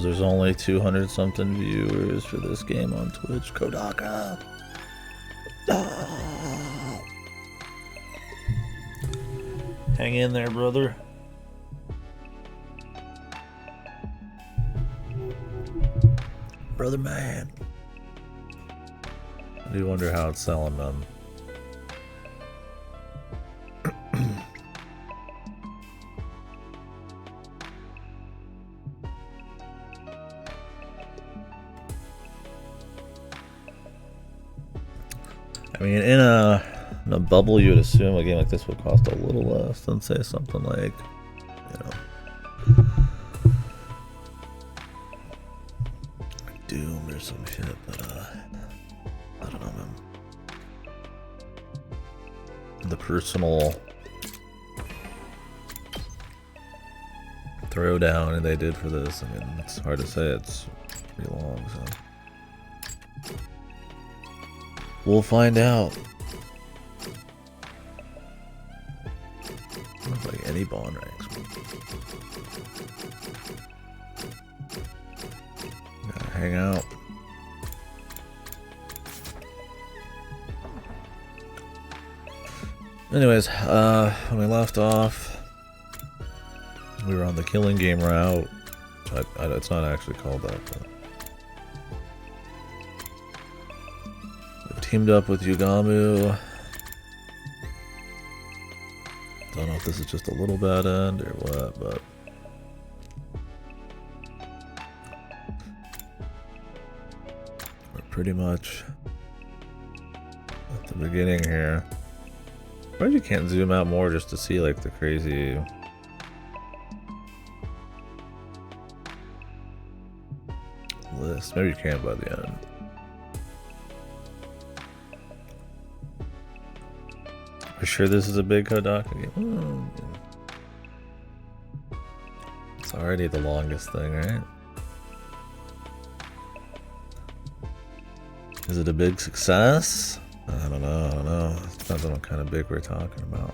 because there's only 200 something viewers for this game on Twitch. Kodaka! Ah. Hang in there, brother. Brother man. I do wonder how it's selling them. I mean, in a bubble, you would assume a game like this would cost a little less than, say, something like, you know, Doom or some shit, but, I don't know, man. The personal throwdown they did for this, I mean, it's hard to say, it's pretty long, so. We'll find out. Looks like any bond ranks. Gotta hang out. Anyways, when we left off, we were on the killing game route. It's not actually called that, but we've teamed up with Yugamu. Don't know if this is just a little bad end or what, but we're pretty much at the beginning here. Why you can't zoom out more just to see like the crazy list? Maybe you can by the end. For sure this is a big Kodaka game. It's already the longest thing, right? Is it a big success? I don't know. It depends on what kind of big we're talking about.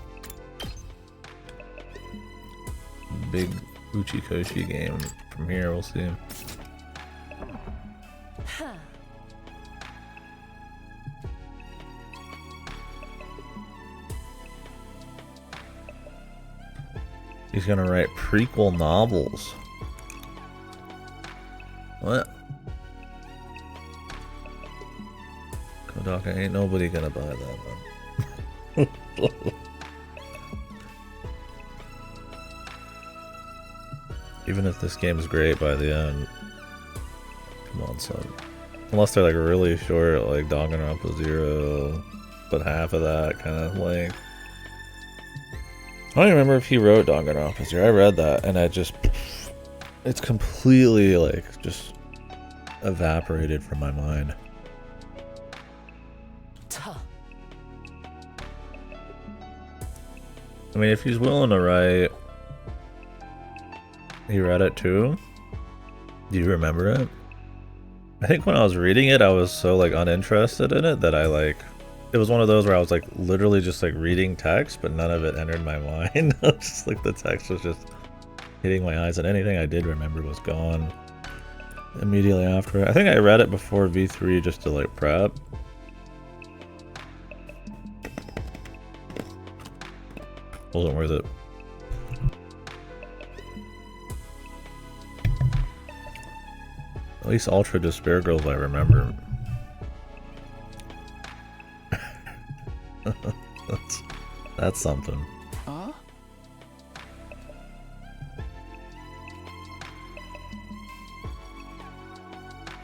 Big Uchikoshi game. From here, we'll see. He's gonna write prequel novels. What? Kodaka, ain't nobody gonna buy that, man. Even if this game is great by the end. Come on, son. Unless they're like really short, like Danganronpa 0, but half of that kind of length. I don't even remember if he wrote Danganronpa 0. I read that and it's completely like just evaporated from my mind. I mean, if he's willing to write, he read it too. Do you remember it? I think when I was reading it, I was so like uninterested in it that it was one of those where I was like literally just like reading text, but none of it entered my mind. Just like the text was just hitting my eyes, and anything I did remember was gone immediately after. I think I read it before V3 just to like prep. Wasn't worth it. At least Ultra Despair Girls I remember. That's something. Huh?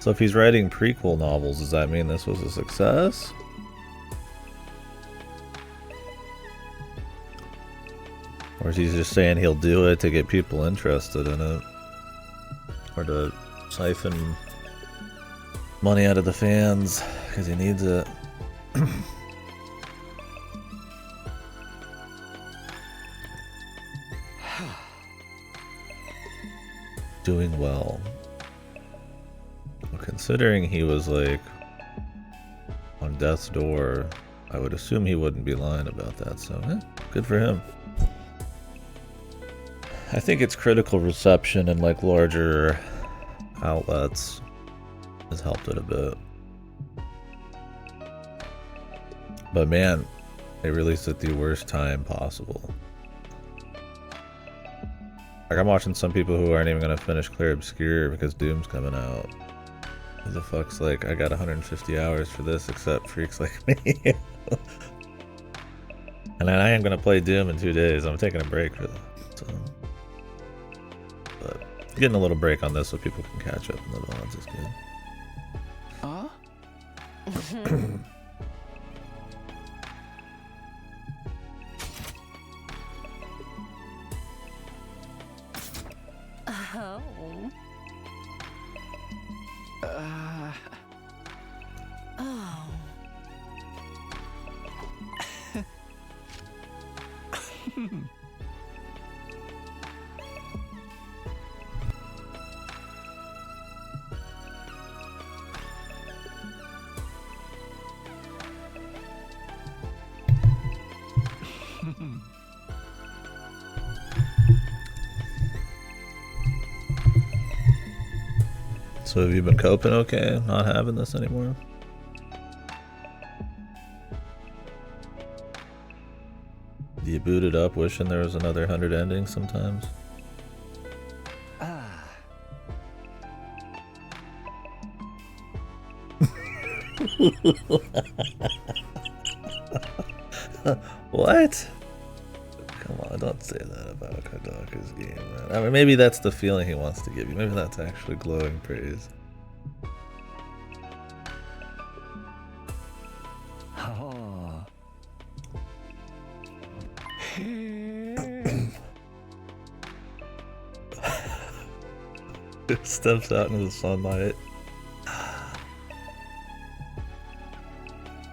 So if he's writing prequel novels, does that mean this was a success? Or is he just saying he'll do it to get people interested in it? Or to siphon money out of the fans because he needs it? Doing well. Well, considering he was like on death's door, I would assume he wouldn't be lying about that, so good for him. I think it's critical reception and like larger outlets has helped it a bit. But man, they released at the worst time possible. Like, I'm watching some people who aren't even gonna finish Clear Obscure because Doom's coming out. Who the fuck's like, I got 150 hours for this except freaks like me. And I am gonna play Doom in 2 days. I'm taking a break for that. So. But getting a little break on this so people can catch up in the VODs is good. So have you been coping okay, not having this anymore? Do you boot it up wishing there was another 100 endings sometimes? What? Come on, don't say that about Kodaka's game, man. I mean, maybe that's the feeling he wants to give you. Maybe that's actually glowing praise. Steps out into the sunlight.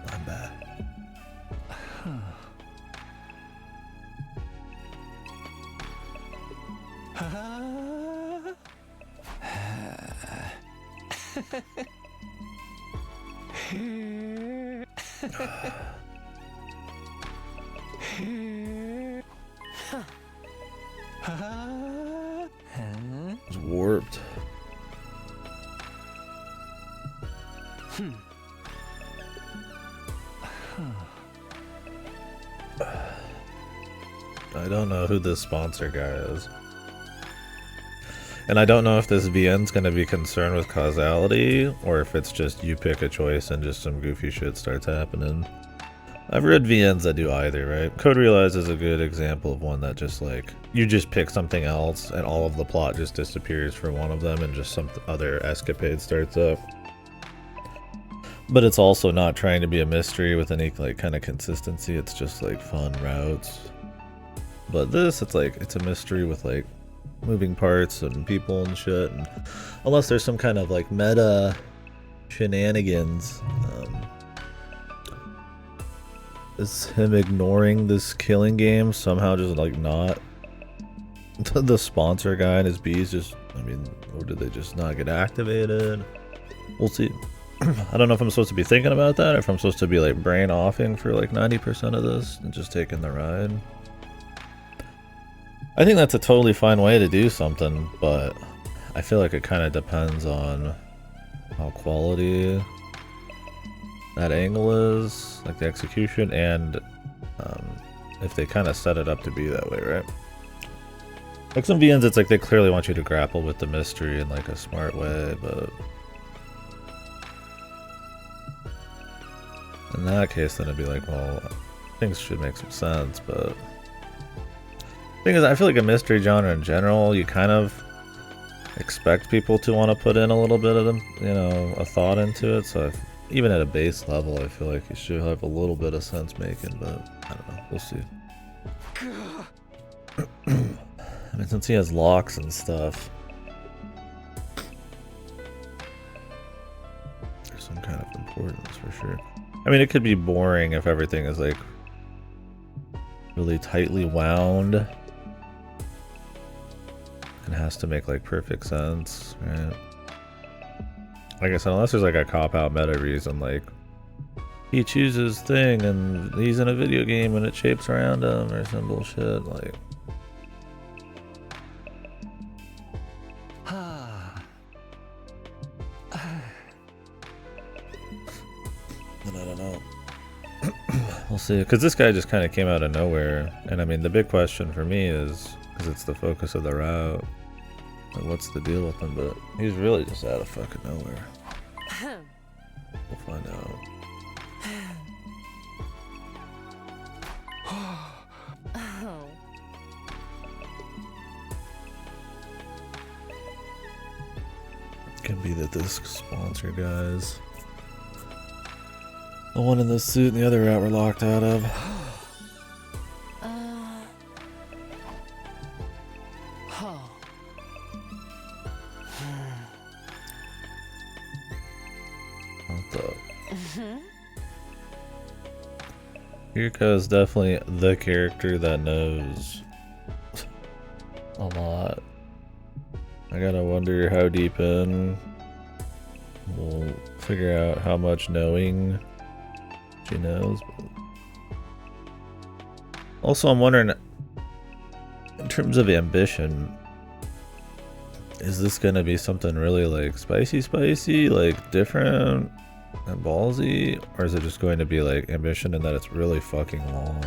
I'm back. It's warped. I don't know who this sponsor guy is. And I don't know if this VN's gonna be concerned with causality, or if it's just you pick a choice and just some goofy shit starts happening. I've read VNs that do either, right? Code Realize is a good example of one that just like, you just pick something else and all of the plot just disappears for one of them and just some other escapade starts up. But it's also not trying to be a mystery with any like kind of consistency, it's just like fun routes. But this, it's like, it's a mystery with like moving parts and people and shit, and unless there's some kind of like meta shenanigans, is him ignoring this killing game somehow just like not the sponsor guy and his bees just, I mean, or did they just not get activated? We'll see. I don't know if I'm supposed to be thinking about that or if I'm supposed to be like brain offing for like 90% of this and just taking the ride. I think that's a totally fine way to do something, but I feel like it kind of depends on how quality that angle is, like the execution, and if they kind of set it up to be that way, right? Like some VNs, it's like they clearly want you to grapple with the mystery in like a smart way, but in that case, then it'd be like, well, things should make some sense, but thing is, I feel like a mystery genre in general, you kind of expect people to want to put in a little bit of them, you know, a thought into it. So even at a base level, I feel like you should have a little bit of sense making, but I don't know, we'll see. I mean, since he has locks and stuff, there's some kind of importance for sure. I mean, it could be boring if everything is like really tightly wound and has to make like perfect sense, right? Like I said, unless there's like a cop-out meta reason, like he chooses thing and he's in a video game and it shapes around him or some bullshit, like We'll see, because this guy just kind of came out of nowhere, and I mean the big question for me is, because it's the focus of the route, like, what's the deal with him? But he's really just out of fucking nowhere. We'll find out. Can be that this sponsor guys, the one in the suit and the other route we're locked out of. What the? Yuriko is definitely the character that knows a lot. I gotta wonder how deep in. We'll figure out how much knowing she knows. Also, I'm wondering, in terms of ambition, is this gonna be something really like spicy, like different and ballsy? Or is it just going to be like ambition in that it's really fucking long?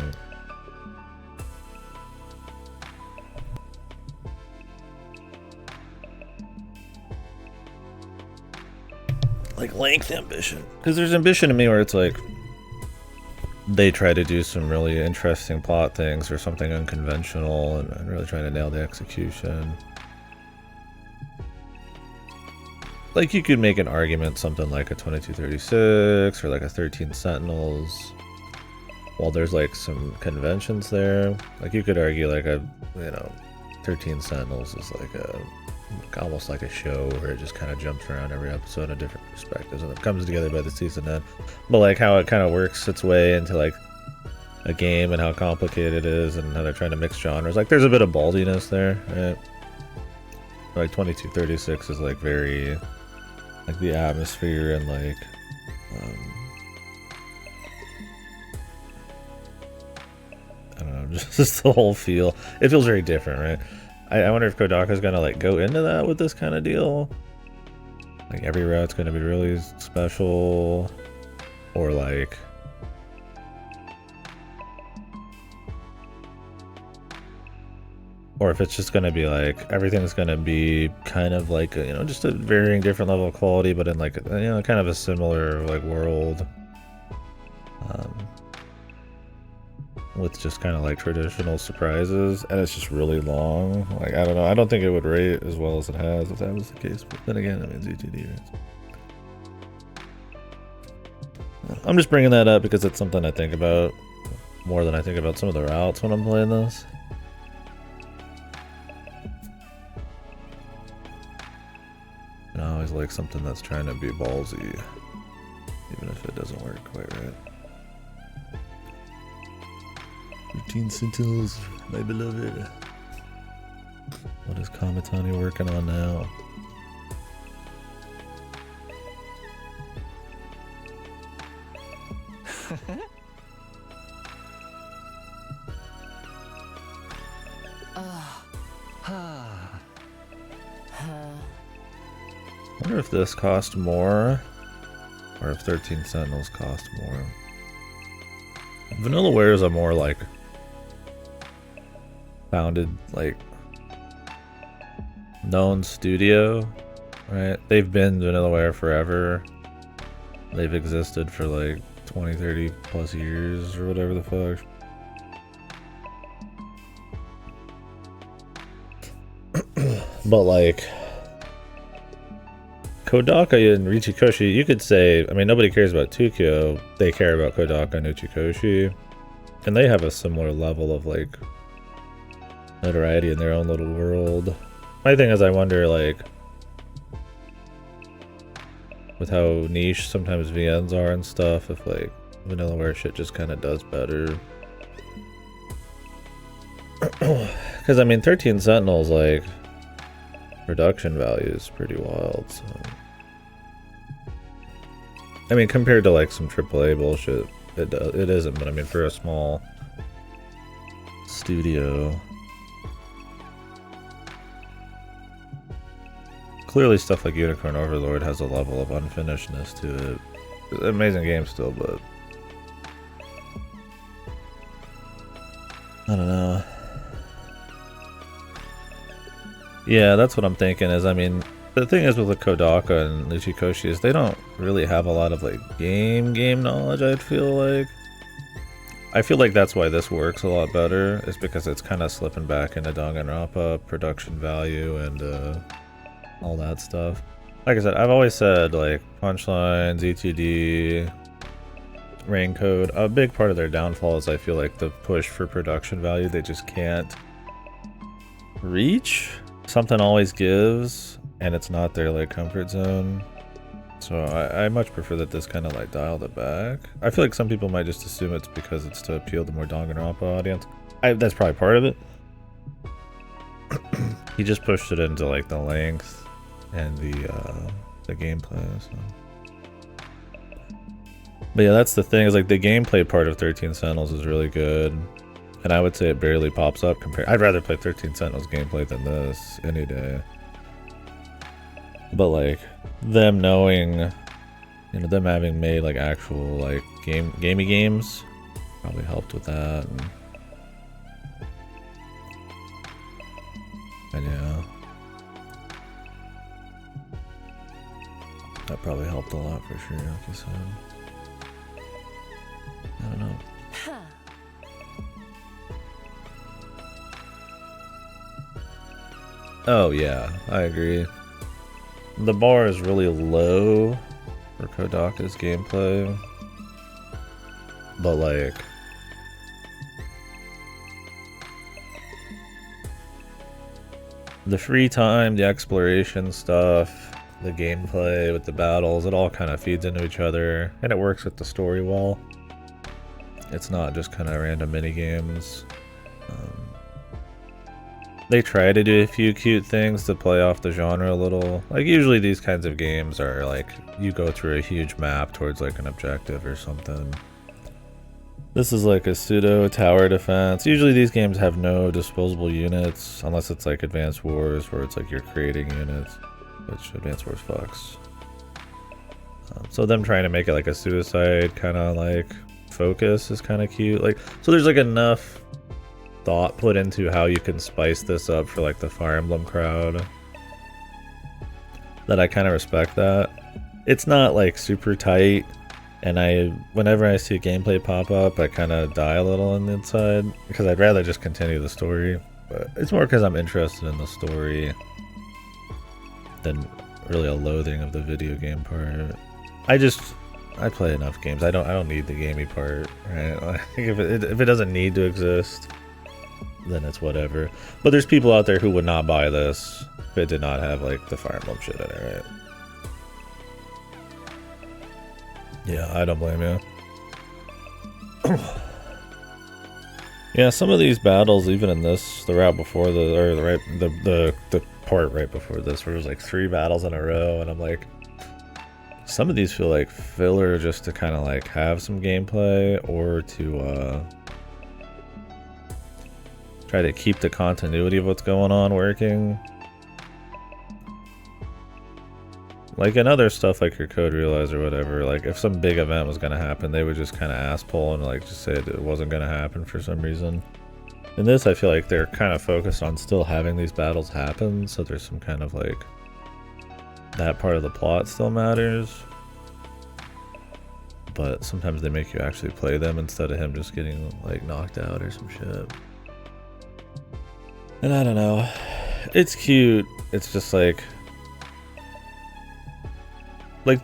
Like length ambition, because there's ambition to me where it's like they try to do some really interesting plot things or something unconventional and really trying to nail the execution. Like you could make an argument something like a 2236 or like a 13 Sentinels, while there's like some conventions there. Like you could argue like a, 13 Sentinels is like a almost like a show where it just kind of jumps around every episode in different perspectives and it comes together by the season end. But like how it kind of works its way into like a game and how complicated it is and how they're trying to mix genres. Like there's a bit of ballsiness there, right? Like 2236 is like very like the atmosphere and like I don't know, just the whole feel. It feels very different, right? I wonder if Kodaka's gonna like go into that with this kind of deal. Like every route's gonna be really special, or like or if it's just gonna be like everything's gonna be kind of like a, just a varying different level of quality, but in like kind of a similar like world. With just kind of like traditional surprises, and it's just really long. Like I don't know, I don't think it would rate as well as it has if that was the case, but then again, I mean ZTD rates. I'm just bringing that up because it's something I think about more than I think about some of the routes when I'm playing this. And I always like something that's trying to be ballsy, even if it doesn't work quite right. 13 Sentinels, my beloved. What is Kamitani working on now? I wonder if this cost more, or if 13 Sentinels cost more. Vanillaware is a more like founded, like known studio, right? They've been Vanillaware forever. They've existed for like 20, 30 plus years or whatever the fuck. But like Kodaka and Ichikoshi, you could say, I mean, nobody cares about Tukyo. They care about Kodaka and Ichikoshi. And they have a similar level of like notoriety in their own little world. My thing is, I wonder, like, with how niche sometimes VNs are and stuff, if like Vanillaware shit just kind of does better. Because I mean, 13 Sentinels, like, production value is pretty wild. So, I mean, compared to like some AAA bullshit, it isn't. But I mean, for a small studio, clearly stuff like Unicorn Overlord has a level of unfinishedness to it. It's an amazing game still, but I don't know. Yeah, that's what I'm thinking is, I mean, the thing is with the Kodaka and Ichikoshi is they don't really have a lot of like game knowledge, I feel like. I feel like that's why this works a lot better, is because it's kind of slipping back into Danganronpa, production value, and all that stuff. Like I said, I've always said, like, Punchlines, ETD, Rain Code, a big part of their downfall is I feel like the push for production value, they just can't reach. Something always gives, and it's not their, like, comfort zone. So I much prefer that this kind of like dialed it back. I feel like some people might just assume it's because it's to appeal to more Danganronpa audience. That's probably part of it. He just pushed it into like the length and the gameplay. So. But yeah, that's the thing is like the gameplay part of 13 Sentinels is really good, and I would say it barely pops up compared. I'd rather play 13 Sentinels gameplay than this any day. But like them knowing, you know, them having made like actual like gamey games probably helped with that, and yeah, that probably helped a lot for sure, like you said. I don't know. Oh yeah, I agree. The bar is really low for Kodaka's gameplay, but like the free time, the exploration stuff, the gameplay with the battles, it all kind of feeds into each other, and it works with the story well. It's not just kind of random mini games. They try to do a few cute things to play off the genre a little. Like usually these kinds of games are like you go through a huge map towards like an objective or something. This is like a pseudo tower defense. Usually these games have no disposable units unless it's like Advance Wars where it's like you're creating units, which Advance Wars fucks. So them trying to make it like a suicide kind of like focus is kind of cute. Like so there's like enough thought put into how you can spice this up for like the Fire Emblem crowd that I kind of respect that. It's not like super tight, and whenever I see a gameplay pop up I kind of die a little on the inside because I'd rather just continue the story, but it's more because I'm interested in the story than really a loathing of the video game part. I play enough games. I don't need the gamey part, right? Like if it doesn't need to exist, then it's whatever. But there's people out there who would not buy this if it did not have like the Fire Emblem shit in it, right? Yeah, I don't blame you. Yeah, some of these battles, even in this, the route before the part right before this, where it was like 3 battles in a row, and I'm like, some of these feel like filler just to kind of like have some gameplay or to try to keep the continuity of what's going on working. Like in other stuff like your Code Realize or whatever, like if some big event was going to happen, they would just kind of ass pull and like just say it wasn't going to happen for some reason. In this, I feel like they're kind of focused on still having these battles happen, so there's some kind of like that part of the plot still matters. But sometimes they make you actually play them instead of him just getting like knocked out or some shit. And I don't know. It's cute. It's just like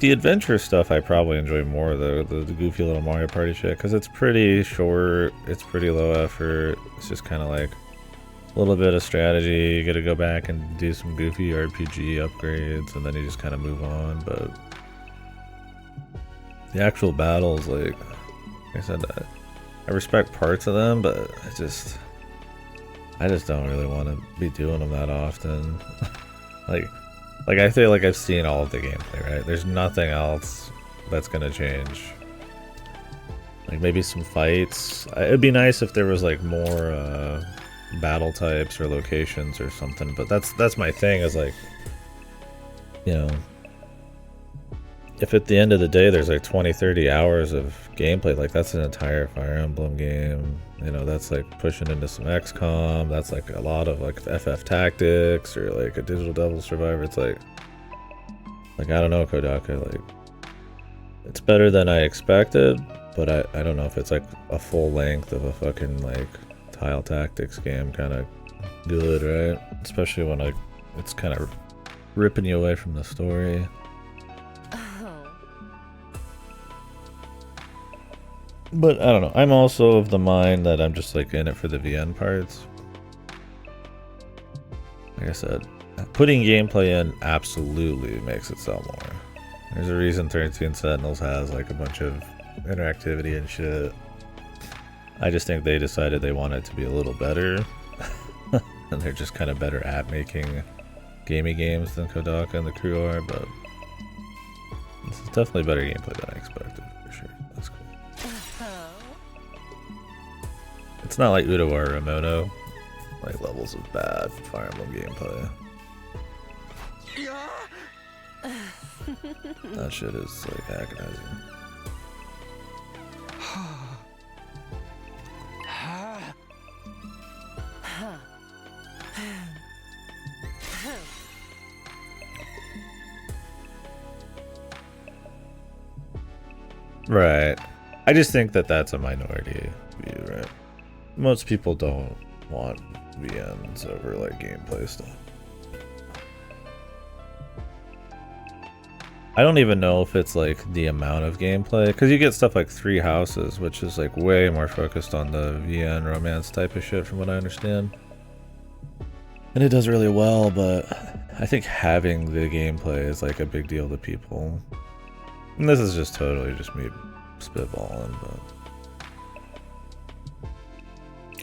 the adventure stuff I probably enjoy more, the goofy little Mario Party shit, because it's pretty short, it's pretty low effort, it's just kind of like a little bit of strategy, you gotta go back and do some goofy RPG upgrades, and then you just kind of move on. But the actual battles, like I said, I respect parts of them, but I just don't really want to be doing them that often. Like I feel like I've seen all of the gameplay, right? There's nothing else that's gonna change. Like maybe some fights. It'd be nice if there was like more battle types or locations or something. But that's my thing. Is like, you know, if at the end of the day there's like 20-30 hours of gameplay, like that's an entire Fire Emblem game. You know, that's like pushing into some XCOM. That's like a lot of like FF Tactics or like a Digital Devil Survivor. It's like I don't know, Kodaka. Like, it's better than I expected, but I don't know if it's like a full length of a fucking like Tile Tactics game kind of good, right? Especially when it's kind of ripping you away from the story. But I don't know. I'm also of the mind that I'm just like in it for the VN parts. Like I said, putting gameplay in absolutely makes it sell more. There's a reason 13 Sentinels has like a bunch of interactivity and shit. I just think they decided they want it to be a little better. And they're just kind of better at making gamey games than Kodaka and the crew are, but this is definitely better gameplay than I expected, for sure. That's cool. It's not like Udo or Ramono, like levels of bad Fire Emblem gameplay. That shit is like agonizing. Right. I just think that that's a minority view, right? Most people don't want VNs over like gameplay stuff. I don't even know if it's like the amount of gameplay, because you get stuff like Three Houses, which is like way more focused on the VN romance type of shit from what I understand. And it does really well, but I think having the gameplay is like a big deal to people. And this is just totally just me spitballing, but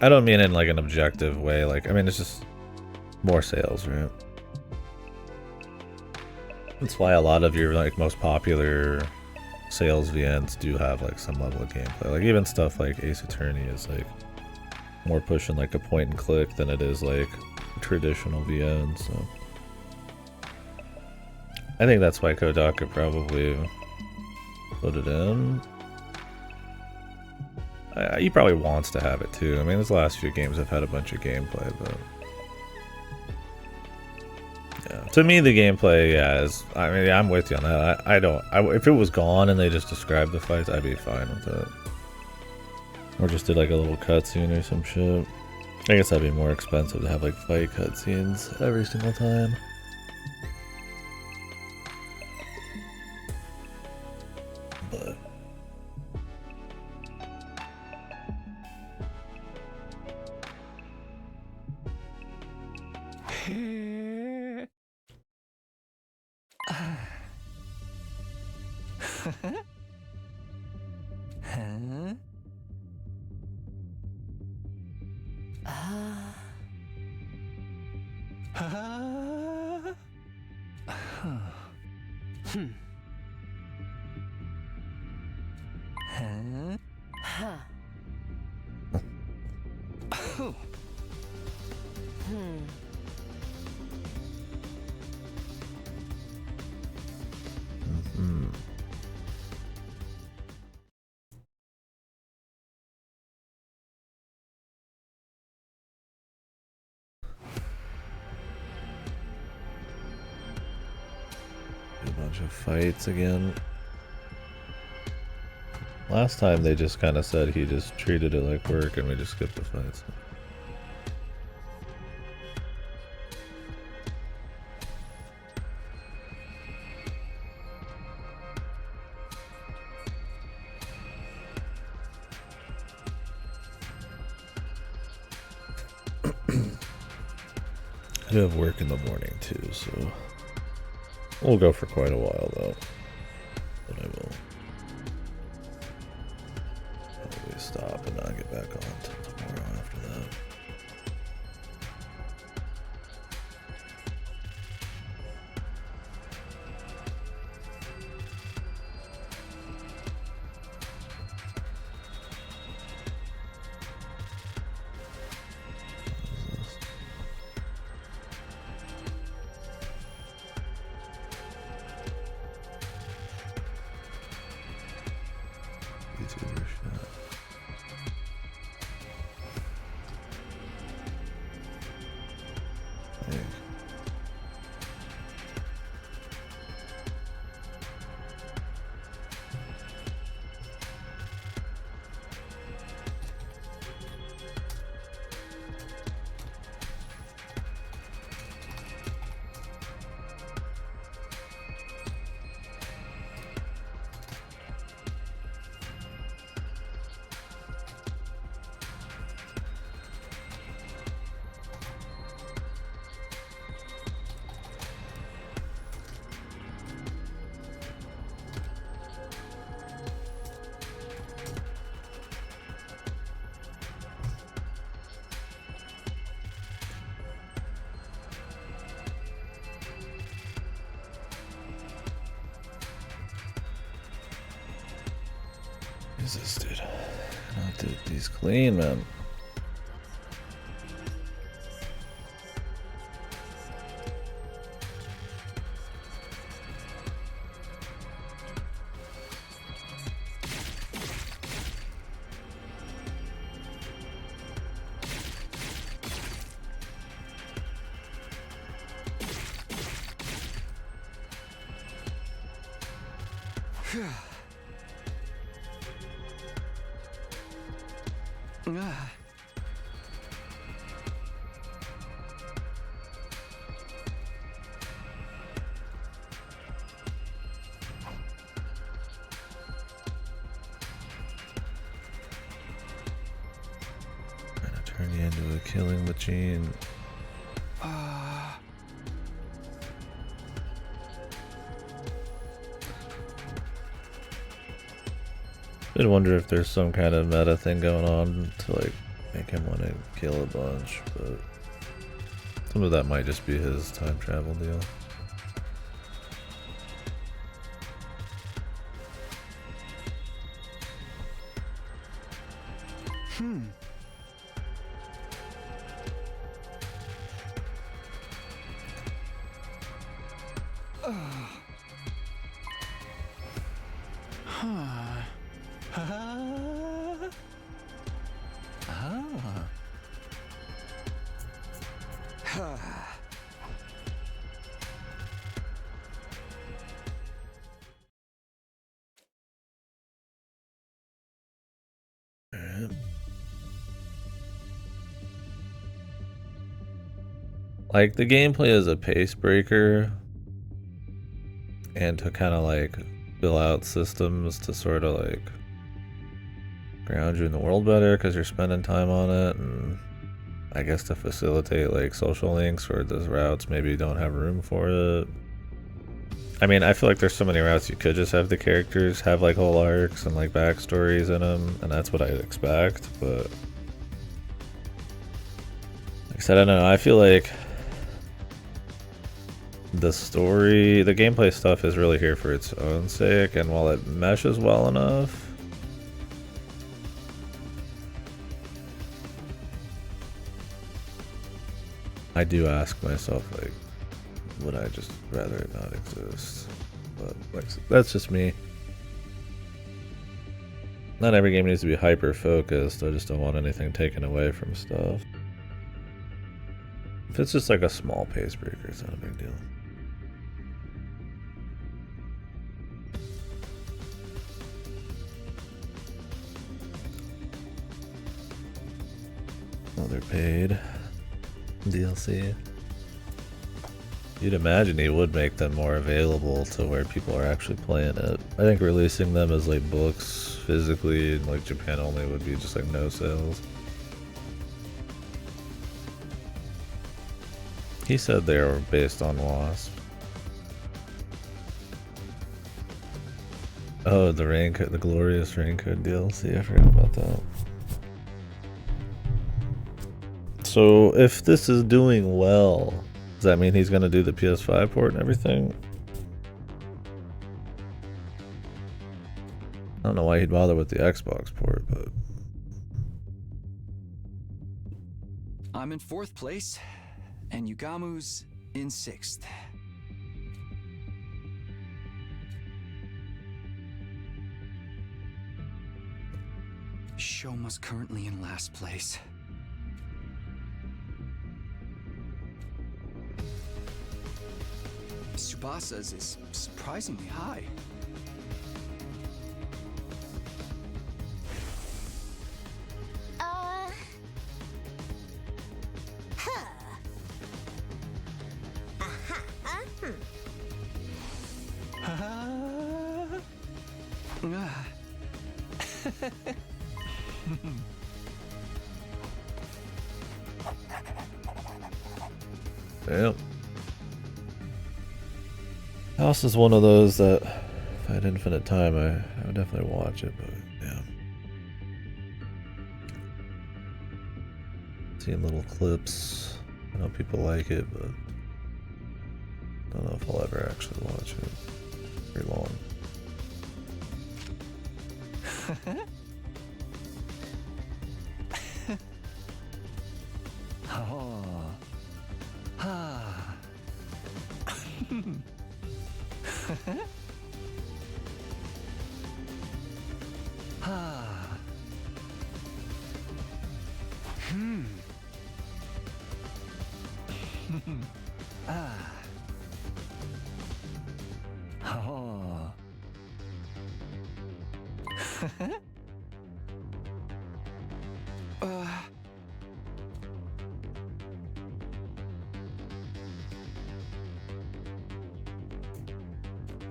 I don't mean in like an objective way. Like, I mean, it's just more sales, right? That's why a lot of your like most popular sales VNs do have like some level of gameplay. Like even stuff like Ace Attorney is like more pushing like a point and click than it is like traditional VN. So I think that's why Kodaka probably put it in. He probably wants to have it too. I mean, these last few games have had a bunch of gameplay, but yeah, to me the gameplay, yeah, is. I mean, I'm with you on that. I don't. If it was gone and they just described the fights, I'd be fine with it. Or just did like a little cutscene or some shit. I guess that'd be more expensive to have like fight cutscenes every single time. But a bunch of fights again. Last time they just kind of said he just treated it like work and we just skipped the fights. I do have work in the morning too, so we'll go for quite a while though. But I will probably stop and not get back on until tomorrow after that. is this, dude? Not do these clean, man. Turn you into a killing machine. I wonder if there's some kind of meta thing going on to like make him want to kill a bunch, but some of that might just be his time travel deal. Like, the gameplay is a pace breaker, and to kind of like fill out systems to sort of like ground you in the world better because you're spending time on it, and I guess to facilitate like social links where those routes maybe don't have room for it. I mean, I feel like there's so many routes you could just have the characters have like whole arcs and like backstories in them, and that's what I'd expect, but like I said, I don't know, I feel like the story, the gameplay stuff is really here for its own sake, and while it meshes well enough, I do ask myself, like, would I just rather it not exist? But like, that's just me. Not every game needs to be hyper focused. I just don't want anything taken away from stuff. If it's just like a small pace breaker, it's not a big deal. Well, they're paid. DLC. You'd imagine he would make them more available to where people are actually playing it. I think releasing them as like books physically in like Japan only would be just like no sales. He said they were based on Wasp. Oh, the Raincoat, the Glorious Raincoat DLC, I forgot about that. So if this is doing well, does that mean he's going to do the PS5 port and everything? I don't know why he'd bother with the Xbox port, but... I'm in 4th place, and Yugamu's in 6th. Shoma's currently in last place. Tsubasa's is surprisingly high. Damn. House is one of those that, if I had infinite time, I would definitely watch it, but yeah. Seeing little clips. I know people like it, but I don't know if I'll ever actually watch it very long. Ah. Oh. uh.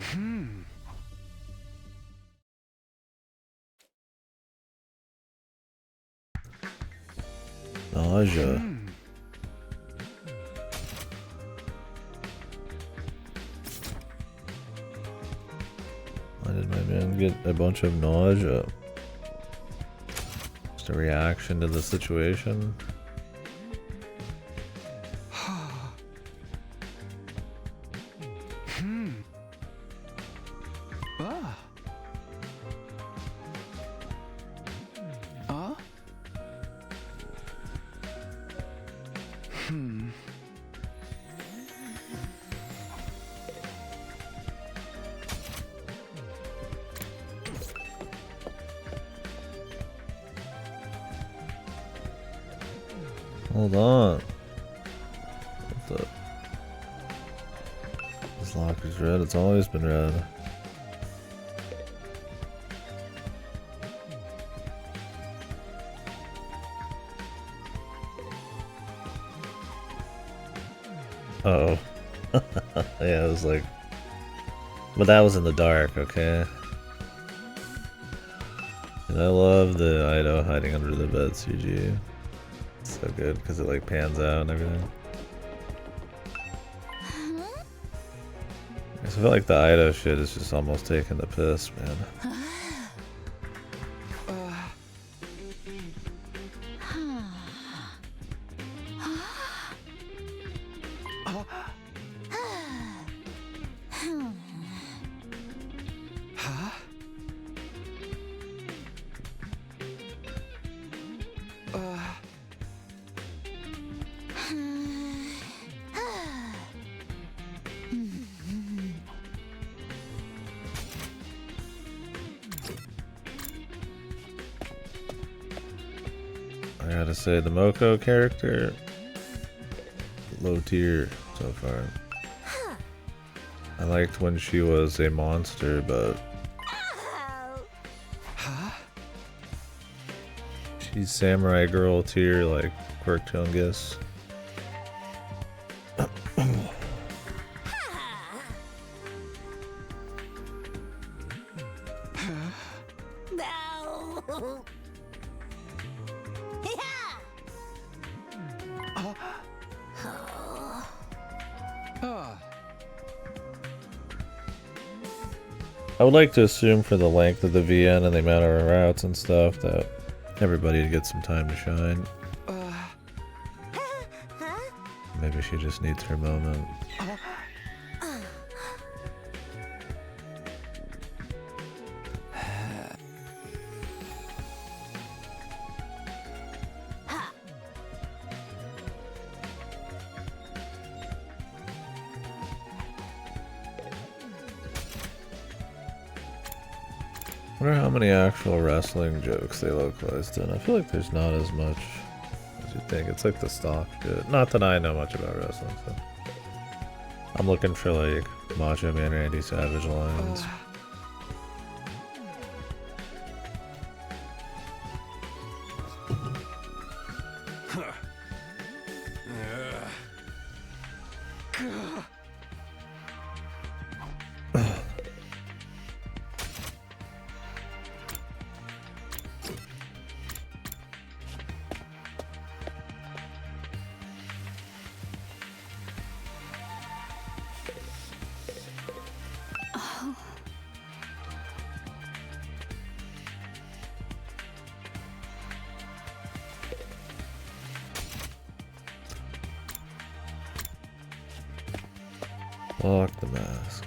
Hmm. Nausea. Hmm. Why did my man get a bunch of nausea? Just a reaction to the situation. Hmm. Ah. Huh? Hmm. Hold on. What the? This locker's red. It's always been red. Uh oh. Yeah, it was like. But that was in the dark, okay? And I love the Ido hiding under the bed CG. It's so good because it like pans out and everything. I feel like the Ido shit is just almost taking the piss, man. Huh? I gotta say, the Moko character, low tier so far. I liked when she was a monster, but Huh? she's samurai girl tier, like Quirk Tungus. No. I would like to assume for the length of the VN and the amount of routes and stuff that everybody gets some time to shine. Maybe she just needs her moment. I wonder how many actual wrestling jokes they localized in. I feel like there's not as much as you think. It's like the stock shit. Not that I know much about wrestling, so. I'm looking for like Macho Man Randy Savage lines. Fuck the mask.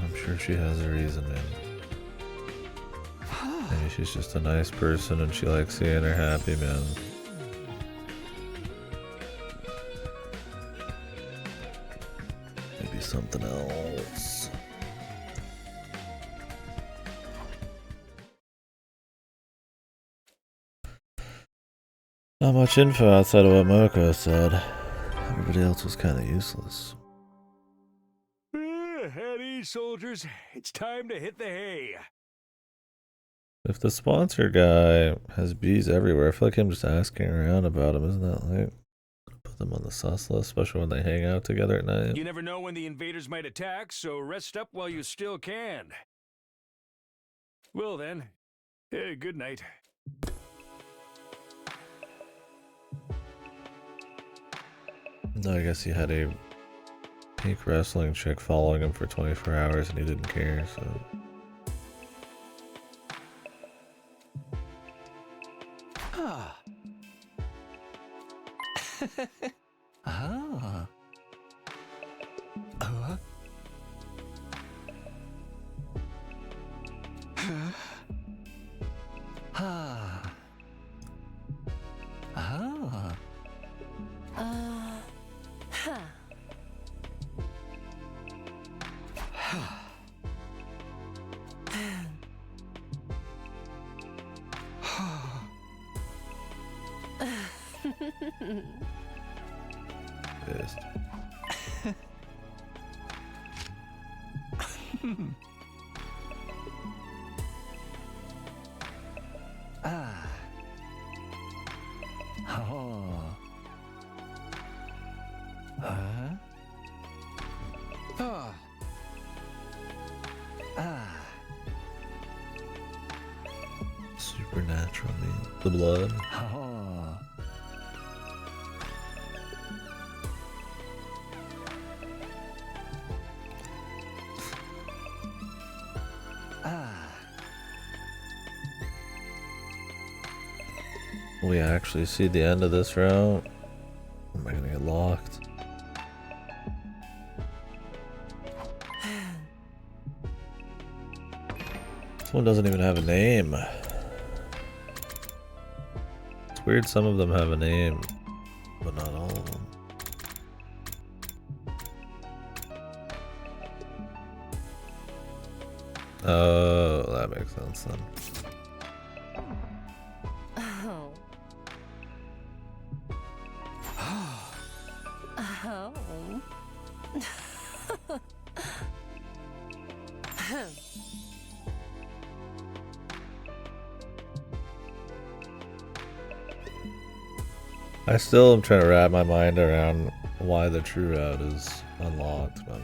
I'm sure she has a reason, man. Maybe she's just a nice person and she likes seeing her happy, man. Maybe something else. Not much info outside of what Moko said. Everybody else was kind of useless. At ease, soldiers. It's time to hit the hay. If the sponsor guy has bees everywhere, I feel like him just asking around about them. Isn't that like put them on the sus list, especially when they hang out together at night? You never know when the invaders might attack, so rest up while you still can. Well then, good night. No, I guess he had a pink wrestling chick following him for 24 hours and he didn't care, so. Ah. Ah. Ah. Ah. Huh. Pissed. Ah. Oh. Huh? Ah. Ah. Supernatural meat. The blood. Oh. Ah. We actually see the end of this route. Am I gonna get locked? This one doesn't even have a name. It's weird some of them have a name, but not all of them. Oh, that makes sense then. Oh. Oh. I still am trying to wrap my mind around why the true route is unlocked, but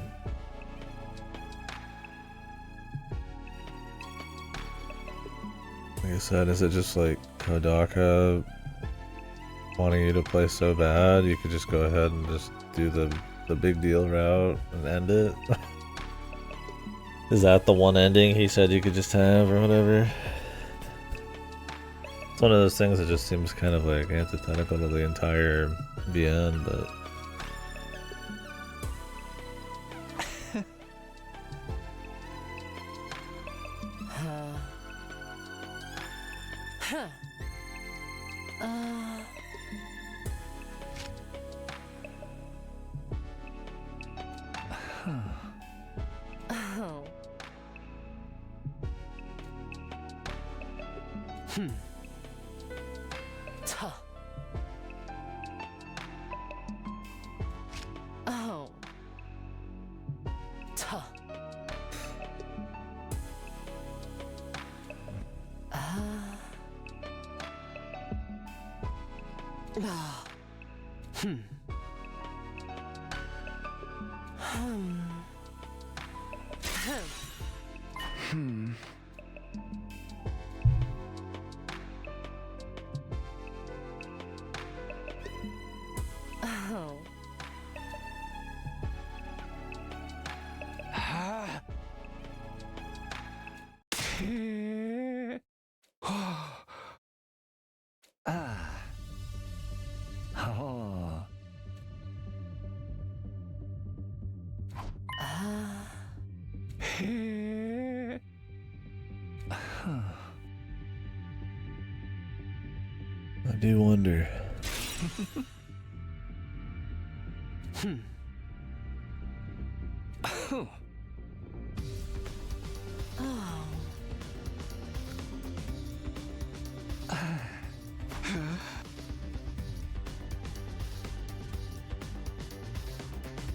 like I said, is it just like Kodaka wanting you to play so bad you could just go ahead and just do the big deal route and end it? Is that the one ending he said you could just have or whatever? It's one of those things that just seems kind of like antithetical to the entire VN, but Oh. Tuh. Oh. Tuh. Ah. Hmm. Hmm. Oh. Ah. Ah. Oh. do wonder.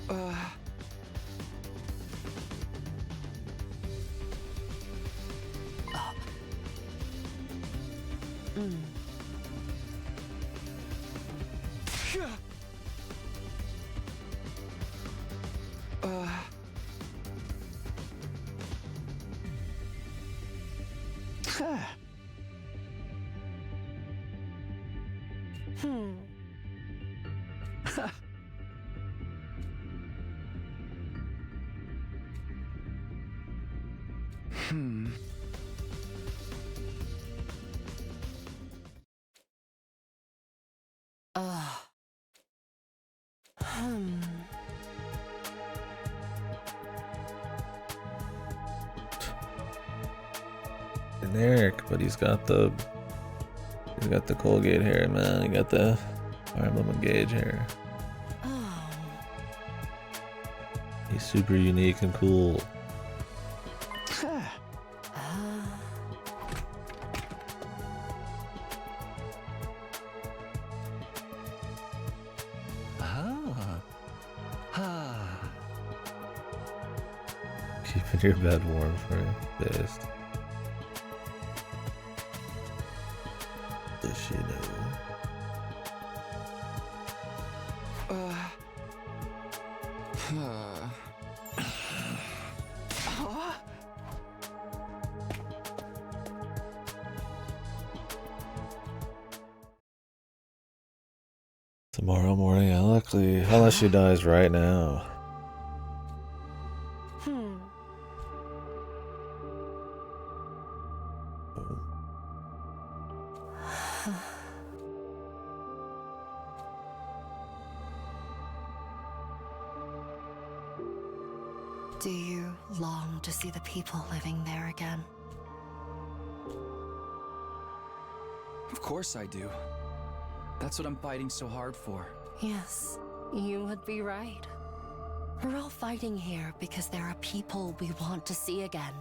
Oh. Generic, but he's got the Colgate hair, man. He got the Fire Emblem Engage hair. Oh. He's super unique and cool. Keeping your bed warm for best. Does she know? Tomorrow morning, unlikely. Unless she dies right now. Do you long to see the people living there again? Of course I do. That's what I'm fighting so hard for. Yes, you would be right. We're all fighting here because there are people we want to see again.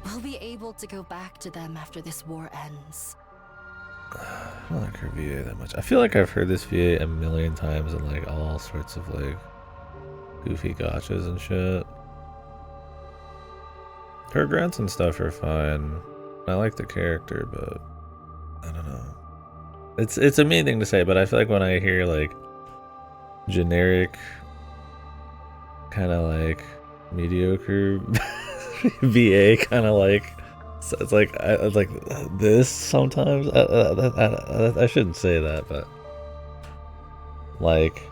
We'll be able to go back to them after this war ends. I don't like her VA that much. I feel like I've heard this VA a million times in like all sorts of like goofy gotchas and shit. Her grunts and stuff are fine. I like the character, but I don't know. It's a mean thing to say, but I feel like when I hear like generic kind of like mediocre VA kind of like, so it's like I like this sometimes. I shouldn't say that, but like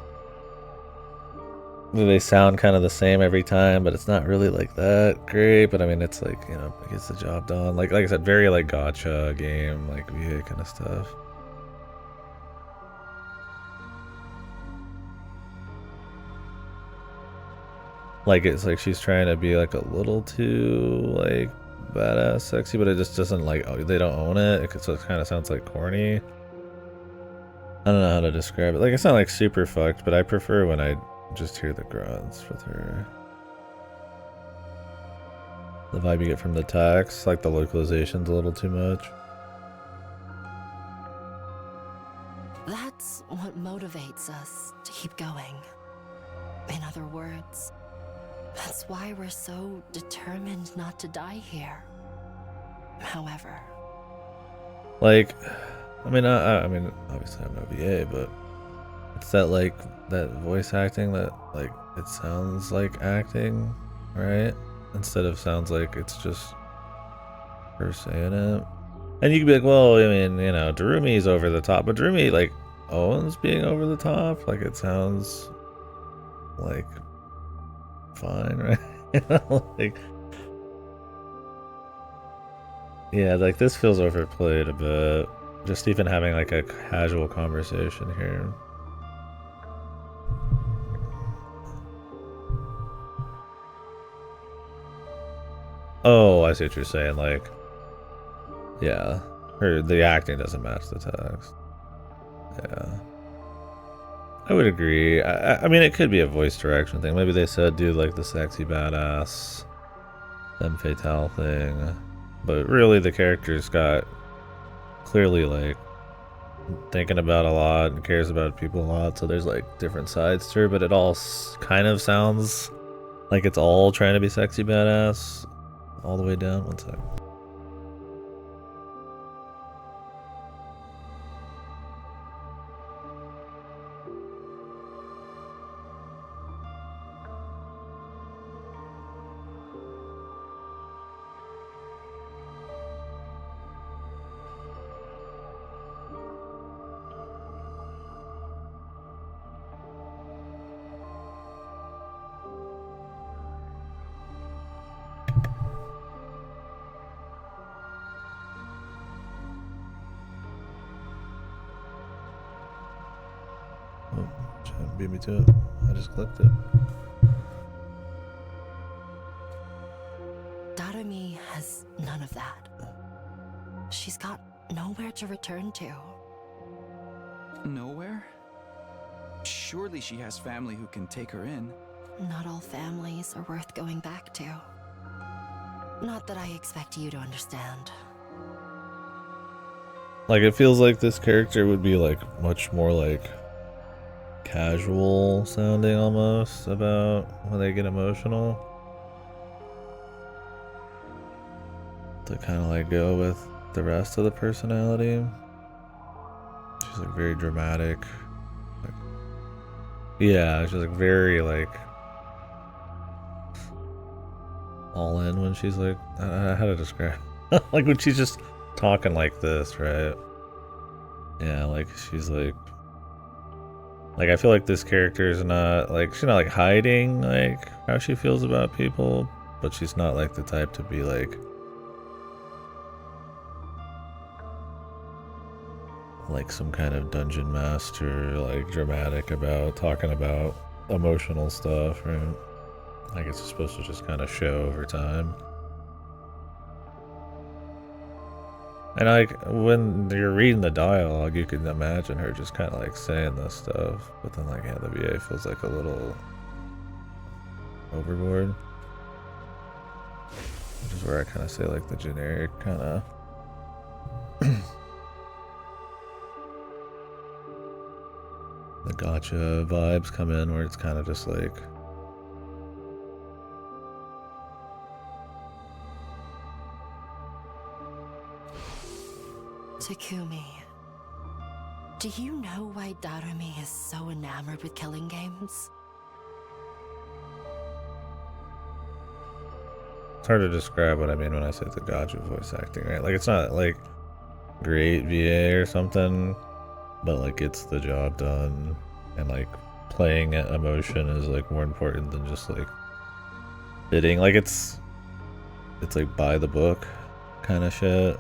they sound kind of the same every time, but it's not really like that great. But I mean, it's like, you know, it gets the job done. Like I said, very like gotcha game, like VA kind of stuff. Like it's like she's trying to be like a little too like badass sexy, but it just doesn't like, oh, they don't own it. So it kind of sounds like corny. I don't know how to describe it. Like it's not like super fucked, but I prefer when I just hear the grunts with her. The vibe you get from the text, like the localization's a little too much. That's what motivates us to keep going. In other words, that's why we're so determined not to die here. However, like, I mean, obviously I'm no VA, but it's that like that voice acting that like it sounds like acting, right? Instead of sounds like it's just her saying it. And you could be like, well, I mean, you know, Darumi's over the top, but Darumi like owns being over the top. Like it sounds like fine, right? You know, like, yeah, like this feels overplayed a bit. Just even having like a casual conversation here. Oh, I see what you're saying. Like, yeah, Or the acting doesn't match the text. Yeah. I would agree. I mean, it could be a voice direction thing. Maybe they said do like the sexy badass femme fatale thing. But really the character's got clearly like thinking about a lot and cares about people a lot. So there's like different sides to her, but it all kind of sounds like it's all trying to be sexy badass all the way down. One sec. Oh, chat beat me to it. I just clicked it. Darumi has none of that. She's got nowhere to return to. Nowhere? Surely she has family who can take her in. Not all families are worth going back to. Not that I expect you to understand. Like, it feels like this character would be like much more like casual sounding almost about when they get emotional. To kind of like go with the rest of the personality. She's like very dramatic. Like, yeah, she's like very like all in when she's like, how to describe like when she's just talking like this, right? Yeah, like she's like I feel like this character is not like, she's not like hiding like how she feels about people, but she's not like the type to be like some kind of dungeon master, like dramatic about talking about emotional stuff, right? Like it's supposed to just kind of show over time. And like when you're reading the dialogue, you can imagine her just kind of like saying this stuff, but then like, yeah, the VA feels like a little overboard. Which is where I kind of say like the generic kind of the gotcha vibes come in, where it's kind of just like Takumi, do you know why Darumi is so enamored with killing games? it's hard to describe what I mean when I say the gotcha voice acting, right? Like it's not like great VA or something, but like gets the job done, and like playing emotion is like more important than just like fitting. Like it's like by the book kind of shit,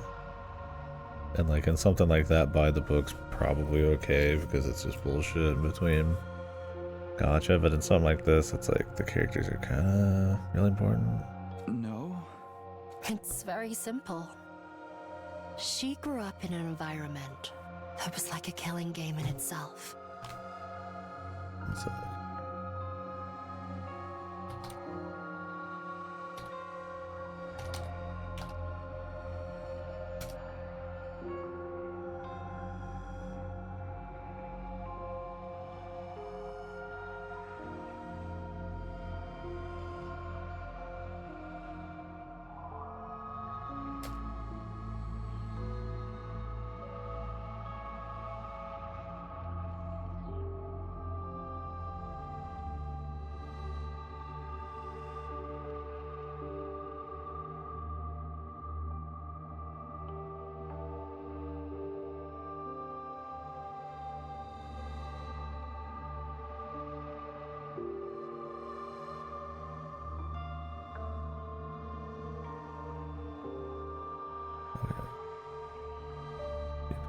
and like in something like that, by the book's probably okay because it's just bullshit in between gotcha. But in something like this, it's like the characters are kind of really important. No? It's very simple. She grew up in an environment that was like a killing game in itself. So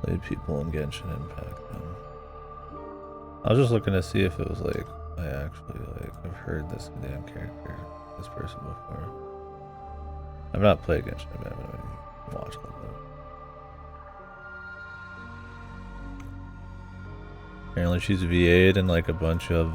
played people in Genshin Impact. I was just looking to see if it was like I actually like I've heard this damn character, this person before. I've not played Genshin Impact, but I watched a little bit. Apparently she's VA'd in like a bunch of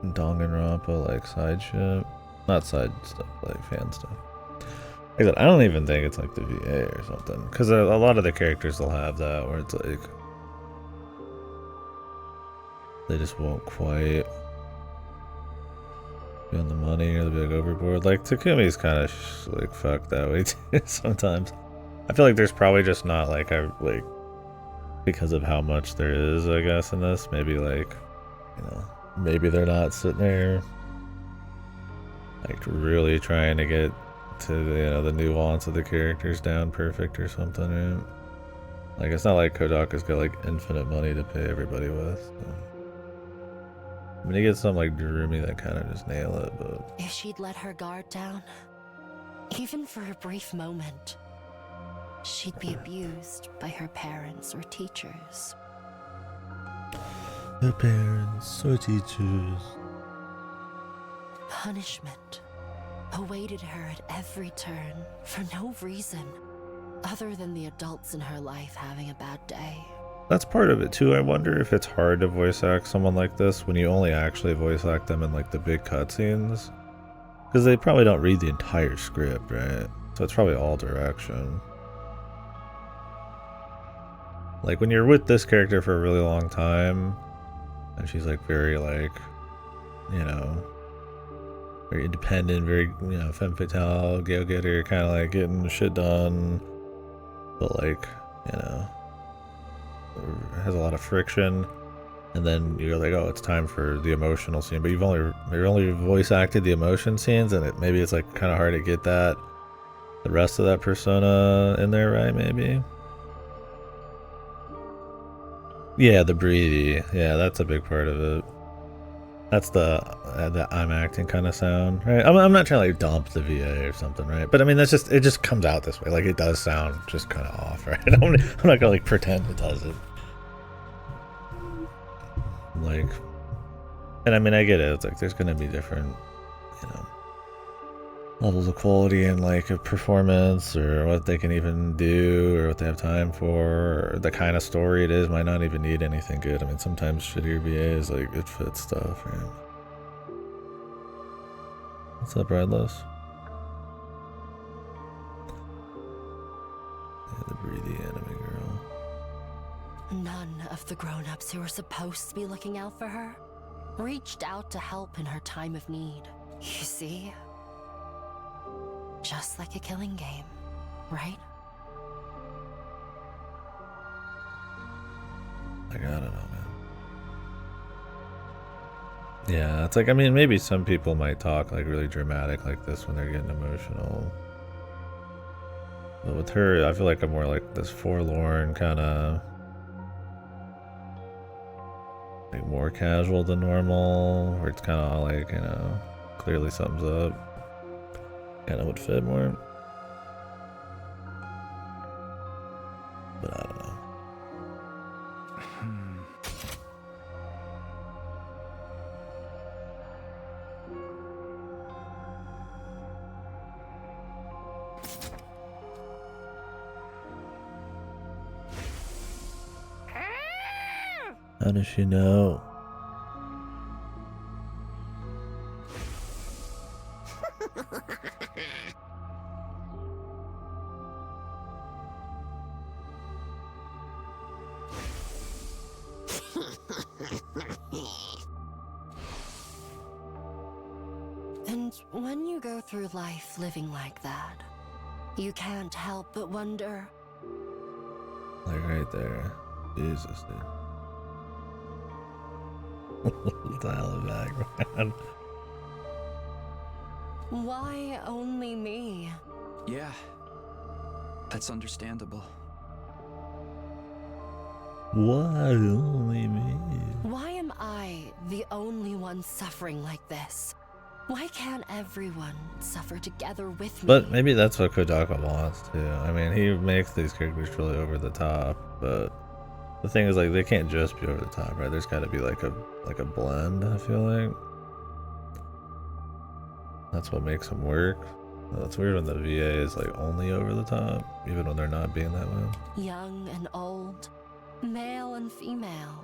Danganronpa like side shit. Not side stuff, like fan stuff. Like I said, I don't even think it's like the VA or something. Because a lot of the characters will have that where it's like they just won't quite be on the money or they'll be like overboard. Like Takumi's kind of like fucked that way too sometimes. I feel like there's probably just not like because of how much there is, I guess, in this. Maybe like, you know, maybe they're not sitting there like really trying to get to the nuance of the characters down perfect or something, right? Like it's not like Kodaka's got like infinite money to pay everybody with. So. I mean, you get something like Durumi that kind of just nail it, but If she'd let her guard down, even for a brief moment, she'd be abused by her parents or teachers. the parents or teachers. Punishment awaited her at every turn for no reason other than the adults in her life having a bad day. That's part of it too. I wonder if it's hard to voice act someone like this when you only actually voice act them in like the big cutscenes, because they probably don't read the entire script, right? So it's probably all direction. Like when you're with this character for a really long time, and she's like very like, you know, very independent, very, you know, femme fatale, go-getter, kind of like getting shit done, but like, you know, has a lot of friction, and then you're like, oh, it's time for the emotional scene, but you're only voice acted the emotion scenes, and maybe it's like kind of hard to get the rest of that persona in there, right? Maybe. Yeah, the breathy. Yeah, that's a big part of it. That's the I'm acting kind of sound, right? I'm not trying to like dump the VA or something, right? But I mean, it just comes out this way. Like it does sound just kind of off, right? I'm not gonna like pretend it doesn't. Like, and I mean, I get it. It's like there's gonna be different, you know, levels of quality in like a performance, or what they can even do, or what they have time for, or the kind of story it is might not even need anything good. I mean, sometimes shittier VAs like it fits stuff, right? What's up, Redless? Yeah, the breathy anime girl. None of the grown-ups who were supposed to be looking out for her reached out to help in her time of need. You see? Just like a killing game, right? Like, I don't know, man. Yeah, it's like, I mean, maybe some people might talk like really dramatic like this when they're getting emotional. But with her, I feel like I'm more like this forlorn kind of, like more casual than normal, where it's kind of like, you know, clearly something's up. Kind of would fit more. But I don't know. How does she know? And when you go through life living like that, you can't help but wonder. Like right there. Jesus, dude. Dial it back, man. Why only me? Yeah, that's understandable. Why only me? Why am I the only one suffering like this? Why can't everyone suffer together with me? But maybe that's what Kodaka wants too. I mean, he makes these characters really over the top, but the thing is, like, they can't just be over the top, right? There's got to be like a blend, I feel like. That's what makes them work. It's weird when the VA is like only over the top, even when they're not being that way. Young and old, male and female.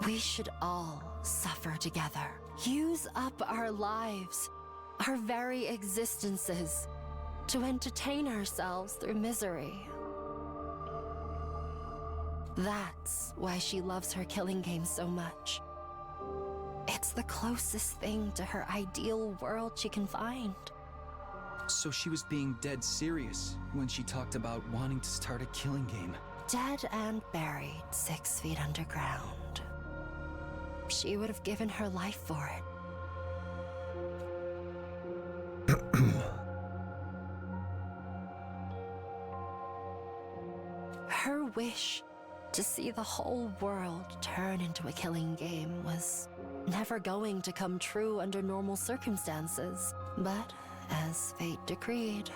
We should all suffer together. Use up our lives, our very existences, to entertain ourselves through misery. That's why she loves her killing game so much. It's the closest thing to her ideal world she can find. So she was being dead serious when she talked about wanting to start a killing game. Dead and buried 6 feet underground. She would have given her life for it. Her wish to see the whole world turn into a killing game was never going to come true under normal circumstances. But as fate decreed,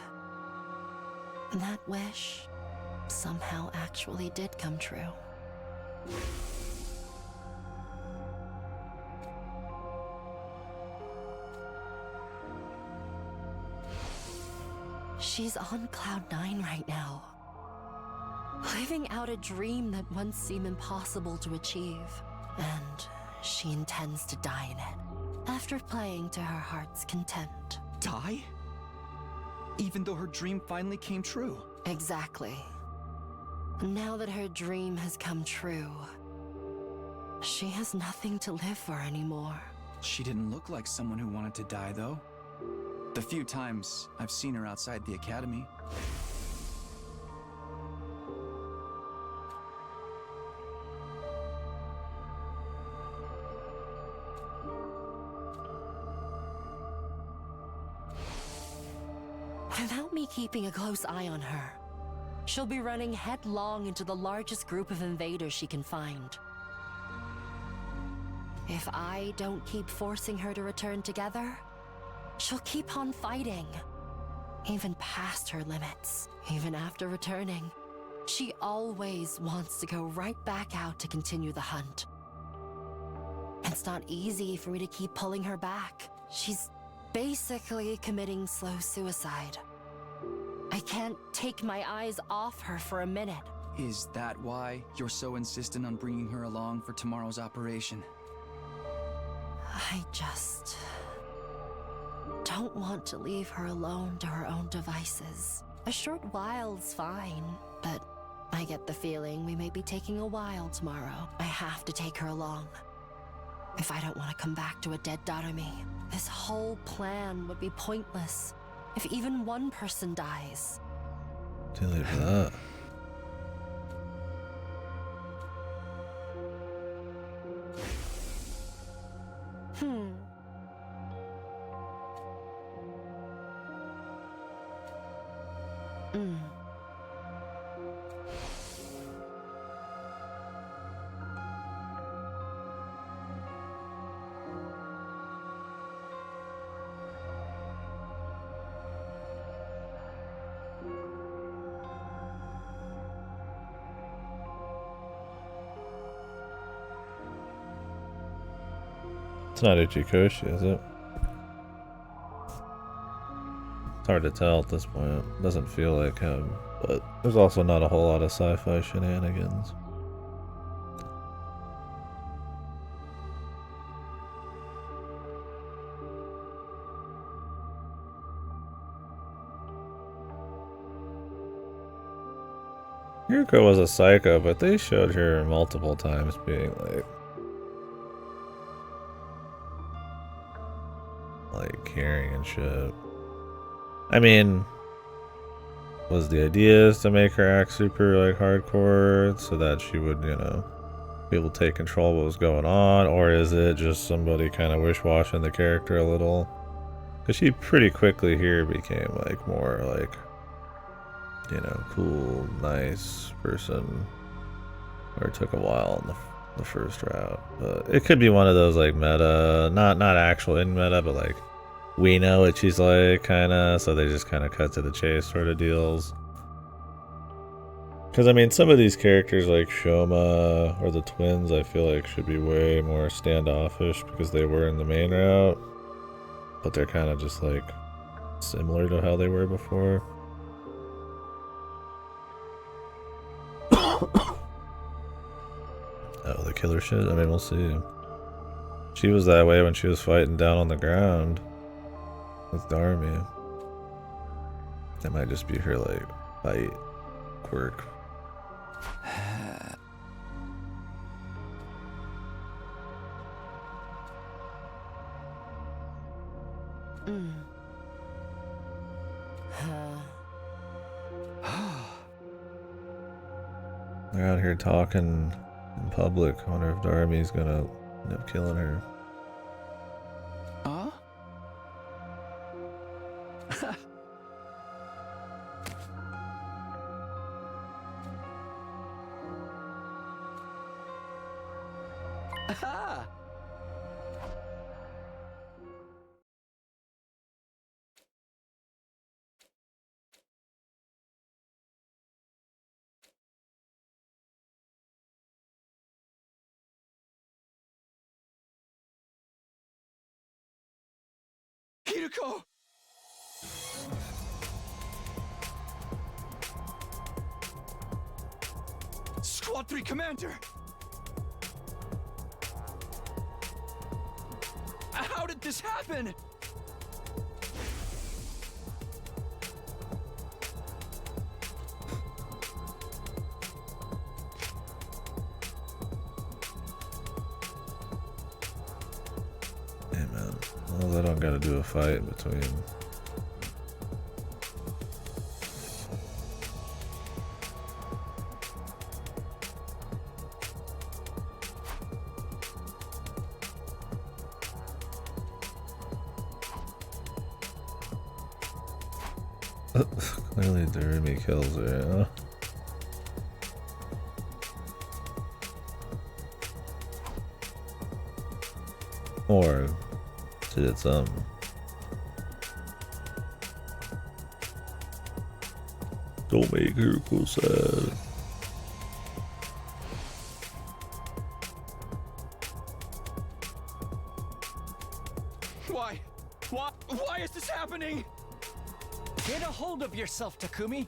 that wish somehow actually did come true. She's on Cloud 9 right now, living out a dream that once seemed impossible to achieve, and she intends to die in it, after playing to her heart's content. Die? Even though her dream finally came true? Exactly. Now that her dream has come true, she has nothing to live for anymore. She didn't look like someone who wanted to die, though. The few times I've seen her outside the academy. Without me keeping a close eye on her, she'll be running headlong into the largest group of invaders she can find. If I don't keep forcing her to return together, she'll keep on fighting, even past her limits. Even after returning, she always wants to go right back out to continue the hunt. It's not easy for me to keep pulling her back. She's basically committing slow suicide. I can't take my eyes off her for a minute. Is that why you're so insistent on bringing her along for tomorrow's operation? I just don't want to leave her alone to her own devices. A short while's fine, but I get the feeling we may be taking a while tomorrow. I have to take her along. If I don't want to come back to a dead Darumi, this whole plan would be pointless if even one person dies. Too late for that. It's not Uchikoshi, is it? It's hard to tell at this point. It doesn't feel like him, but there's also not a whole lot of sci-fi shenanigans. Yuriko was a psycho, but they showed her multiple times being like caring and shit. I mean, was the idea is to make her act super like hardcore so that she would, you know, be able to take control of what was going on, or is it just somebody kind of wish-washing the character a little? Because she pretty quickly here became like more like, you know, cool, nice person, or it took a while in the first route. But it could be one of those like meta, not actual in meta, but like we know what she's like kind of, so they just kind of cut to the chase sort of deals. Because I mean, some of these characters like Shoma or the twins, I feel like should be way more standoffish because they were in the main route. but they're kind of just like similar to how they were before. Oh, the killer shit? I mean, we'll see. She was that way when she was fighting down on the ground with Darmy. That might just be her, like, fight quirk. They're out here talking in public. I wonder if Darby's gonna end up killing her. Huh? Aha! Hideko! Squad 3 Commander! How did this happen? Hey man, well, I don't gotta do a fight between. Clearly Darumi kills her, huh? Or she did something. Don't make Hiroko sad. Why? Why is this happening? Get a hold of yourself, Takumi.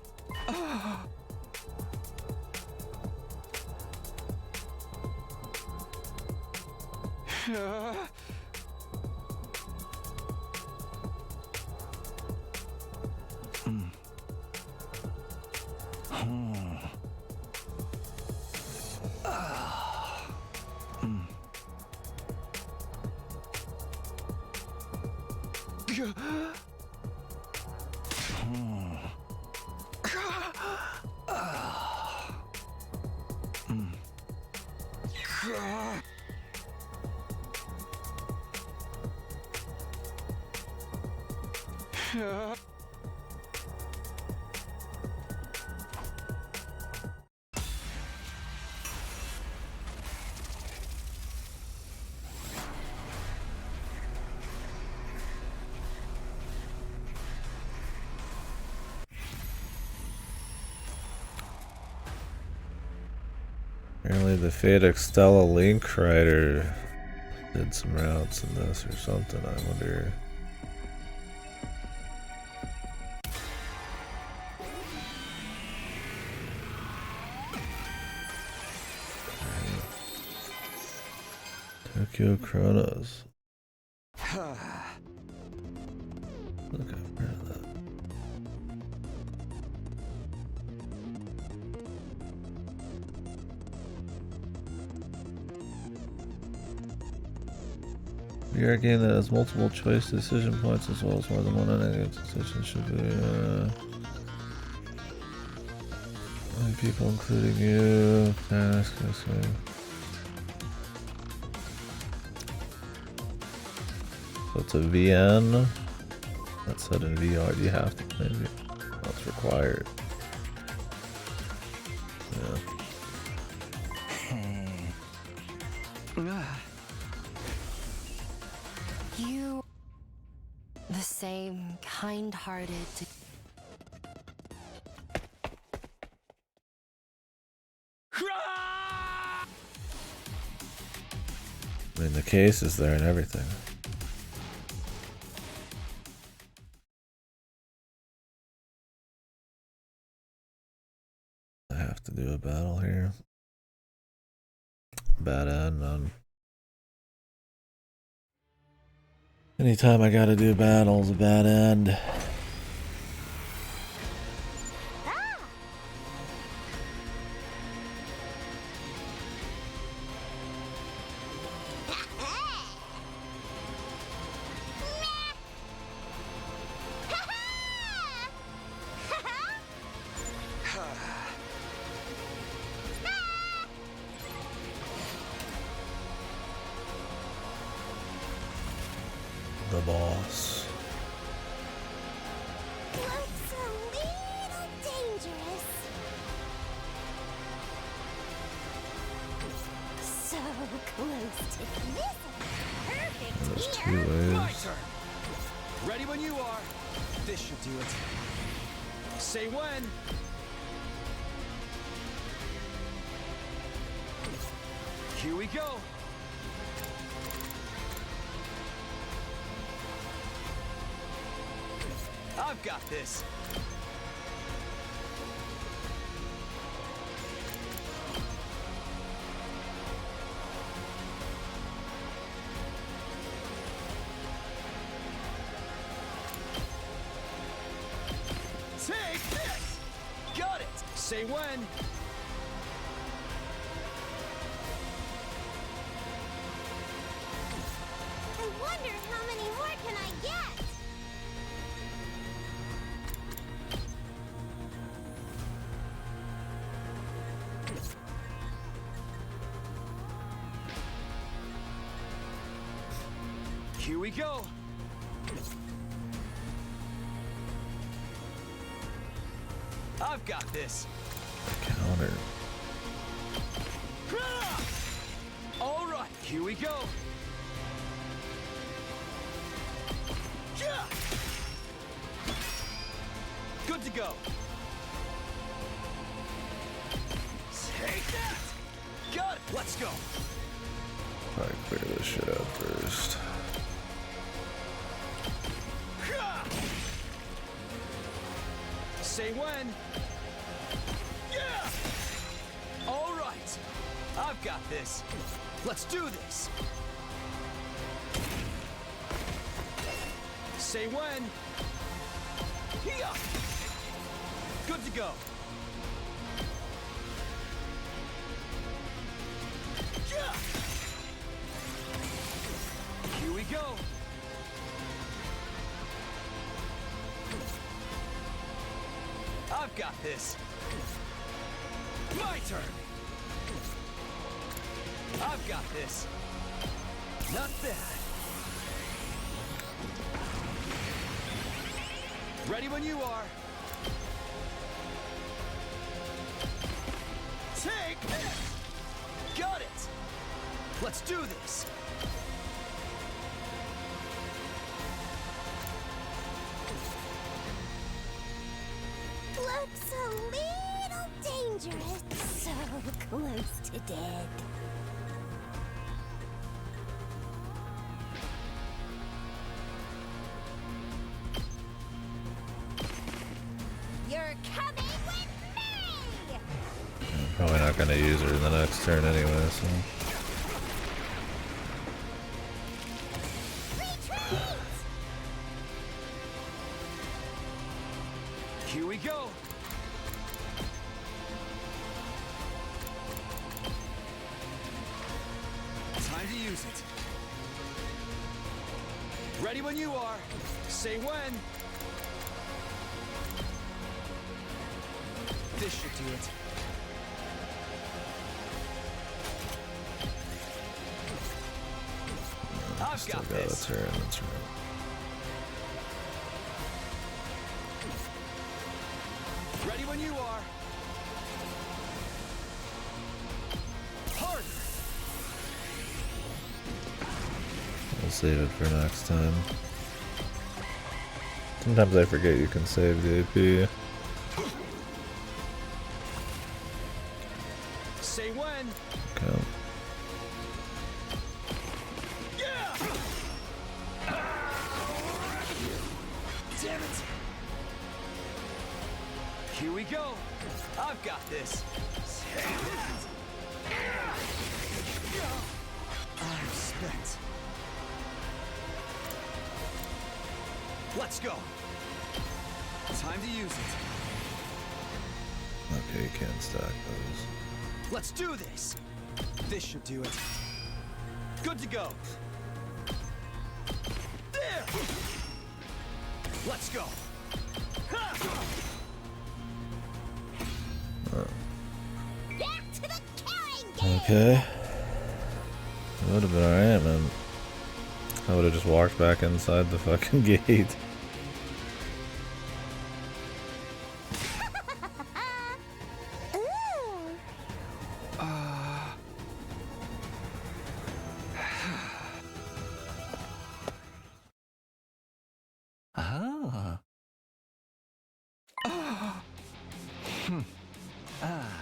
Apparently the Fate Extella Link Rider did some routes in this or something, I wonder. Tokyo Chronos. Look, I've heard of that. VR game that has multiple choice decision points as well as more than one negative decision should be many people including you. Task, so it's a VN that's set in VR. You have to play VR. That's required. Yeah. You, the same kind-hearted. I mean, the case is there and everything. have to do a battle here. Bad end, man. Anytime I gotta do battles, a bad end. The boss. Looks a little dangerous. So close to this. Perfect There's here. 2 My waves. turn. Ready when you are. This should do it. Say when. Here we go. I've got this. Take this! Got it! Say when. I wonder how many more can I get? Here we go. I've got this. Counter. All right, here we go. Yeah. Good to go. Take that. Got it. Let's go. Probably clear this shit out first. Say when. Yeah. All right. I've got this. Let's do this. Say when. Yeah. Good to go. Yeah. Here we go. I've got this. My turn. I've got this. Not bad. Ready when you are. Take this! Got it! Let's do this! Looks a little dangerous. So close to dead. You're coming with me! I'm probably not gonna use her in the next turn anyway, so. Retreat! Here we go! Time to use it. Ready when you are. Say when. This should do it. I've Still got got a this. turn, that's right. Ready when you are. Harder. We'll save it for next time. Sometimes I forget you can save the AP. Say when. Okay. Yeah. Damn it. Here we go. I've got this. I'm spent. Let's go. Time to use it. Okay, you can't stack those. Let's do this. This should do it. Good to go. There. Let's go. Ha! Back to the killing game! Okay. It would have been alright, man. I would have just walked back inside the fucking gate. Ah. Ah. Ah.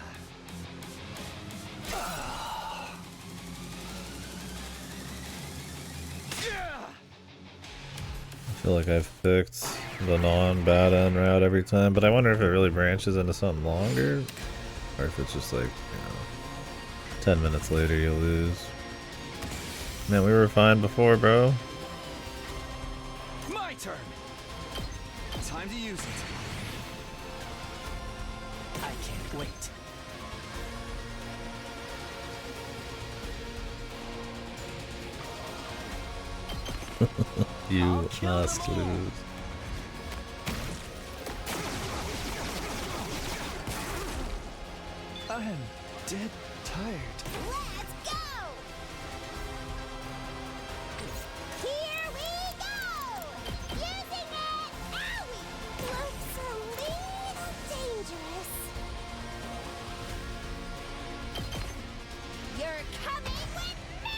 I feel like I've picked the non-bad end route every time, but I wonder if it really branches into something longer, or if it's just like, 10 minutes later you lose. Man, we were fine before, bro. My turn. Time to use it. I can't wait. You I'll kill must them all. lose. I'm dead tired. Let's go! Here we go! Using it! Owie! Looks a little dangerous. You're coming with me!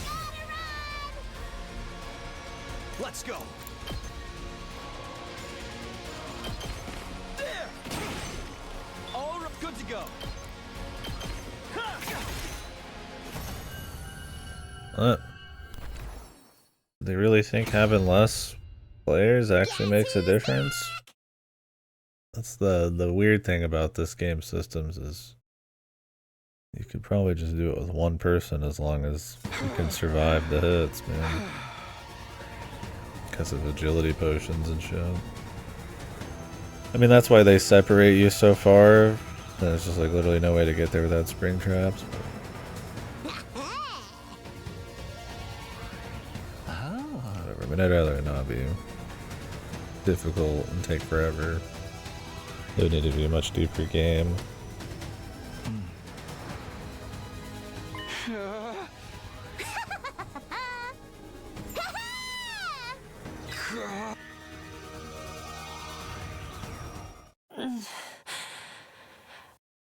Gotta run! Let's go. There. All right, good to go. Ha! What? They really think having less players actually makes a difference? That's the weird thing about this game systems is you could probably just do it with one person as long as you can survive the hits, man. Because of agility potions and shit. I mean, that's why they separate you so far. There's just like literally no way to get there without spring traps. Whatever. I mean, I'd rather it not be difficult and take forever. It would need to be a much deeper game.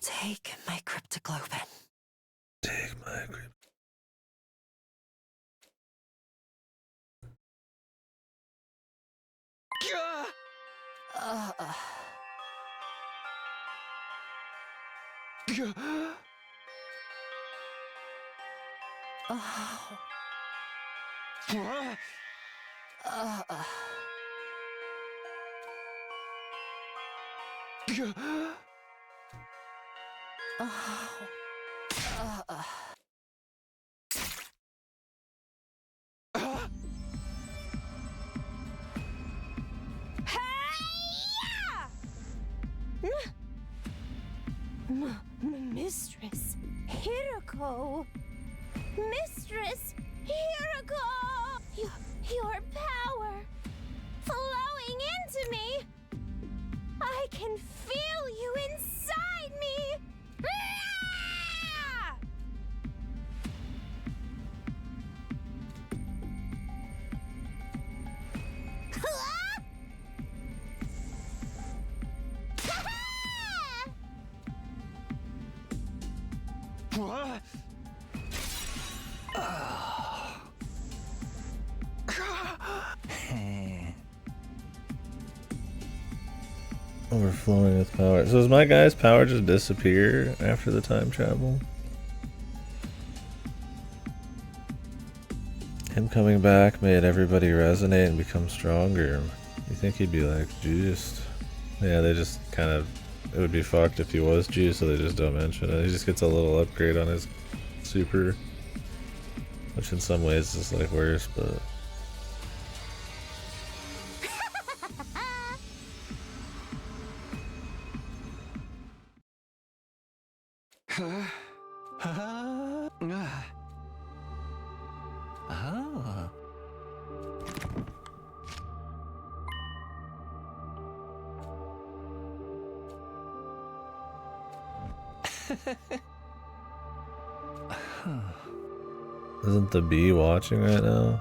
Take my cryptoglobin. Take my grip. Uh, oh. Mistress Hiroko! Mistress Hiroko! Your power flowing into me! I can feel you inside me! Ah! Ah! Overflowing with power. So does my guy's power just disappear after the time travel? him coming back made everybody resonate and become stronger. You think he'd be like juiced? Yeah, they just kind of. It would be fucked if he was juiced, so they just don't mention it. He just gets a little upgrade on his super, which in some ways is like worse, but. Isn't the bee watching right now?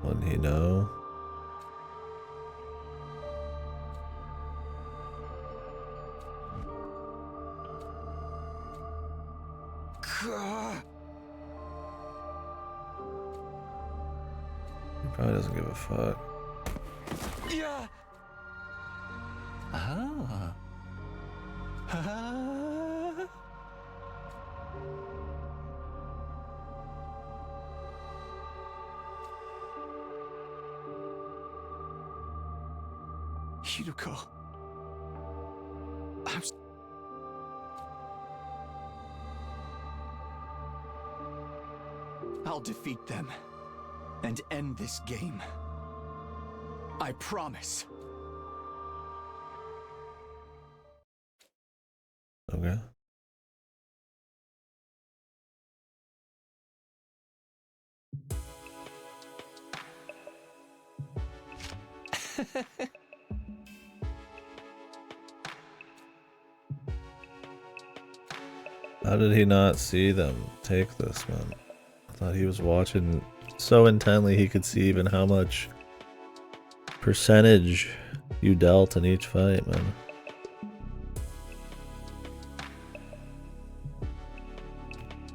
Wouldn't he know? He probably doesn't give a fuck. Yeah. Ah. Hiruko. I'll defeat them and end this game. I promise. Okay. How did he not see them take this, man? I thought he was watching so intently he could see even how much percentage you dealt in each fight, man.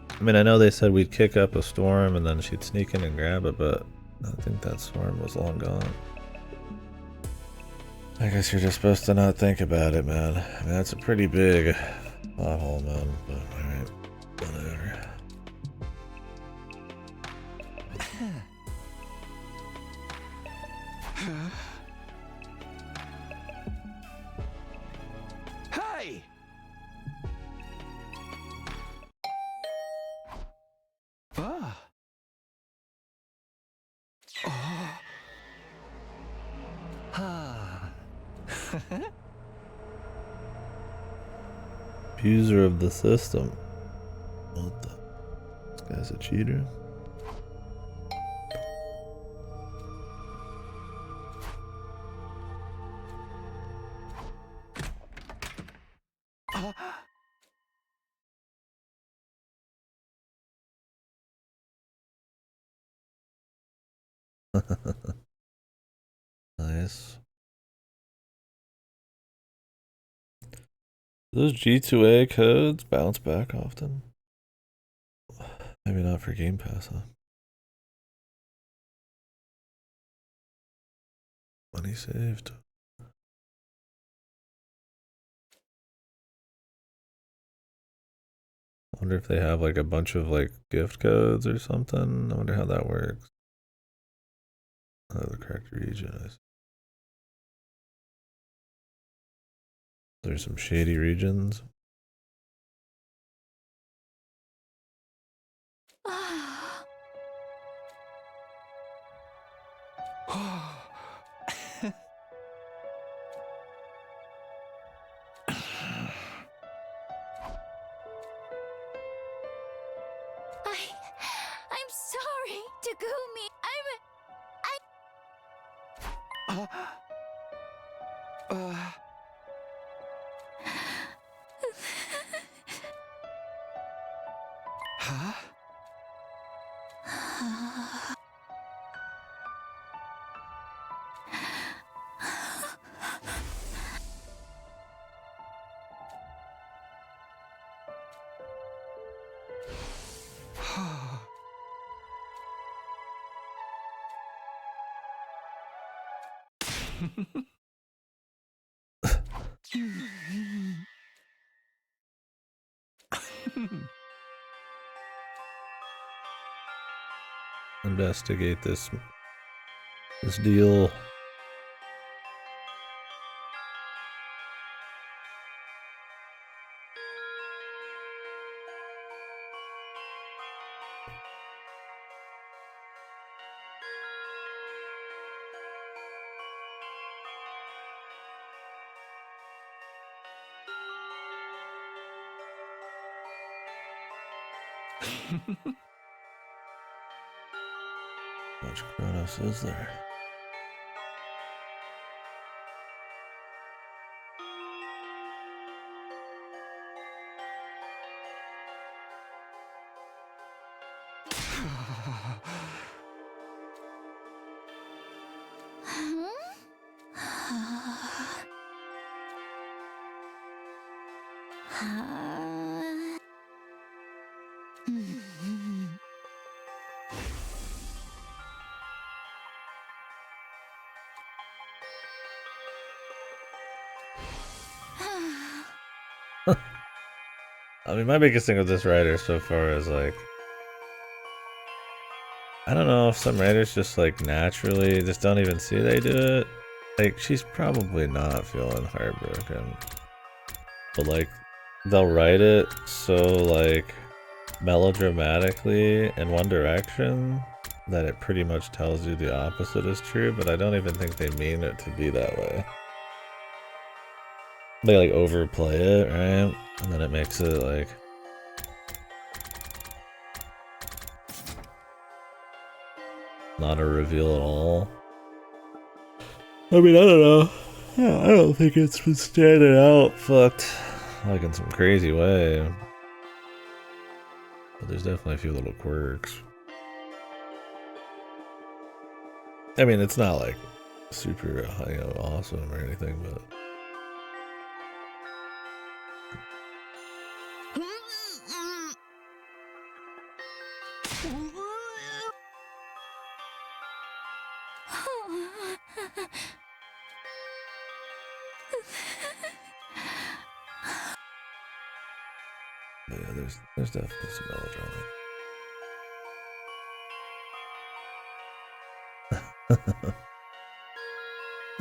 I mean, I know they said we'd kick up a storm and then she'd sneak in and grab it, but I think that storm was long gone. I guess you're just supposed to not think about it, man. I mean, that's a pretty big pothole, man, but alright, whatever. Hey! Ah. Oh. Ah. Abuser of the system. What the? This guy's a cheater. Nice. Those G2A codes bounce back often? Maybe not for Game Pass, huh? Money saved. I wonder if they have like a bunch of like gift codes or something. I wonder how that works. Oh, the correct region is. There's some shady regions. I'm sorry, Tagumi. Huh? investigate this deal. How much Kronos is there? I mean, my biggest thing with this writer so far is like, I don't know if some writers just like naturally just don't even see they do it. Like, she's probably not feeling heartbroken, but like, they'll write it so like melodramatically in one direction that it pretty much tells you the opposite is true, but I don't even think they mean it to be that way. They like overplay it, right? And then it makes it like not a reveal at all. I mean, I don't know. Yeah, I don't think it's been standing out fucked like in some crazy way. But there's definitely a few little quirks. I mean, it's not like super, awesome or anything, but yeah, there's definitely some melodrama.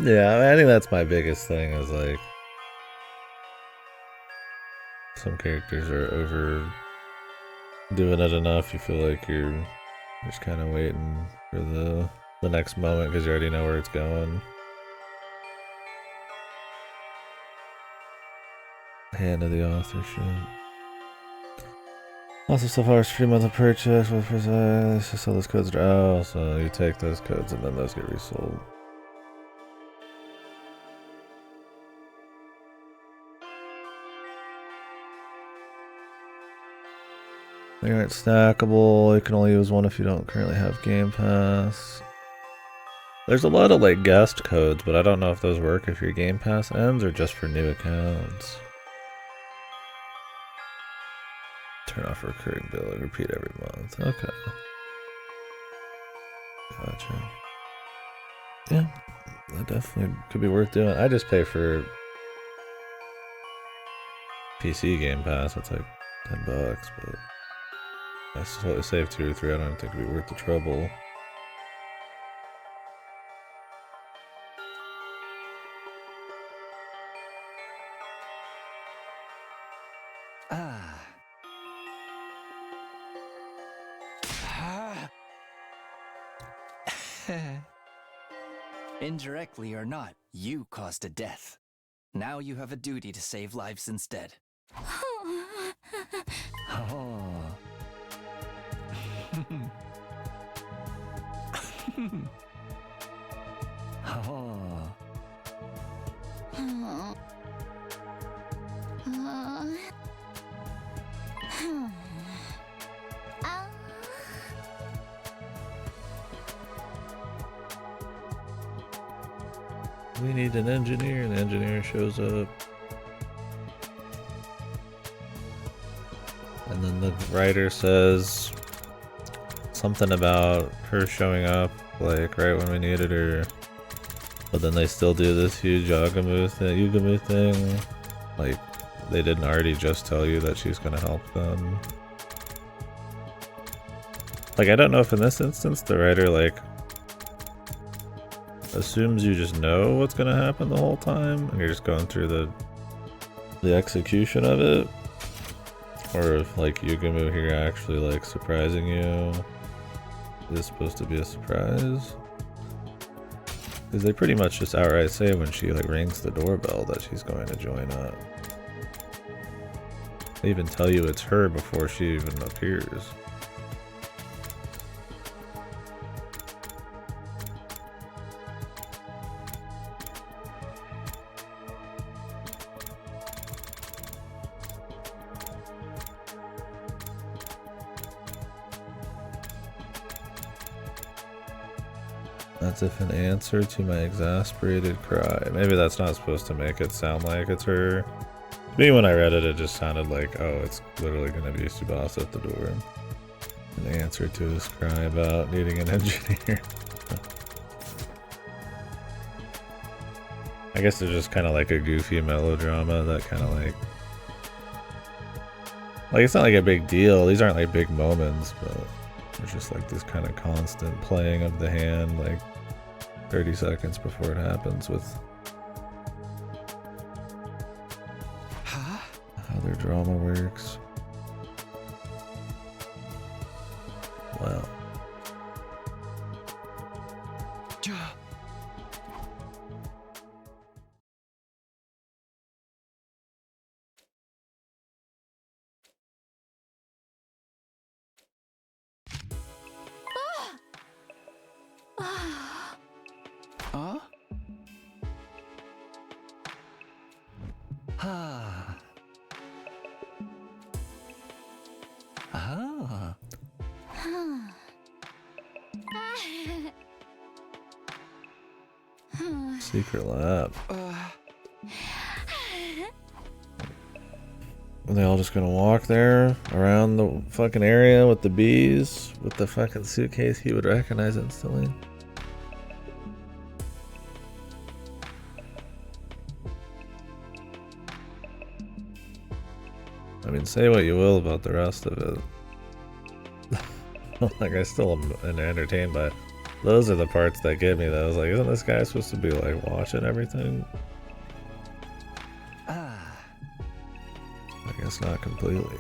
Yeah, I think that's my biggest thing is like some characters are overdoing it enough. You feel like you're just kind of waiting for the next moment because you already know where it's going. Hand of the authorship. Also, so far, stream with a purchase with let's just sell those codes. Oh, so you take those codes and then those get resold. They aren't stackable. You can only use one if you don't currently have Game Pass. There's a lot of like guest codes, but I don't know if those work if your Game Pass ends or just for new accounts. Turn off recurring billing, repeat every month. Okay. Gotcha. Yeah, that definitely could be worth doing. I just pay for PC Game Pass. It's like $10, but I still save 2 or 3. I don't think it'd be worth the trouble. Indirectly or not, you caused a death. Now you have a duty to save lives instead. Oh. Oh. We need an engineer, and the engineer shows up. And then the writer says something about her showing up, like, right when we needed her. But then they still do this huge Yugamu thing. Like, they didn't already just tell you that she's gonna help them. Like, I don't know if in this instance the writer, like, assumes you just know what's gonna happen the whole time, and you're just going through the execution of it. Or if, like, Yugumu here actually, like, surprising you is supposed to be a surprise. Because they pretty much just outright say when she, like, rings the doorbell that she's going to join up. They even tell you it's her before she even appears. As if an answer to my exasperated cry. Maybe that's not supposed to make it sound like it's her. To me, when I read it, it just sounded like, oh, it's literally going to be Tsubasa at the door. An answer to his cry about needing an engineer. I guess they're just kind of like a goofy melodrama that kind of like it's not like a big deal. These aren't like big moments, but there's just like this kind of constant playing of the hand, like 30 seconds before it happens with how their drama works. Wow. Huh? Ah. Ah. Secret lab. Are they all just gonna walk there around the fucking area with the bees with the fucking suitcase he would recognize instantly? I mean, say what you will about the rest of it. Like, I still am entertained by it. Those are the parts that get me, though. I was like, isn't this guy supposed to be, like, watching everything? I guess not completely.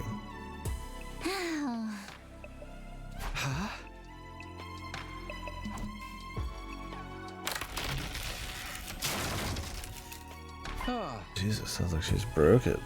Jesus, sounds like she's broke it.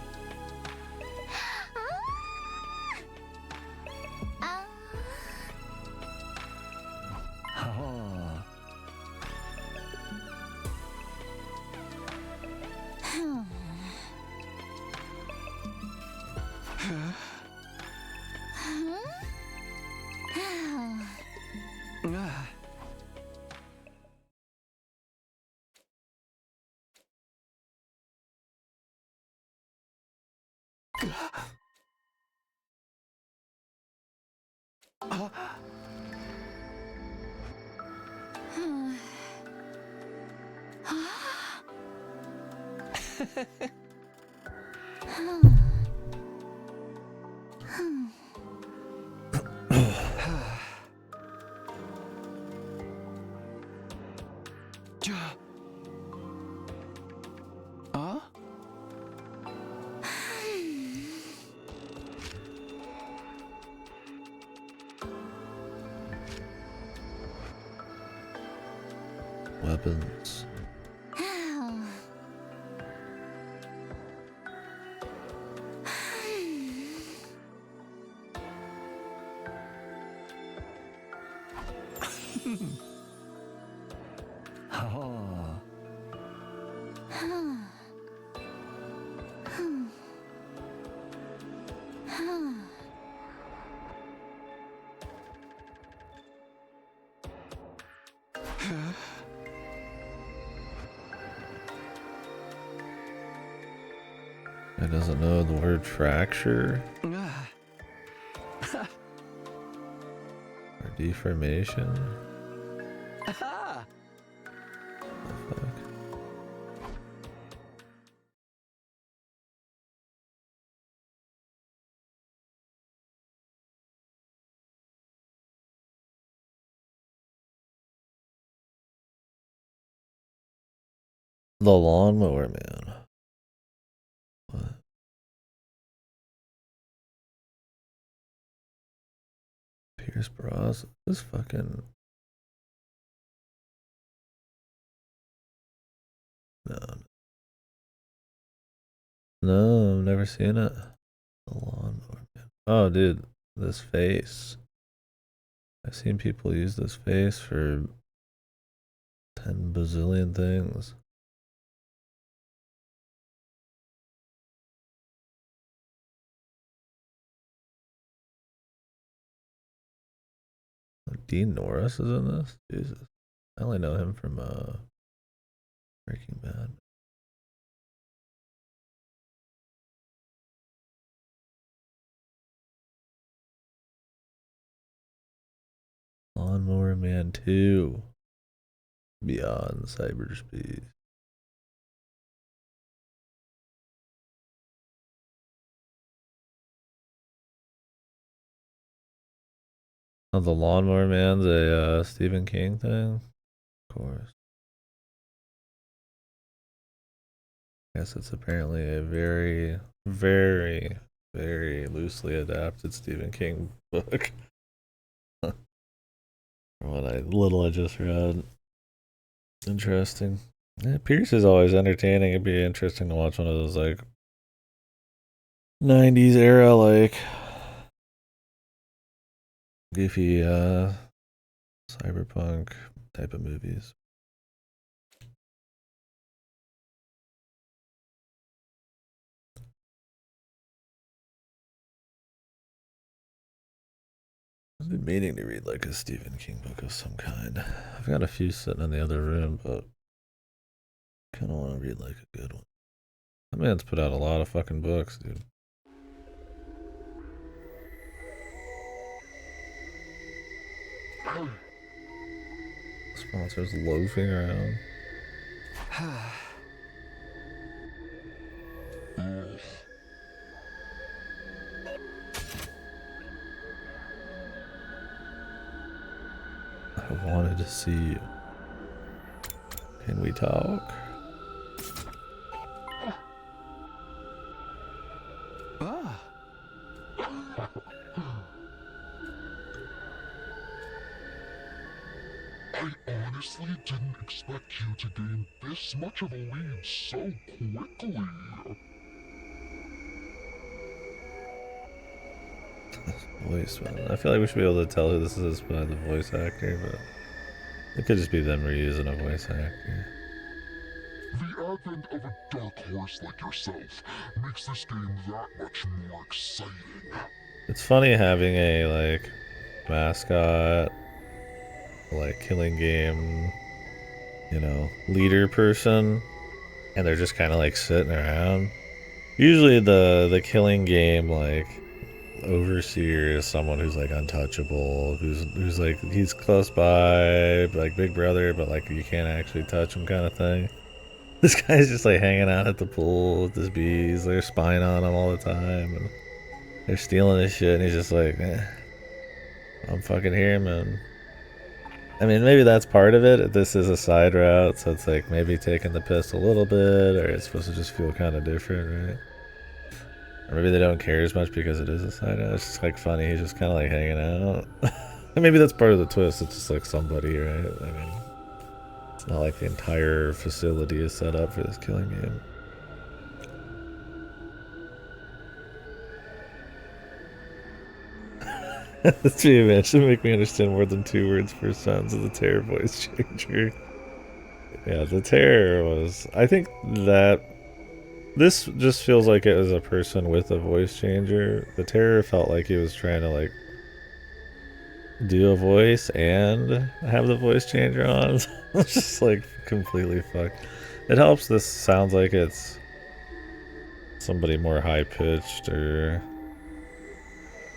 Weapons. It doesn't know the word fracture or deformation. The Lawnmower Man. What? Pierce Bros. This fucking. No. No, I've never seen it. The Lawnmower Man. Oh, dude, this face. I've seen people use this face for 10 bazillion things. Dean Norris is in this? Jesus. I only know him from Breaking Bad. Lawnmower Man 2. Beyond Cyberspace. Oh, the Lawnmower Man's a Stephen King thing? Of course. I guess it's apparently a very, very, very loosely adapted Stephen King book. From what I just read. Interesting. Yeah, Pierce is always entertaining. It'd be interesting to watch one of those like 90s era like goofy cyberpunk type of movies. I've been meaning to read like a Stephen King book of some kind. I've got a few sitting in the other room, but I kind of want to read like a good one. That man's put out a lot of fucking books, dude. Sponsors loafing around. I wanted to see you. Can we talk? I honestly didn't expect you to gain this much of a lead so quickly. Voice, man. I feel like we should be able to tell who this is by the voice actor, but it could just be them reusing a voice actor. The advent of a dark horse like yourself makes this game that much more exciting. It's funny having a like mascot, like killing game, you know, leader person, and they're just kind of like sitting around. Usually the killing game like overseer is someone who's like untouchable, who's like he's close by, like Big Brother, but like you can't actually touch him kind of thing. This guy's just like hanging out at the pool with his bees. They're spying on him all the time, and they're stealing his shit, and he's just like, I'm fucking here, man. I mean, maybe that's part of it. This is a side route, so it's like maybe taking the piss a little bit, or it's supposed to just feel kind of different, right? Or maybe they don't care as much because it is a side route. It's just like funny. He's just kind of like hanging out. And maybe that's part of the twist. It's just like somebody, right? I mean, it's not like the entire facility is set up for this killing game. This man should make me understand more than 2 words per sentence of the Terror voice changer. Yeah, the Terror was... I think that... This just feels like it was a person with a voice changer. The Terror felt like he was trying to, like, do a voice and have the voice changer on. It's just, like, completely fucked. It helps this sounds like it's somebody more high-pitched or...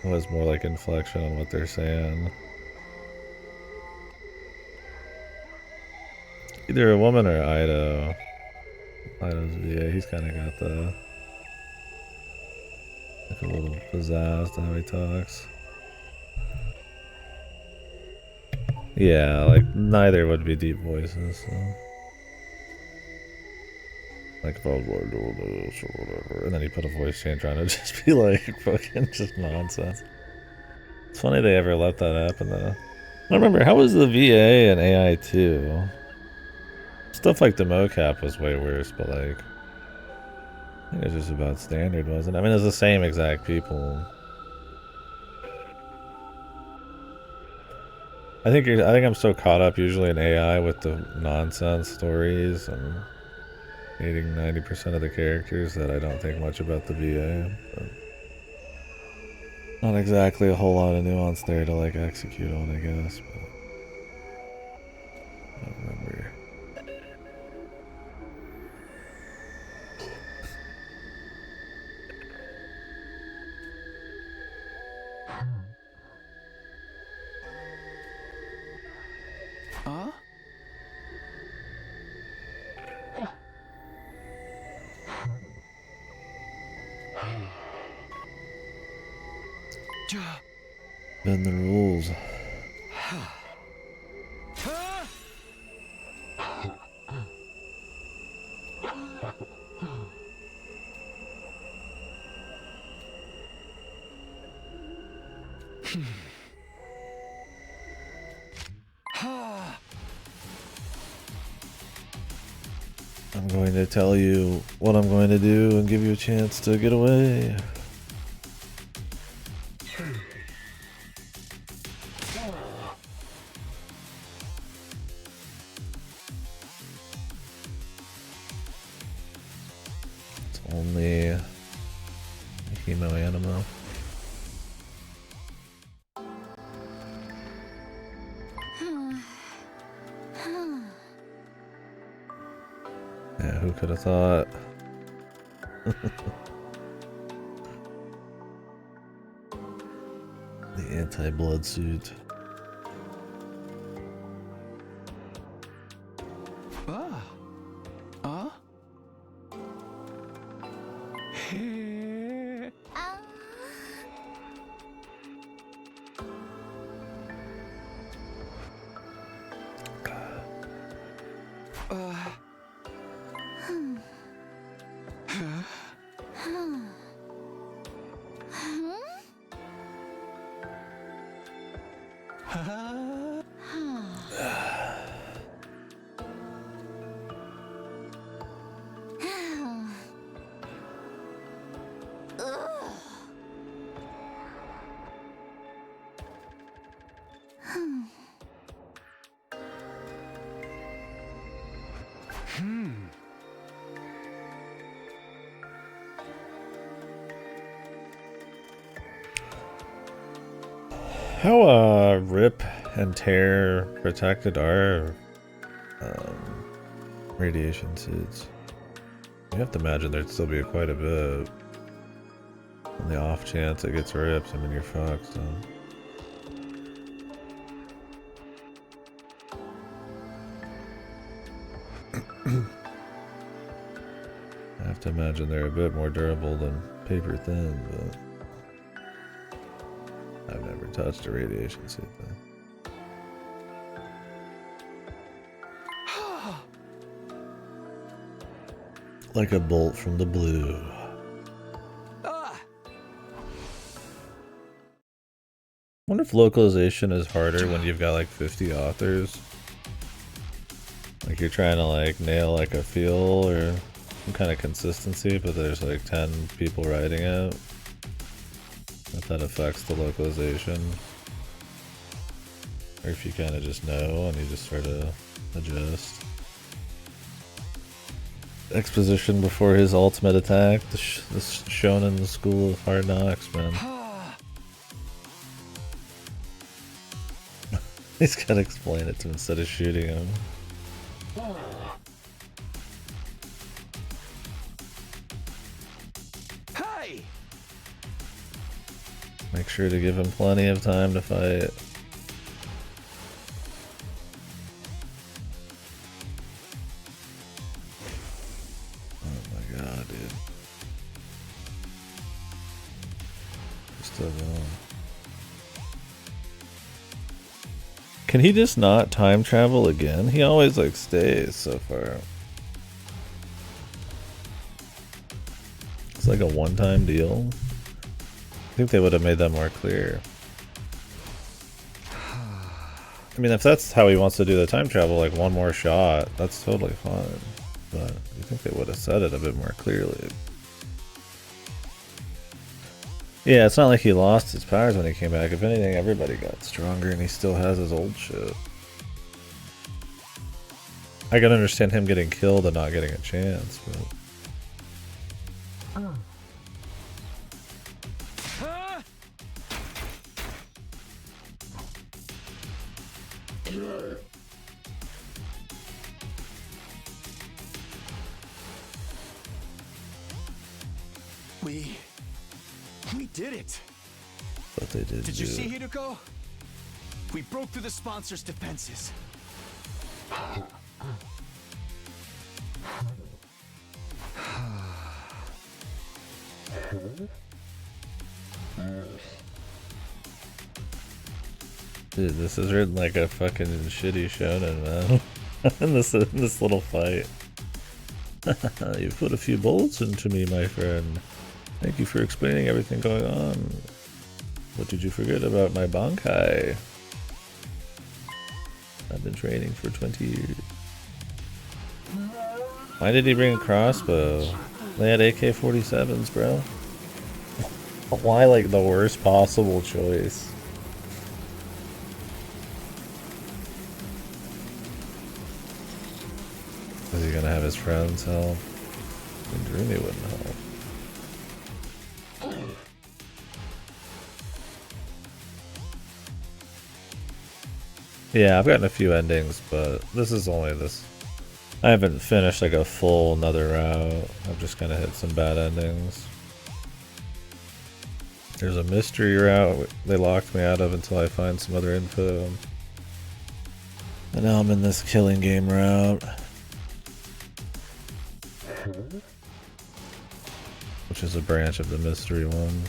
has more like inflection on what they're saying. Either a woman or Ido. Ido's VA, he's kind of got the like a little pizzazz to how he talks. Yeah, like neither would be deep voices. So. Like, if I was like doing this or whatever. And then he put a voice change on it, just be like, fucking just nonsense. It's funny they ever let that happen, though. I remember, how was the VA and AI 2? Stuff like the mocap was way worse, but like, I think it was just about standard, wasn't it? I mean, it's the same exact people. I think I'm so caught up usually in AI with the nonsense stories and hating 90% of the characters that I don't think much about the VA. But not exactly a whole lot of nuance there to like execute on, I guess. But I don't remember. Huh? Bend the rules. I'm going to tell you what I'm going to do and give you a chance to get away. It's only a hemo animo. Yeah, who could have thought? The anti-blood suit. How rip and tear protected are radiation suits? You have to imagine there'd still be quite a bit. On the off chance it gets ripped, I mean you're fucked. So. I have to imagine they're a bit more durable than paper thin, but I've never touched a radiation suit though. Like a bolt from the blue. Wonder if localization is harder when you've got like 50 authors. Like you're trying to like nail like a feel or some kind of consistency, but there's like 10 people writing it. If that affects the localization. Or if you kind of just know and you just sort of adjust. Exposition before his ultimate attack. This shonen school of hard knocks, man. He's gotta explain it to him instead of shooting him. Hey! Make sure to give him plenty of time to fight. Oh my god, dude. He's still going. Can he just not time travel again? He always like stays so far. like a one-time deal? I think they would have made that more clear. I mean, if that's how he wants to do the time travel, like one more shot, that's totally fine. But you think they would have said it a bit more clearly. Yeah, it's not like he lost his powers when he came back. If anything, everybody got stronger and he still has his old shit. I can understand him getting killed and not getting a chance, but... Huh? We did it. But they did Did you do see it. Hideko? We broke through the sponsor's defenses. Dude, this is written like a fucking shitty shonen, man. in this little fight. You put a few bullets into me, my friend. Thank you for explaining everything going on. What did you forget about my Bankai? I've been training for 20 years. Why did he bring a crossbow? They had AK-47s, bro. Why, like, the worst possible choice? Is he gonna have his friends help? And Drumi wouldn't help. Yeah, I've gotten a few endings, but this is only this. I haven't finished like a full another route. I've just kind of hit some bad endings. There's a mystery route they locked me out of until I find some other info. And now I'm in this killing game route. Which is a branch of the mystery one.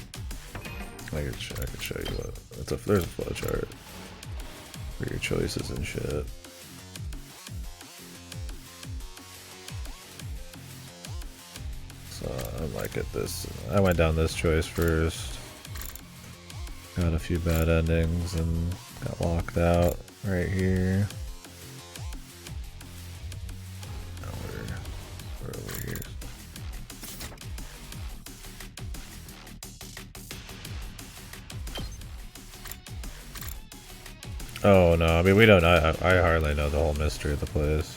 I could show you what. There's a flowchart for your choices and shit. So I might get this. I went down this choice first. Got a few bad endings and got locked out right here. Now we're over here. Oh no, I mean we don't know. I hardly know the whole mystery of the place.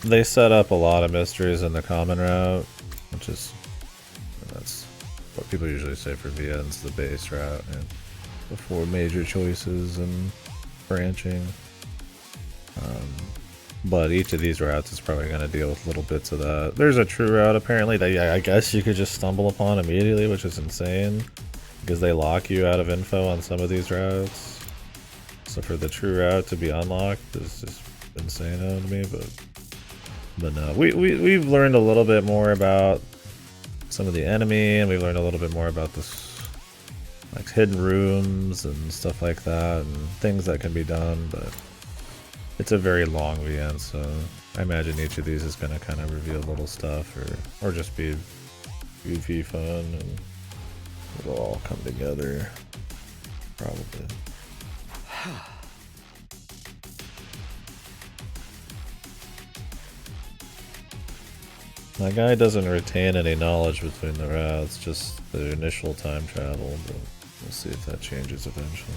They set up a lot of mysteries in the common route, which is, that's what people usually say for VN's the base route, and before major choices and branching. But each of these routes is probably going to deal with little bits of that. There's a true route apparently that I guess you could just stumble upon immediately, which is insane, because they lock you out of info on some of these routes. So for the true route to be unlocked is just insane to me, but no, we've learned a little bit more about some of the enemy, and we've learned a little bit more about this, like hidden rooms and stuff like that, and things that can be done. But it's a very long VN, so I imagine each of these is going to kind of reveal little stuff, or just be goofy fun, and it'll all come together probably. My guy doesn't retain any knowledge between the routes, just the initial time travel, but we'll see if that changes eventually.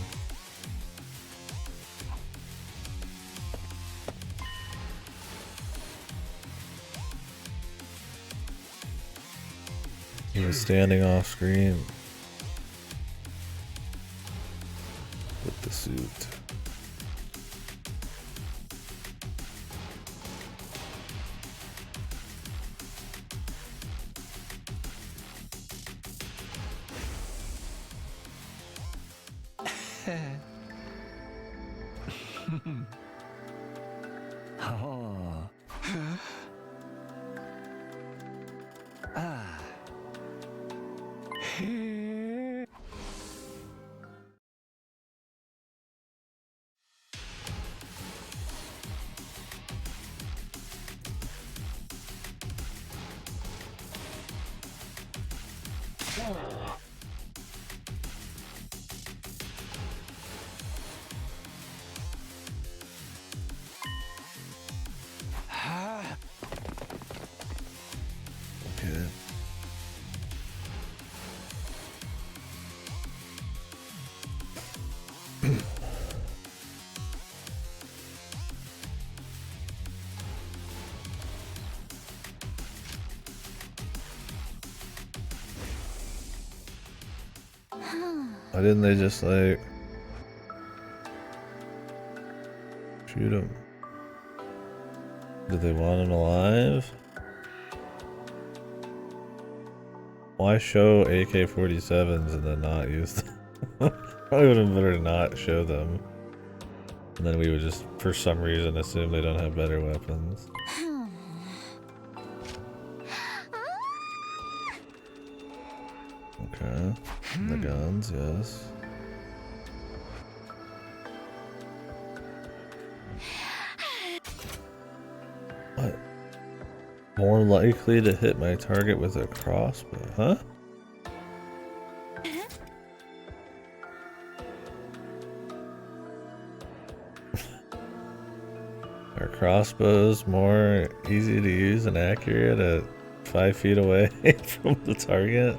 He was standing off screen with the suit. Oh. Ah. Why didn't they just like shoot him? Did they want him alive? Why show AK-47s and then not use them? Probably would have been better to not show them. And then we would just, for some reason, assume they don't have better weapons. Okay. The guns, yes. What? More likely to hit my target with a crossbow, huh? Are crossbows more easy to use and accurate at 5 feet away from the target?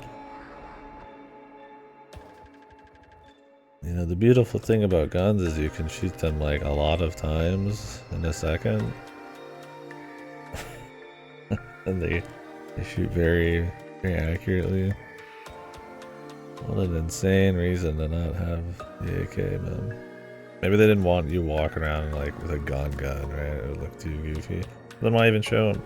You know, the beautiful thing about guns is you can shoot them like a lot of times in a second. And they shoot very, very accurately. What an insane reason to not have the AK, man. Maybe they didn't want you walking around like with a gun, right? It would look too goofy. Then why even show them?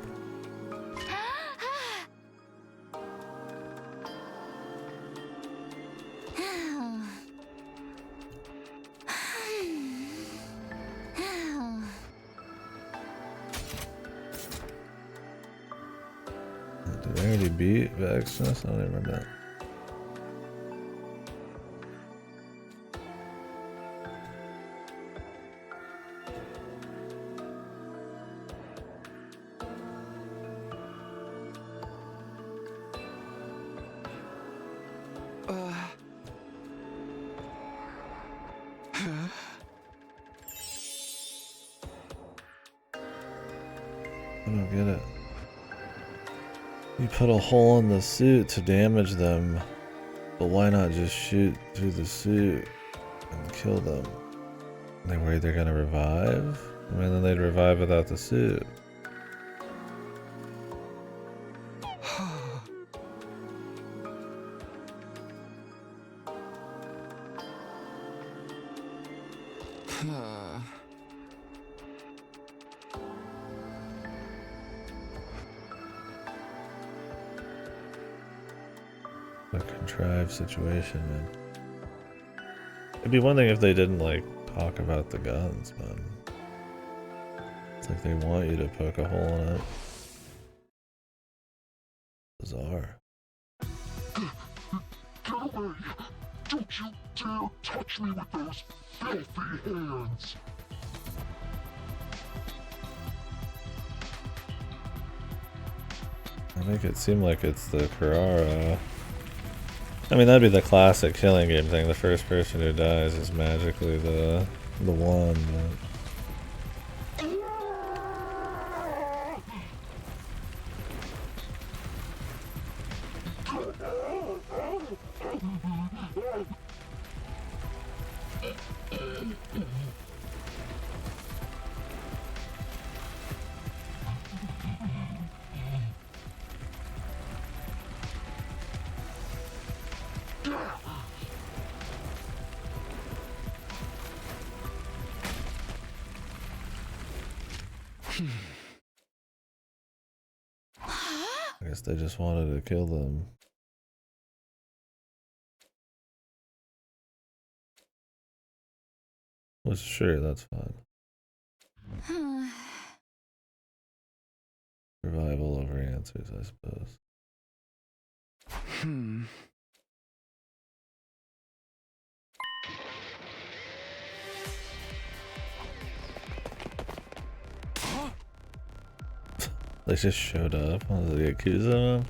Did I already beat Vexness? I don't even remember that. I don't get it. You put a hole in the suit to damage them, but why not just shoot through the suit and kill them? They worried they're gonna revive? I mean, then they'd revive without the suit. A contrived situation, man. It'd be one thing if they didn't like talk about the guns, man. It's like they want you to poke a hole in it. Bizarre. Get away! Don't you dare touch me with those filthy hands! I make it seem like it's the Carrara. I mean, that'd be the classic killing game thing. The first person who dies is magically the one, but... I guess they just wanted to kill them. Well, sure, that's fine. Survival over answers, I suppose. They just showed up. Was the Yakuza?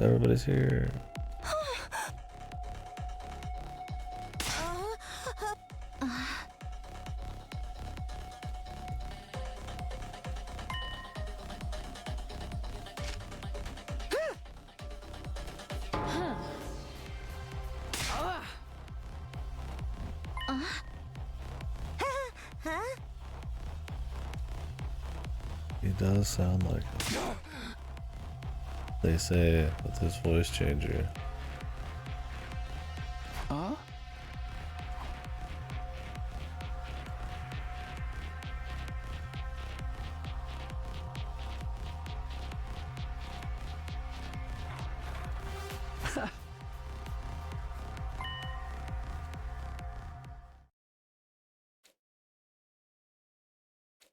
Everybody's here. He does sound like it. they say with his voice changer. Huh?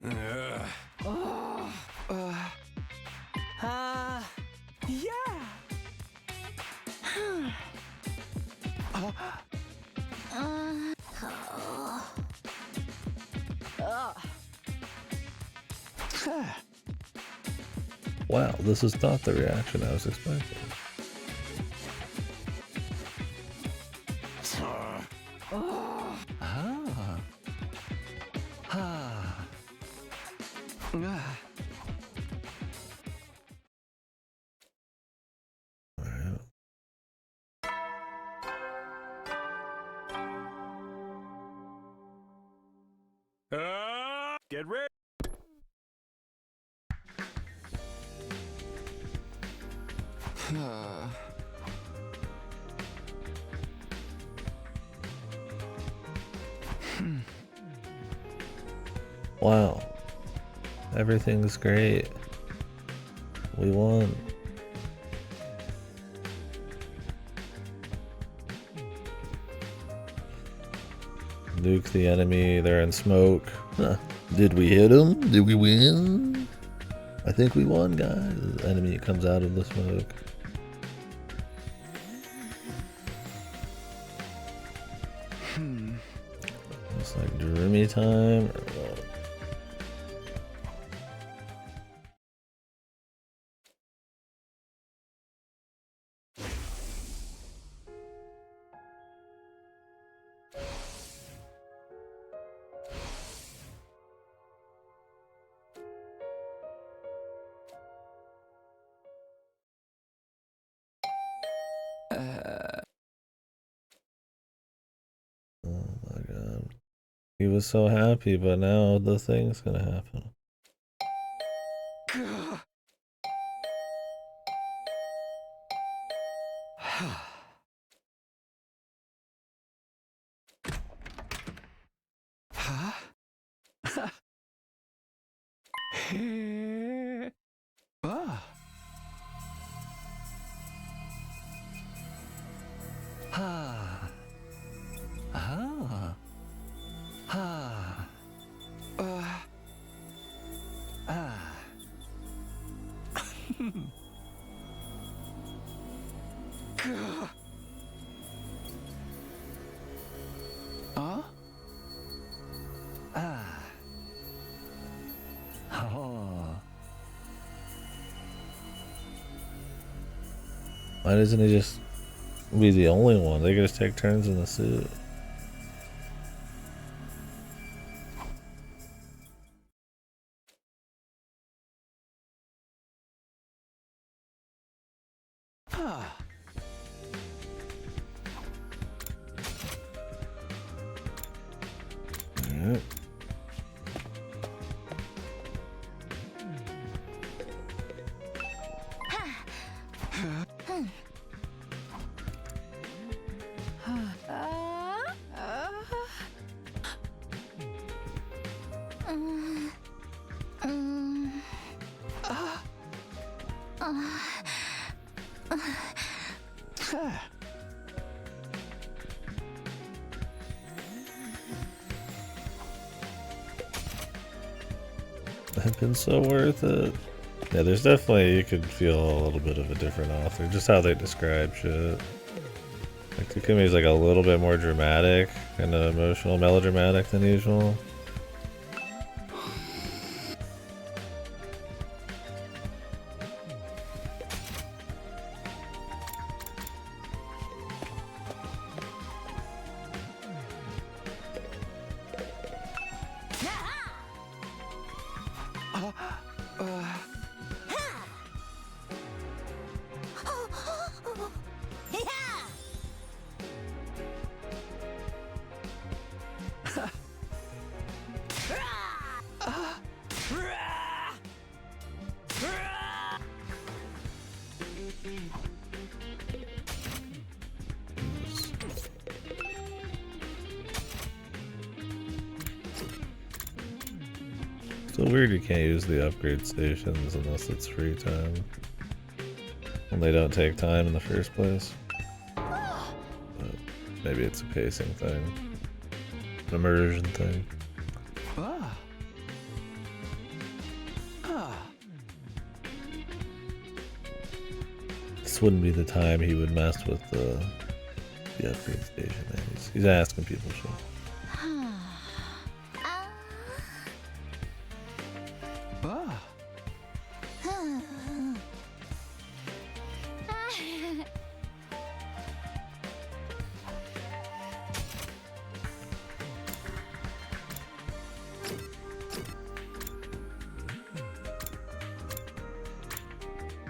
Yeah. Wow, this is not the reaction I was expecting. Alright. Get ready. Wow. Everything's great. We won. Nuke the enemy, they're in smoke. Huh. Did we hit them? Did we win? I think we won, guys. The enemy comes out of the smoke. It's like dreamy time. Or what? Oh my god. He was so happy, but now the thing's gonna happen. Why doesn't he just be the only one? They could just take turns in the suit. Alright. Have been so worth it. Yeah, there's definitely, you could feel a little bit of a different author, just how they describe shit. Like Takumi's like a little bit more dramatic and emotional, melodramatic than usual. Still weird you can't use the upgrade stations unless it's free time. When they don't take time in the first place. But maybe it's a pacing thing. An immersion thing. Ah. Ah. This wouldn't be the time he would mess with the upgrade station, man. He's asking people shit. Ah.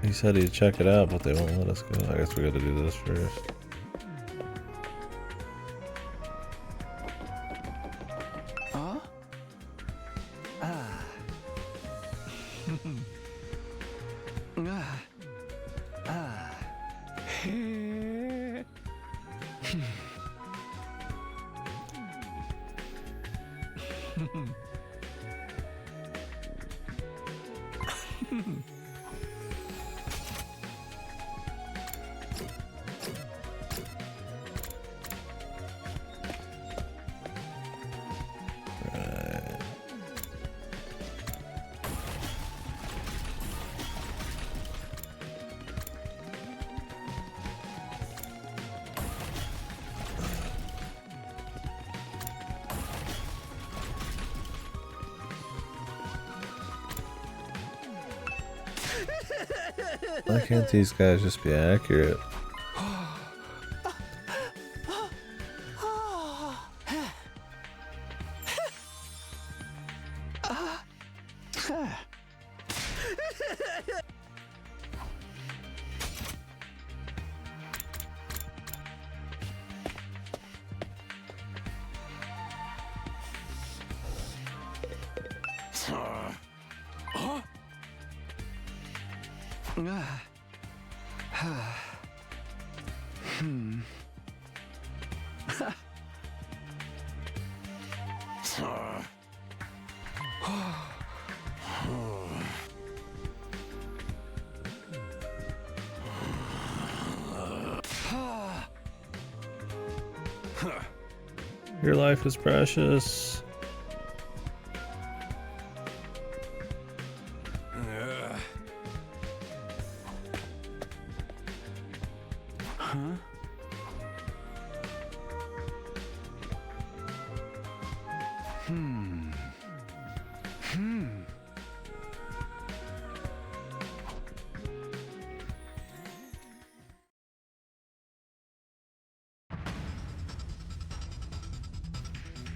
He said he'd check it out, but they won't let us go. I guess we gotta do this first. Huh? Ah. Ah. Ah. Why can't these guys just be accurate? Your life is precious. Huh?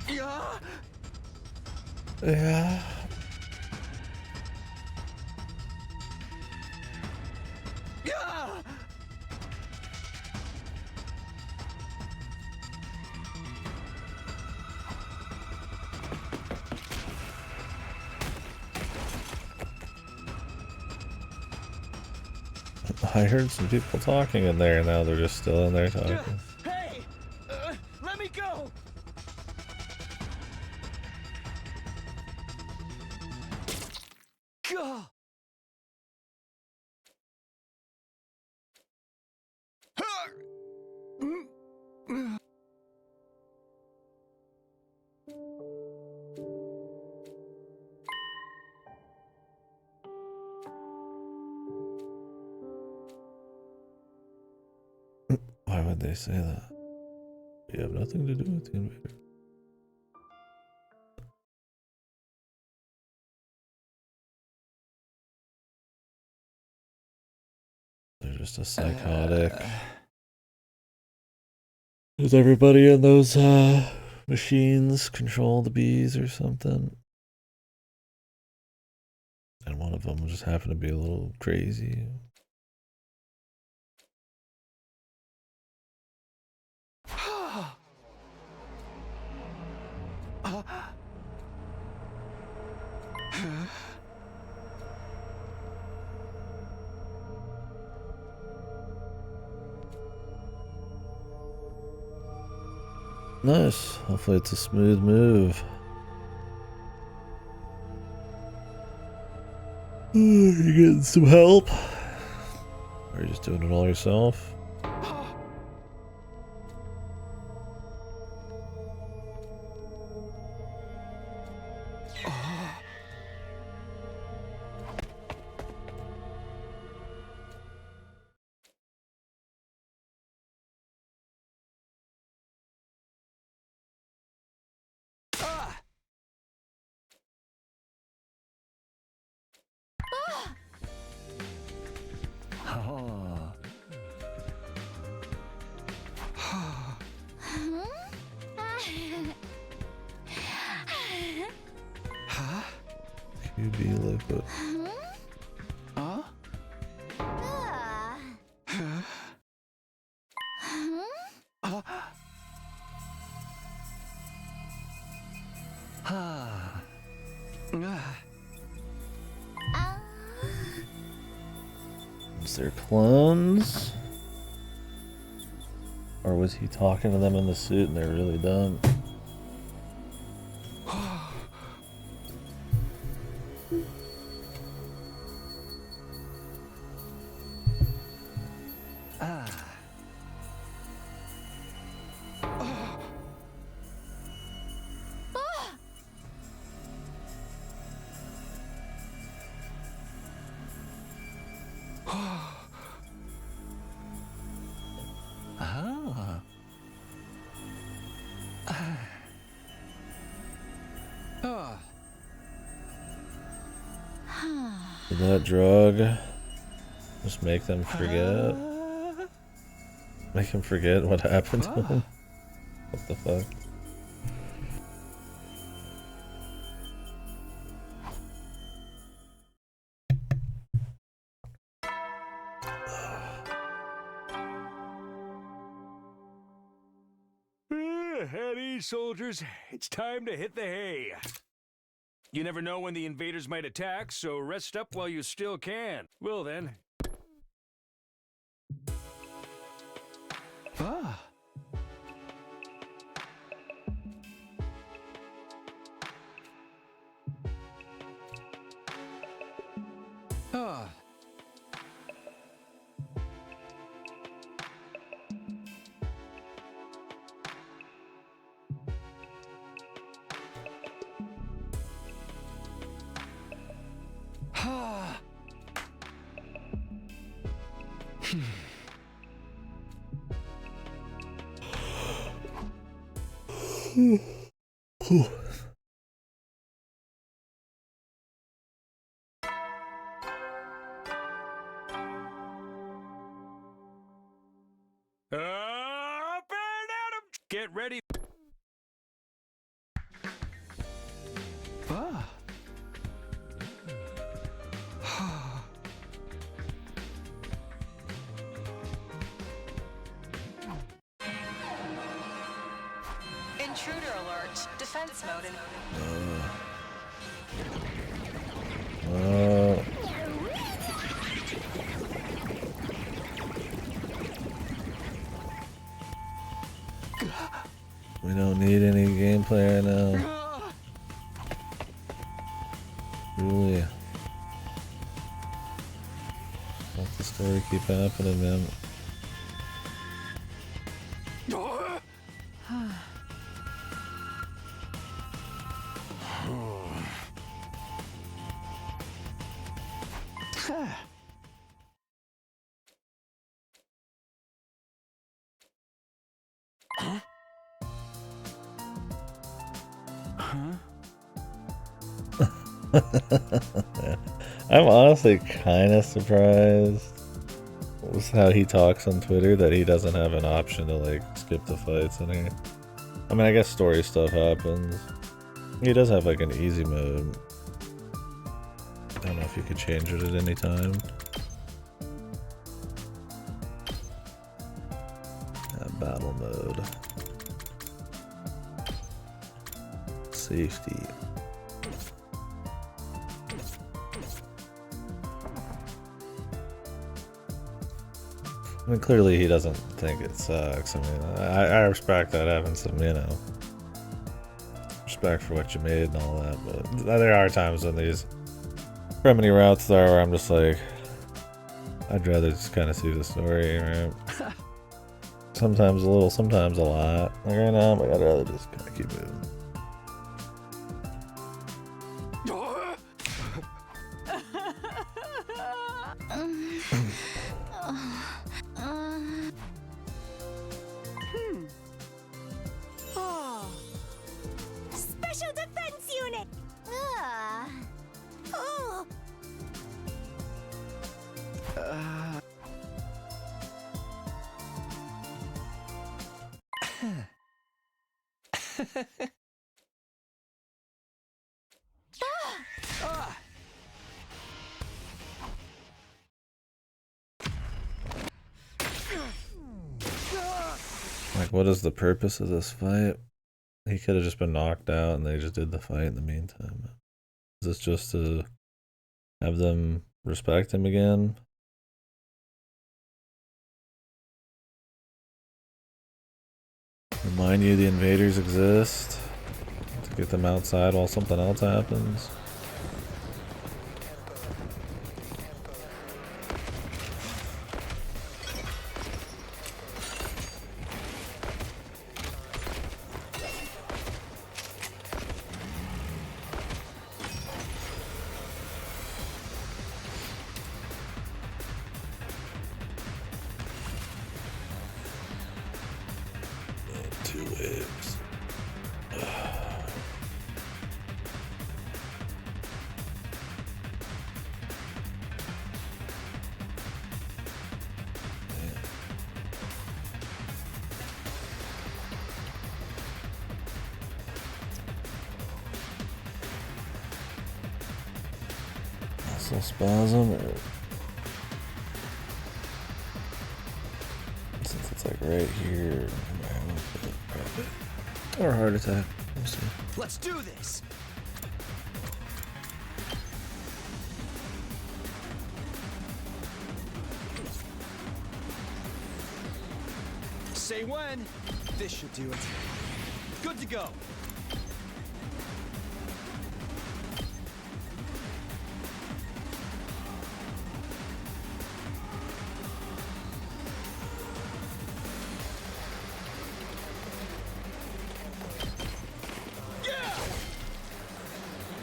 Yeah. Yeah. Yeah. I heard some people talking in there, and now they're just still in there talking. Hey! Let me go! Gah! Why would they say that? You have nothing to do with the invader. They're just a psychotic. Does everybody in those machines control the bees or something? And one of them just happened to be a little crazy. Nice. Hopefully it's a smooth move. You getting some help? Or are you just doing it all yourself? QB liquid. Is there clones? Or was he talking to them in the suit and they're really dumb? Did that drug just make them forget? Make him forget what happened to him? What the fuck? At ease, soldiers. It's time to hit the hay. You never know when the invaders might attack, so rest up while you still can. Well then. Up and at 'em! Get ready. Intruder alert. Defense mode in. We don't need any gameplay right now. Really. Let the story keep happening, man. I'm honestly kind of surprised with how he talks on Twitter that he doesn't have an option to like skip the fights in here. I mean, I guess story stuff happens. He does have like an easy mode. I don't know if you could change it at any time. Battle mode. Safety. I mean, clearly he doesn't think it sucks. I mean, I respect that having some, you know, respect for what you made and all that, but there are times when these remedy routes there where I'm just like, I'd rather just kind of see the story, right? Sometimes a little, sometimes a lot. Like right now, I'd rather just kind of keep moving. Special Defense Unit! Oh. Like, what is the purpose of this fight? He could have just been knocked out and they just did the fight in the meantime. Is this just to have them respect him again? Remind you the invaders exist? To get them outside while something else happens? Two waves. Muscle spasm, or since it's like right here, or heart attack. We'll see. Let's do this. Say when. This should do it. Good to go.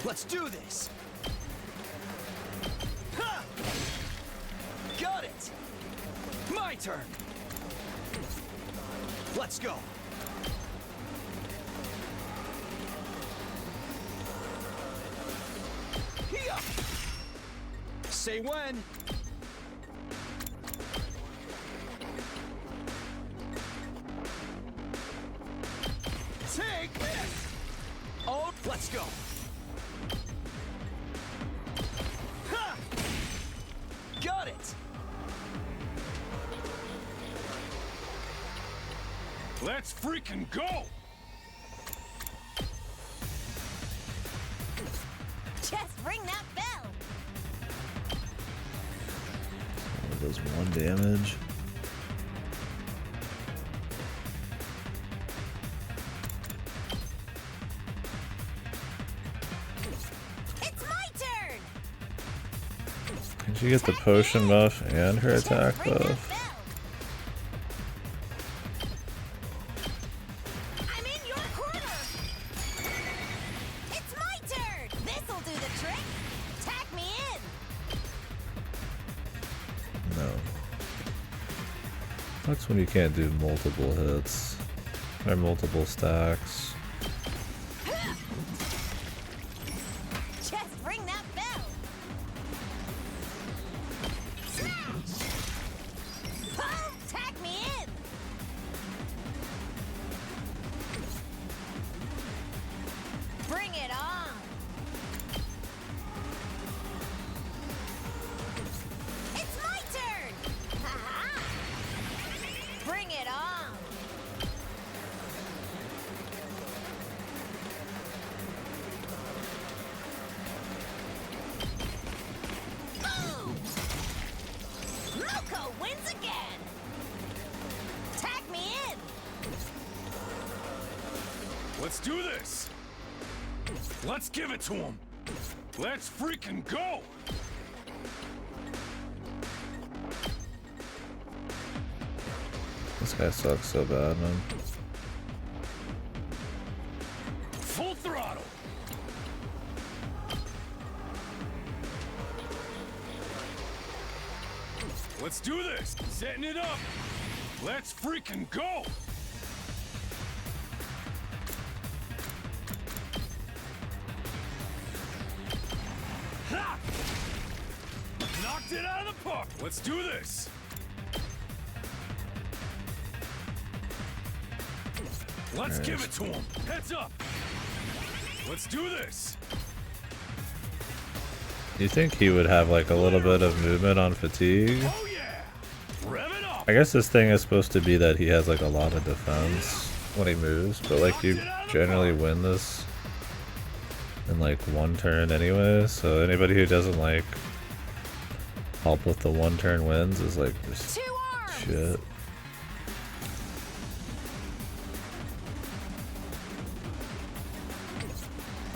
Let's do this! Ha! Got it! My turn! Let's go! Here! Say when! Take this! Oh, let's go! Got it! Let's freaking go! Just ring that bell! It does 1 damage. It's my turn! Can she get the potion buff and her attack Ring that buff? bell! I'm in your corner! It's my turn! This'll do the trick! Tag me in! No. Sucks when you can't do multiple hits. Or multiple stacks. Just ring that bell! Smash! Boom! Tag me in! Bring it on! It's my turn! Ha-ha! Bring it on! Let's do this. Let's give it to him. Let's freaking go. This guy sucks so bad, man. Full throttle. Let's do this. Setting it up. Let's freaking go. Ha! Knocked it out of the park. Let's do this. Let's give it to him. Heads up. Let's do this. Do you think he would have like a little bit of movement on fatigue? Oh yeah. Rev it up. I guess this thing is supposed to be that he has like a lot of defense when he moves, but like you generally win this in like one turn anyway, so anybody who doesn't like help with the one turn wins is like just shit.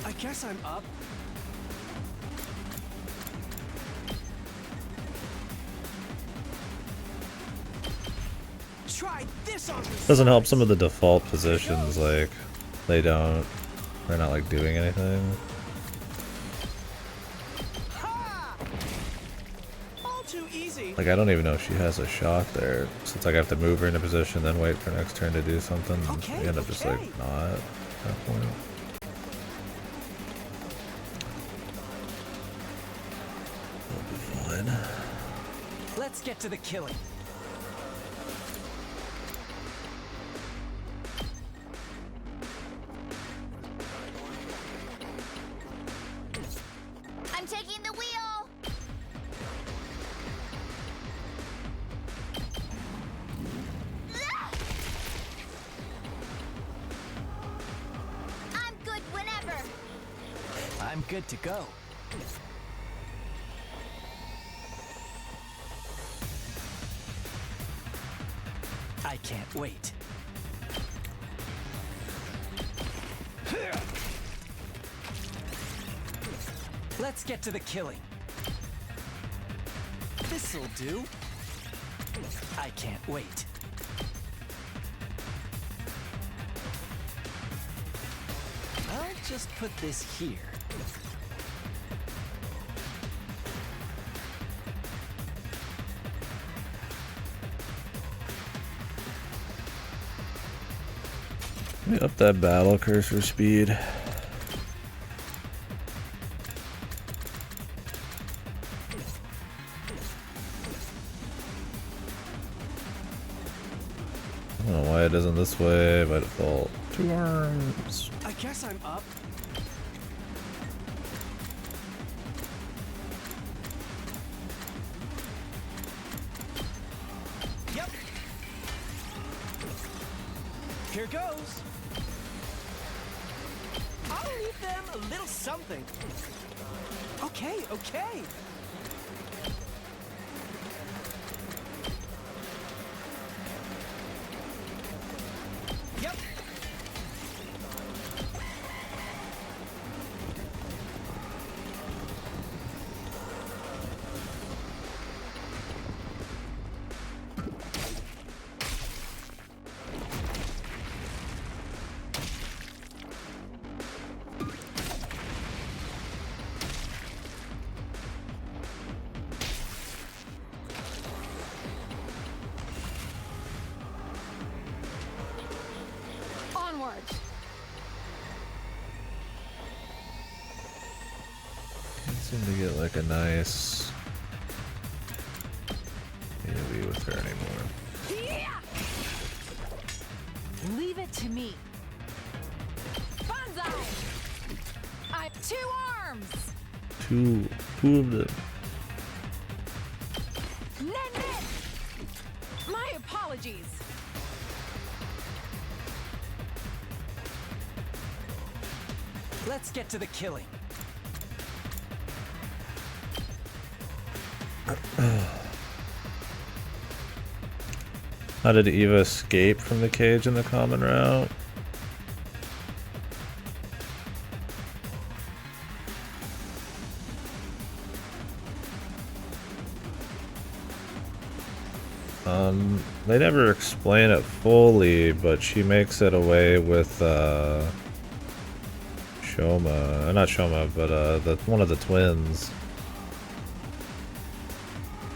I guess I'm up. Try this on this. Doesn't help some of the default positions, like they're not like doing anything. Ha! All too easy. Like I don't even know if she has a shot there. So it's like I have to move her in a position, then wait for next turn to do something. Okay, We end up just like okay. not at that point. That'll be fine. Let's get to the killing. I'm taking the wheel. I'm good whenever. I'm good to go. I can't wait. Let's get to the killing. This'll do. I can't wait. I'll just put this here. Let me up that battle cursor speed. I don't know why it isn't this way by default. 2 arms. I guess I'm up. Yep. Here goes. I'll leave them a little something. Okay, okay. Yep. Onward. Can't seem to get like a nice AoE with her anymore. Leave it to me. Banzai! I 2 arms! Two of them. Nen! My apologies. Let's get to the killing. How did Eva escape from the cage in the common route? They never explain it fully, but she makes it away with Shoma, not Shoma, but one of the twins.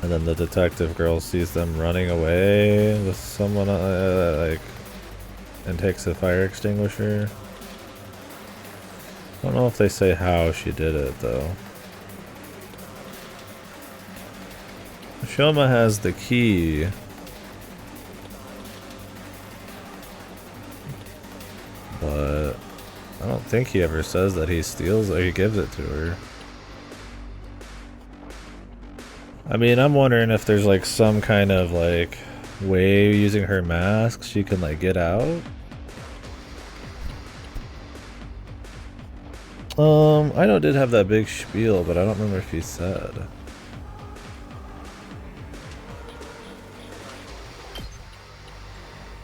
And then the detective girl sees them running away with someone like, and takes a fire extinguisher. I don't know if they say how she did it though. Shoma has the key. But I don't think he ever says that he steals or he gives it to her. I mean, I'm wondering if there's like some kind of like way using her mask she can like get out. I know it did have that big spiel, but I don't remember if he said.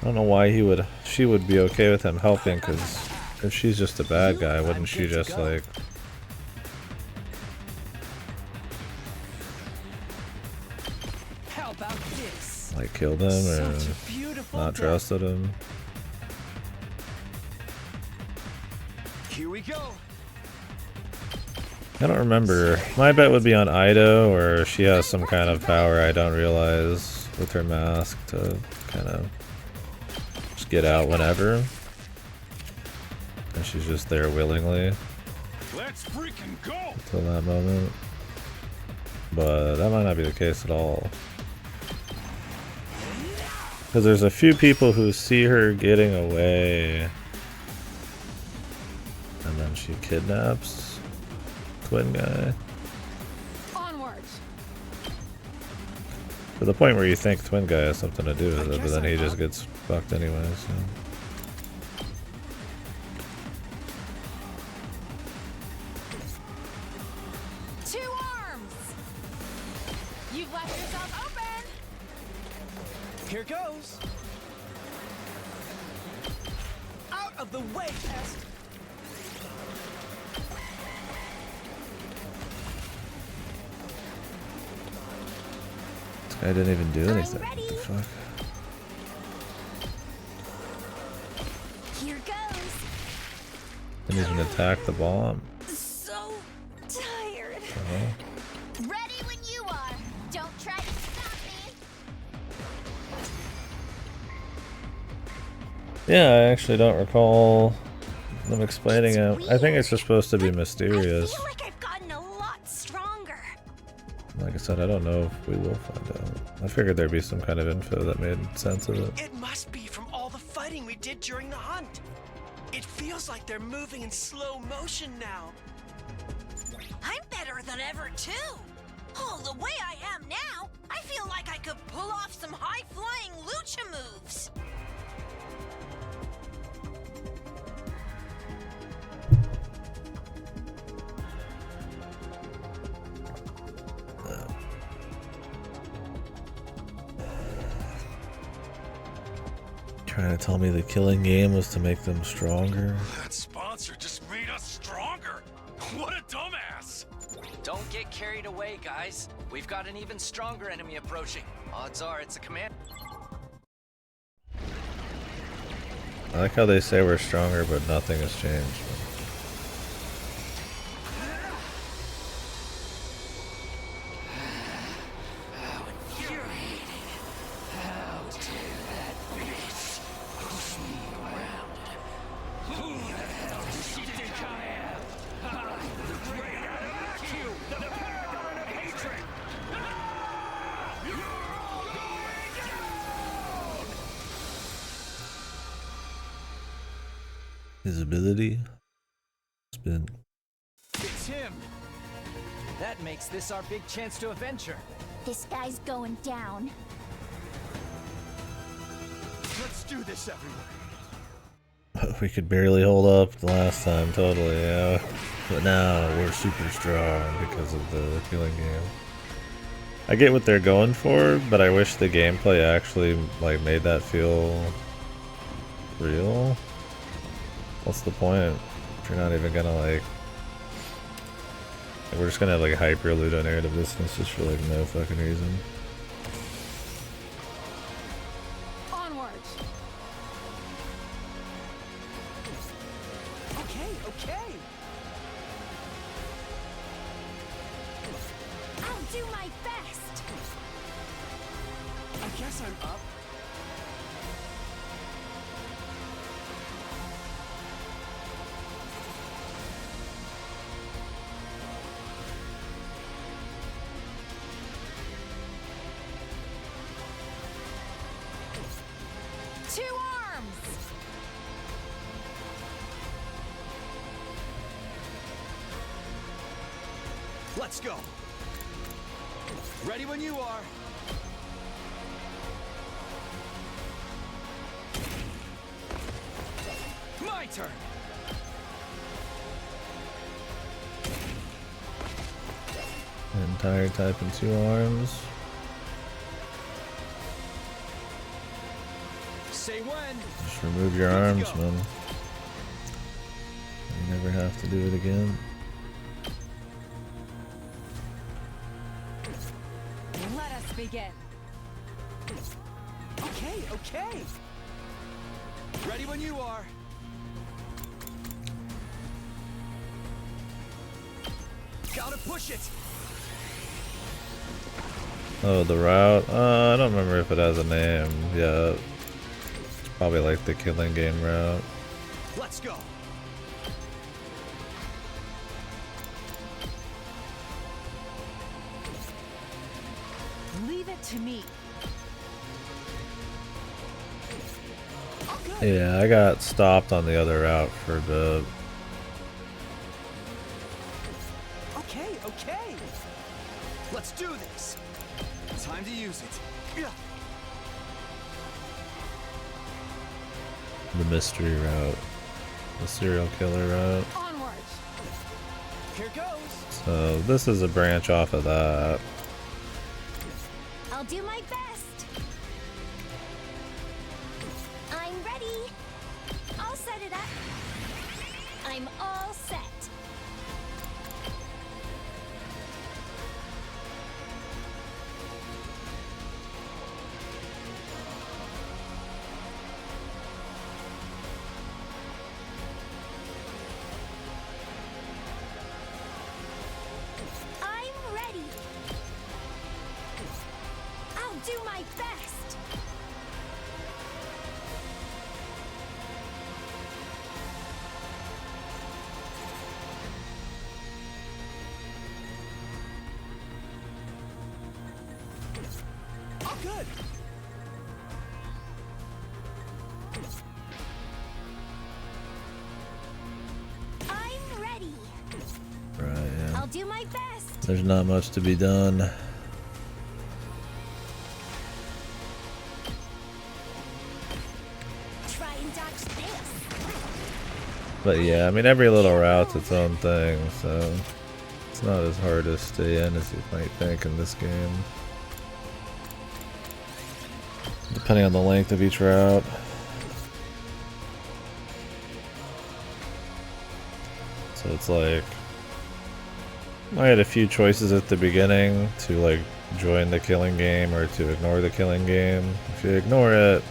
I don't know why she would be okay with him helping, because if she's just a bad guy, wouldn't she just like... How about this? like killed him or not trusted him? Here we go. I don't remember. My bet would be on Ido, or she has some kind of power I don't realize with her mask to kind of just get out whenever. And she's just there willingly. Let's freaking go! Until that moment. But that might not be the case at all. Because there's a few people who see her getting away. And then she kidnaps twin guy. Onwards. To the point where you think twin guy has something to do with it, but then he just gets fucked anyway, so. Two arms. You've left yourself open. Here goes. Out of the way, Pest. This guy didn't even do anything. ready. What the fuck? Here goes. Didn't even attack the bomb. So tired. Oh. Ready when you are. Don't try to stop me. Yeah, I actually don't recall them explaining it. I think it's just supposed to be mysterious. I feel like I've gotten a lot stronger. Like I said, I don't know if we will find out. I figured there'd be some kind of info that made sense of it. It must be from all the fighting we did during the hunt. It feels like they're moving in slow motion now. I'm better than ever, too. Oh, the way I am now, I feel like I could pull off some high-flying lucha moves. Trying to tell me the killing game was to make them stronger? That sponsor just made us stronger. What a dumbass! Don't get carried away, guys. We've got an even stronger enemy approaching. Odds are it's a command. I like how they say we're stronger, but nothing has changed. His ability has been... It's him. That makes this our big chance to avenge her. This guy's going down. Let's do this, everyone. We could barely hold up the last time, totally, yeah. But now we're super strong because of the killing game. I get what they're going for, but I wish the gameplay actually like made that feel real. What's the point if you're not even gonna like we're just gonna have like hyper ludonarrative distance just for like no fucking reason. Onwards. Okay, okay. I'll do my best. I guess I'm up. Two arms. Let's go. Ready when you are. My turn. Entire type in 2 arms. Say when. Just remove your arms, man. You never have to do it again. Let us begin. Okay, okay. Ready when you are. Gotta push it. Oh, the route? I don't remember if it has a name. Yeah. It's probably like the killing game route. Let's go. Leave it to me. Yeah, I got stopped on the other route for a bit. Okay, okay. Let's do this. Time to use it. Yeah. The mystery route. The serial killer route. Onwards. Here goes. So this is a branch off of that. I'll do my best. I'm ready. I'll set it up. I'm all set. I'm ready. I'll do my best. Oh, good. I'm ready. Right, yeah. I'll do my best. There's not much to be done. Try and dodge this. But yeah, I mean every little route's its own thing, so it's not as hard to stay in as you might think in this game. Depending on the length of each route. So it's like I had a few choices at the beginning to like join the killing game or to ignore the killing game. If you ignore it,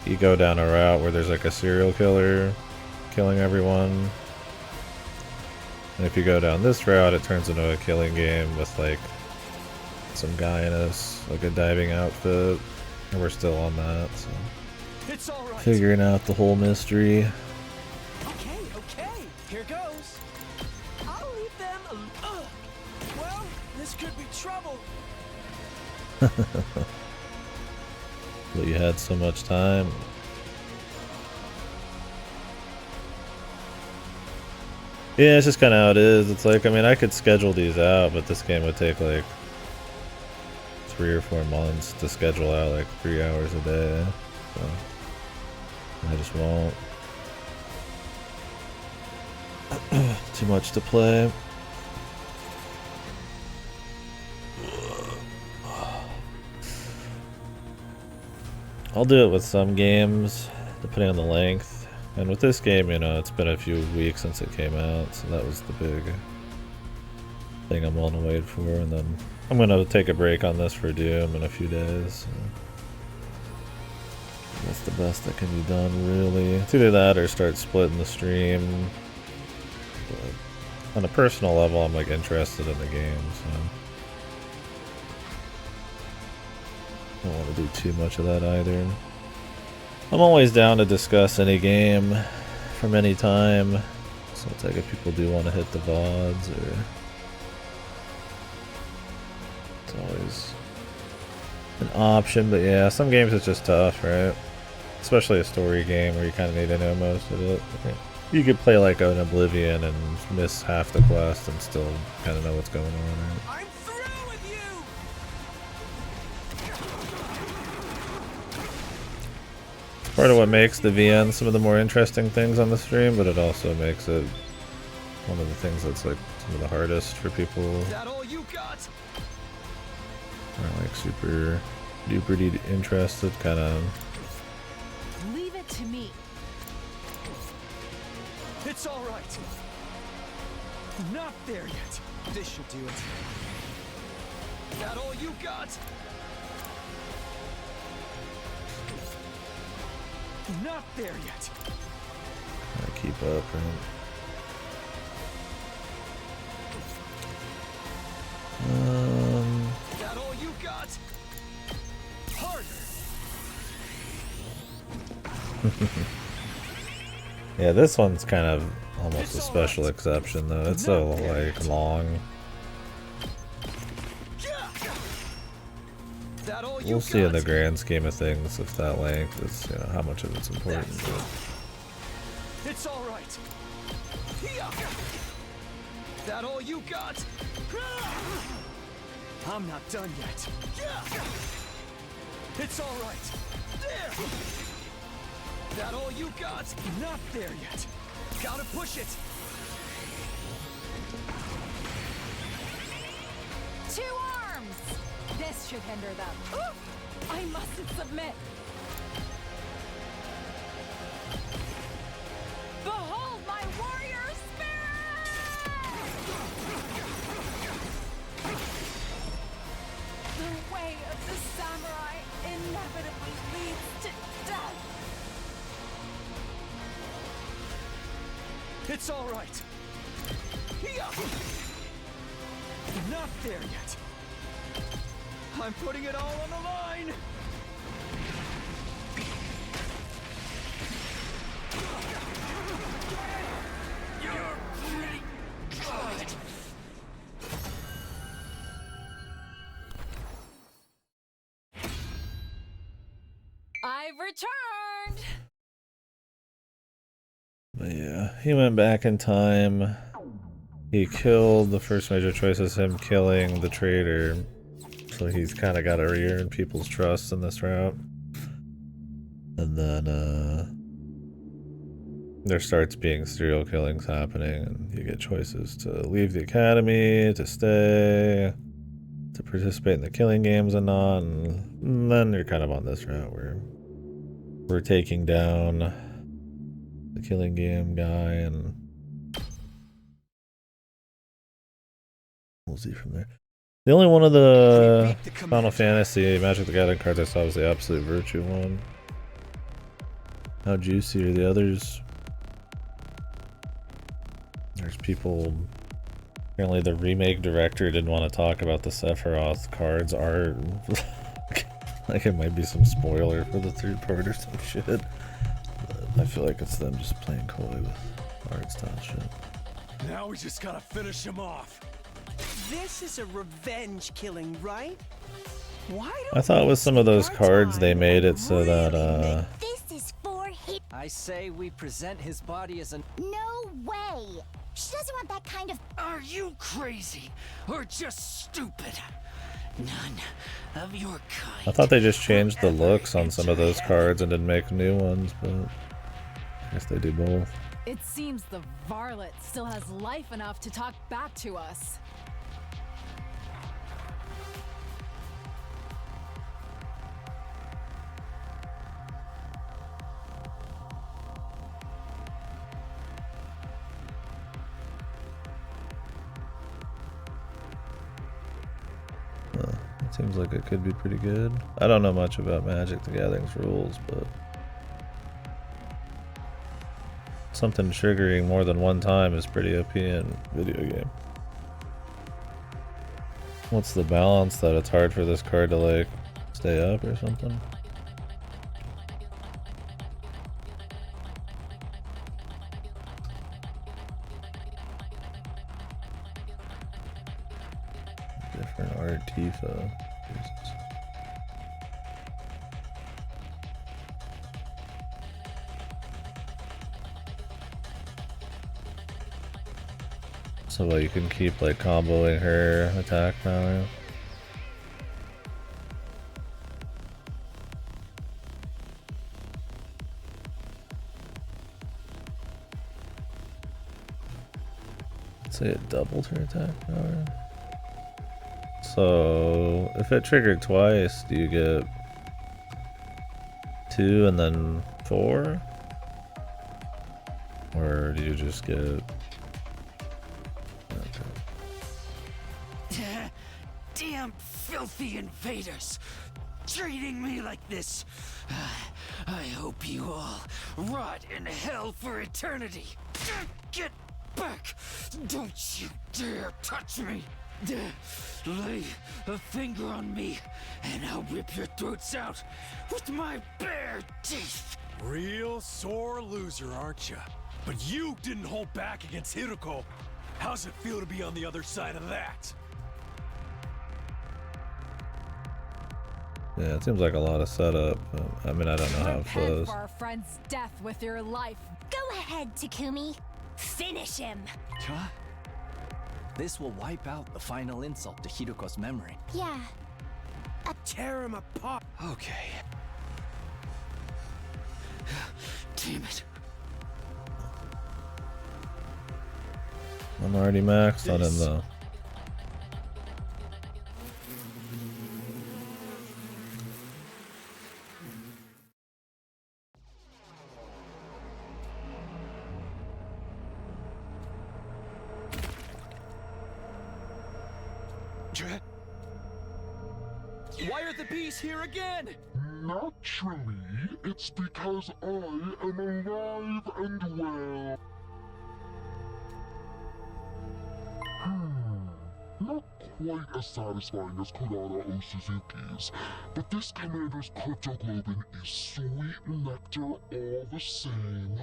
you go down a route where there's like a serial killer killing everyone. And if you go down this route, it turns into a killing game with like some guy in like a diving outfit. And we're still on that, so It's all right. figuring out the whole mystery. Okay, okay. Here goes. I'll leave them. Well, this could be trouble. But you had so much time. Yeah, it's just kind of how it is. It's like, I mean, I could schedule these out, but this game would take like 3 or 4 months to schedule out like 3 hours a day. So I just won't. Too much to play. I'll do it with some games, depending on the length. And with this game, you know, it's been a few weeks since it came out, so that was the big thing I'm willing to wait for. And then I'm gonna take a break on this for Doom in a few days. So. That's the best that can be done, really. It's either that or start splitting the stream. But on a personal level, I'm like interested in the game, so I don't want to do too much of that either. I'm always down to discuss any game from any time. So it's like if people do want to hit the VODs, or it's always an option. But yeah, some games it's just tough, right? Especially a story game where you kind of need to know most of it. You could play like an Oblivion and miss half the quest and still kind of know what's going on, right? I'm through with you! Part of what makes the VN some of the more interesting things on the stream, but it also makes it one of the things that's like some of the hardest for people Is that all you got? who are like super duper interested, kind of. Leave it to me. It's all right. Not there yet. This should do it. Is that all you got? Not there yet. Gotta keep up, right? Is that all you got? Harder. Yeah, this one's kind of almost a special exception, though. It's so like long. Is that all you We'll see in the got? grand scheme of things if that length is, you know, how much of it's important. But It's all right. Is that all you got? I'm not done yet. It's all right. There. Is that all you got? Not there yet. Gotta push it. 2 arms! This should hinder them. Oof! I mustn't submit. Behold my warrior spirit! The way of the samurai inevitably leads to death. It's all right. Not there yet. I'm putting it all on the line. You're pretty good. I've returned! But yeah, he went back in time. He killed, the first major choice is him killing the traitor. So he's kind of got to re-earn people's trust in this route. And then there starts being serial killings happening, and you get choices to leave the academy, to stay, to participate in the killing games and not. And then you're kind of on this route where we're taking down the killing game guy, and we'll see from there. The only one of the Final Fantasy Magic the Gathering cards I saw was the Absolute Virtue one. How juicy are the others? There's people. Apparently, the remake director didn't want to talk about the Sephiroth cards art. Like it might be some spoiler for the third part or some shit. But I feel like it's them just playing coy with art style shit. Now we just gotta finish him off. This is a revenge killing, right? Why don't I thought with some of those cards they made it so that This is for him. I say we present his body as an. No way. She doesn't want that kind of. Are you crazy or just stupid? None of your kind. I thought they just changed the looks on some of those cards and didn't make new ones, but I guess they do both. It seems the varlet still has life enough to talk back to us. It seems like it could be pretty good. I don't know much about Magic the Gathering's rules, but something triggering more than one time is pretty OP in video game. What's the balance that it's hard for this card to like stay up or something? Different art Tifa. Jesus. So you can keep like comboing her attack power. Say it doubled her attack power. So if it triggered twice, do you get 2 and then 4? Or do you just get... Damn filthy invaders! Treating me like this! I hope you all rot in hell for eternity! Get back! Don't you dare touch me! Lay a finger on me, and I'll rip your throats out with my bare teeth! Real sore loser, aren't you? But you didn't hold back against Hiruko. How's it feel to be on the other side of that? Yeah, it seems like a lot of setup. I mean, I don't know how it flows. For our friend's death with your life. Go ahead, Takumi. Finish him. Huh? This will wipe out the final insult to Hiruko's memory. Yeah. Tear him apart. Okay. Damn it. I'm already maxed on him though. Why are the bees here again? Naturally, it's because I am alive and well. Not quite as satisfying as Kurara Osuzuki's, but this commander's cryptoglobin is sweet nectar all the same.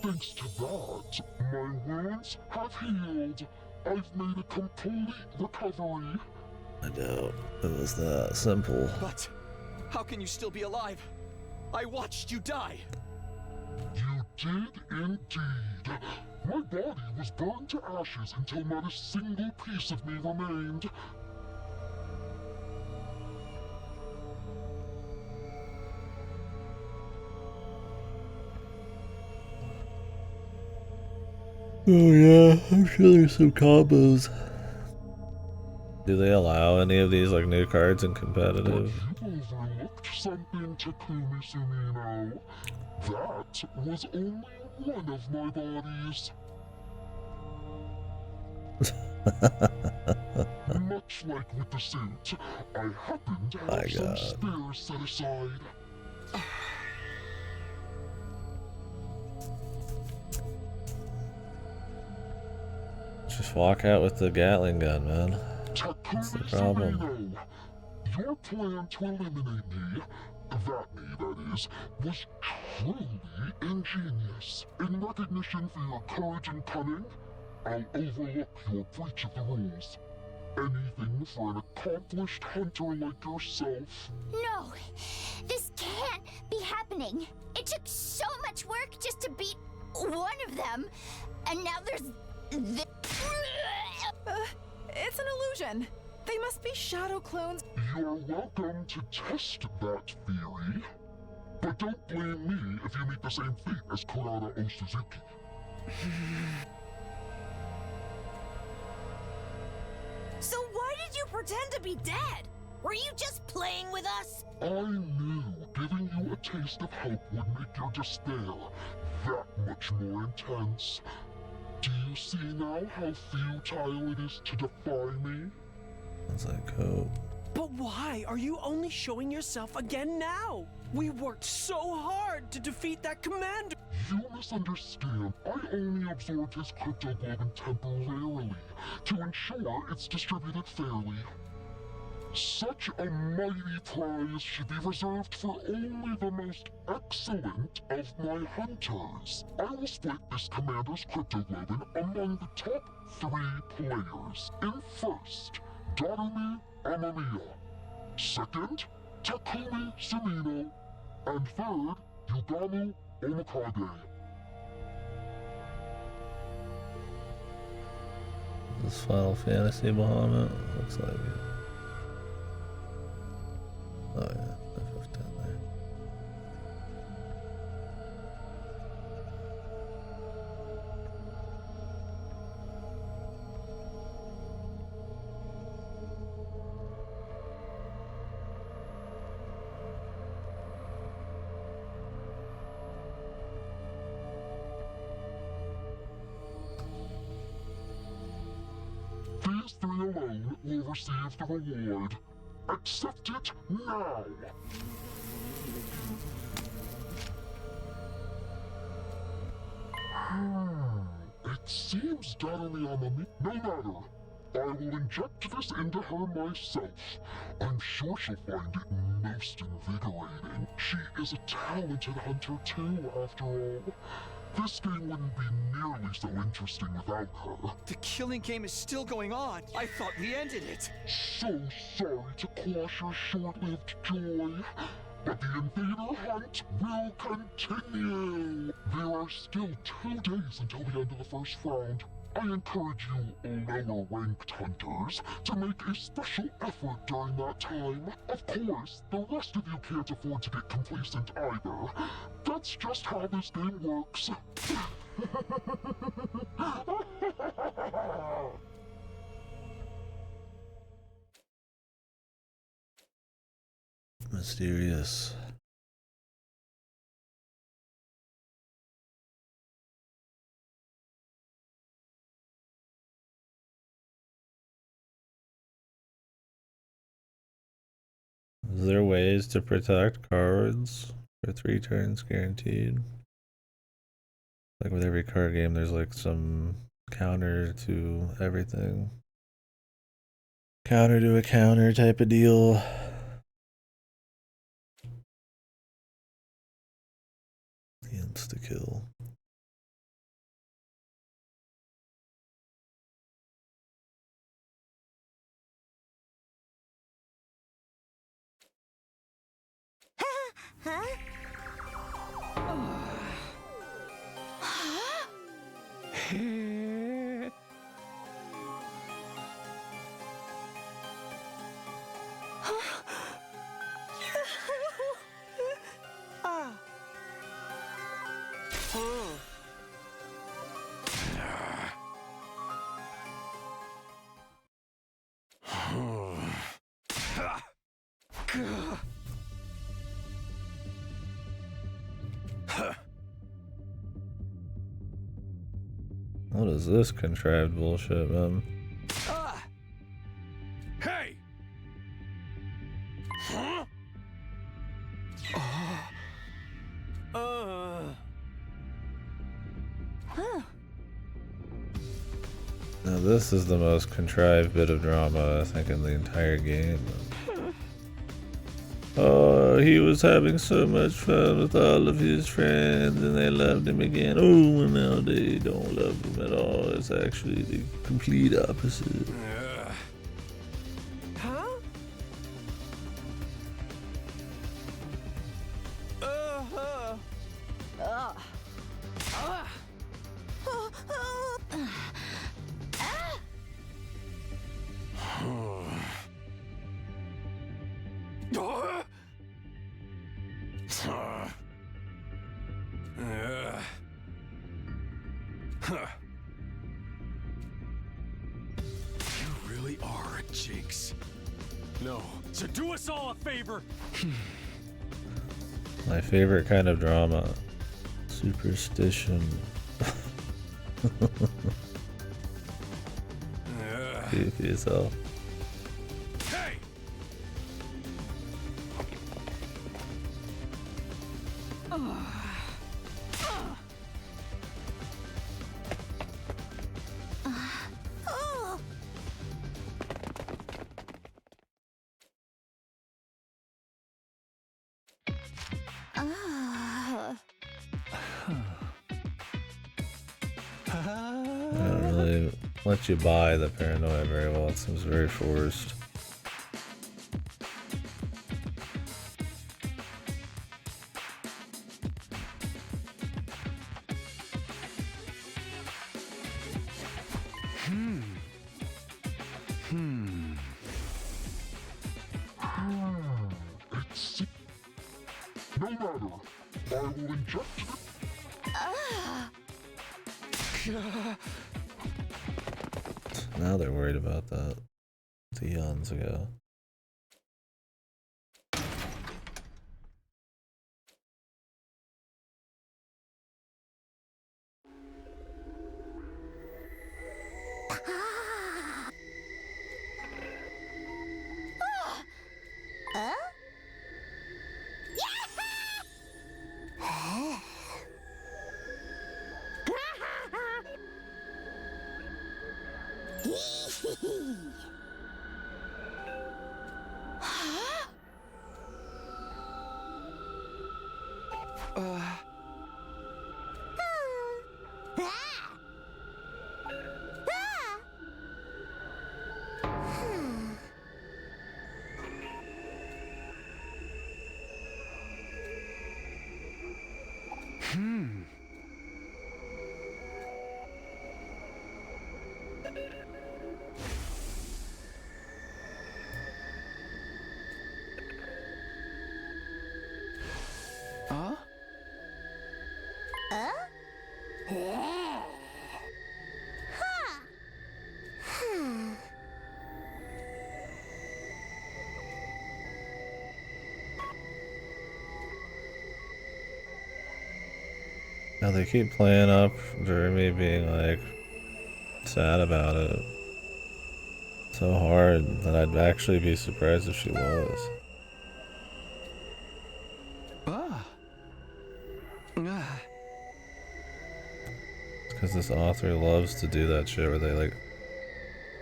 Thanks to that, my wounds have healed. I've made a complete recovery. I doubt it was that simple. But how can you still be alive? I watched you die. You did indeed. My body was burned to ashes until not a single piece of me remained. Oh yeah, I'm sure there's some combos. Do they allow any of these like new cards in competitive? But you overlooked something, Takumi Sumino. That was only one of my bodies. Much like with the suit, I happen to have some spares set aside. Just walk out with the Gatling gun, man. What's the Takumi problem? Sumino, your plan to eliminate me, that is, was truly ingenious. In recognition for your courage and cunning, I'll overlook your breach of the rules. Anything for an accomplished hunter like yourself. No, this can't be happening. It took so much work just to beat one of them, and now there's It's an illusion. They must be shadow clones. You're welcome to test that theory, but don't blame me if you meet the same fate as Kurara Osuzuki. So why did you pretend to be dead? Were you just playing with us? I knew giving you a taste of hope would make your despair that much more intense. Do you see now how futile it is to defy me? It's like hope. But why are you only showing yourself again now? We worked so hard to defeat that commander. You misunderstand. I only absorbed his cryptoglobin temporarily to ensure it's distributed fairly. Such a mighty prize should be reserved for only the most excellent of my hunters. I will split this commander's cryptoglobin among the top 3 players. In first, Darumi Amamiya. Second, Takumi Sumino. And third, Yugamu Omikage. This Final Fantasy Bahamut looks like it. Oh yeah, FF10 there. These 3 alone will receive the reward. Accept it now! It seems Darumi Amami. No matter. I will inject this into her myself. I'm sure she'll find it most invigorating. She is a talented hunter too, after all. This game wouldn't be nearly so interesting without her. The killing game is still going on. I thought we ended it. So sorry to quash your short-lived joy, but the invader hunt will continue. There are still 2 days until the end of the first round. I encourage you lower-ranked hunters to make a special effort during that time. Of course, the rest of you can't afford to get complacent either. That's just how this game works. Mysterious. Is there ways to protect cards for 3 turns guaranteed? Like with every card game, there's like some counter to everything. Counter to a counter type of deal. The insta-kill. Huh? What is this contrived bullshit, man? Hey! Huh? Now this is the most contrived bit of drama I think in the entire game. Oh, he was having so much fun with all of his friends and they loved him again. Oh, and now they don't love him at all. It's actually the complete opposite. You really are a jinx. No, so do us all a favor. My favorite kind of drama. Superstition. See for yourself. Hey! let you buy the paranoia very well. It seems very forced. No matter. I will inject it. Now they're worried about that. Eons ago. Now they keep playing up Jeremy being like sad about it so hard that I'd actually be surprised if she was. Because this author loves to do that shit where they like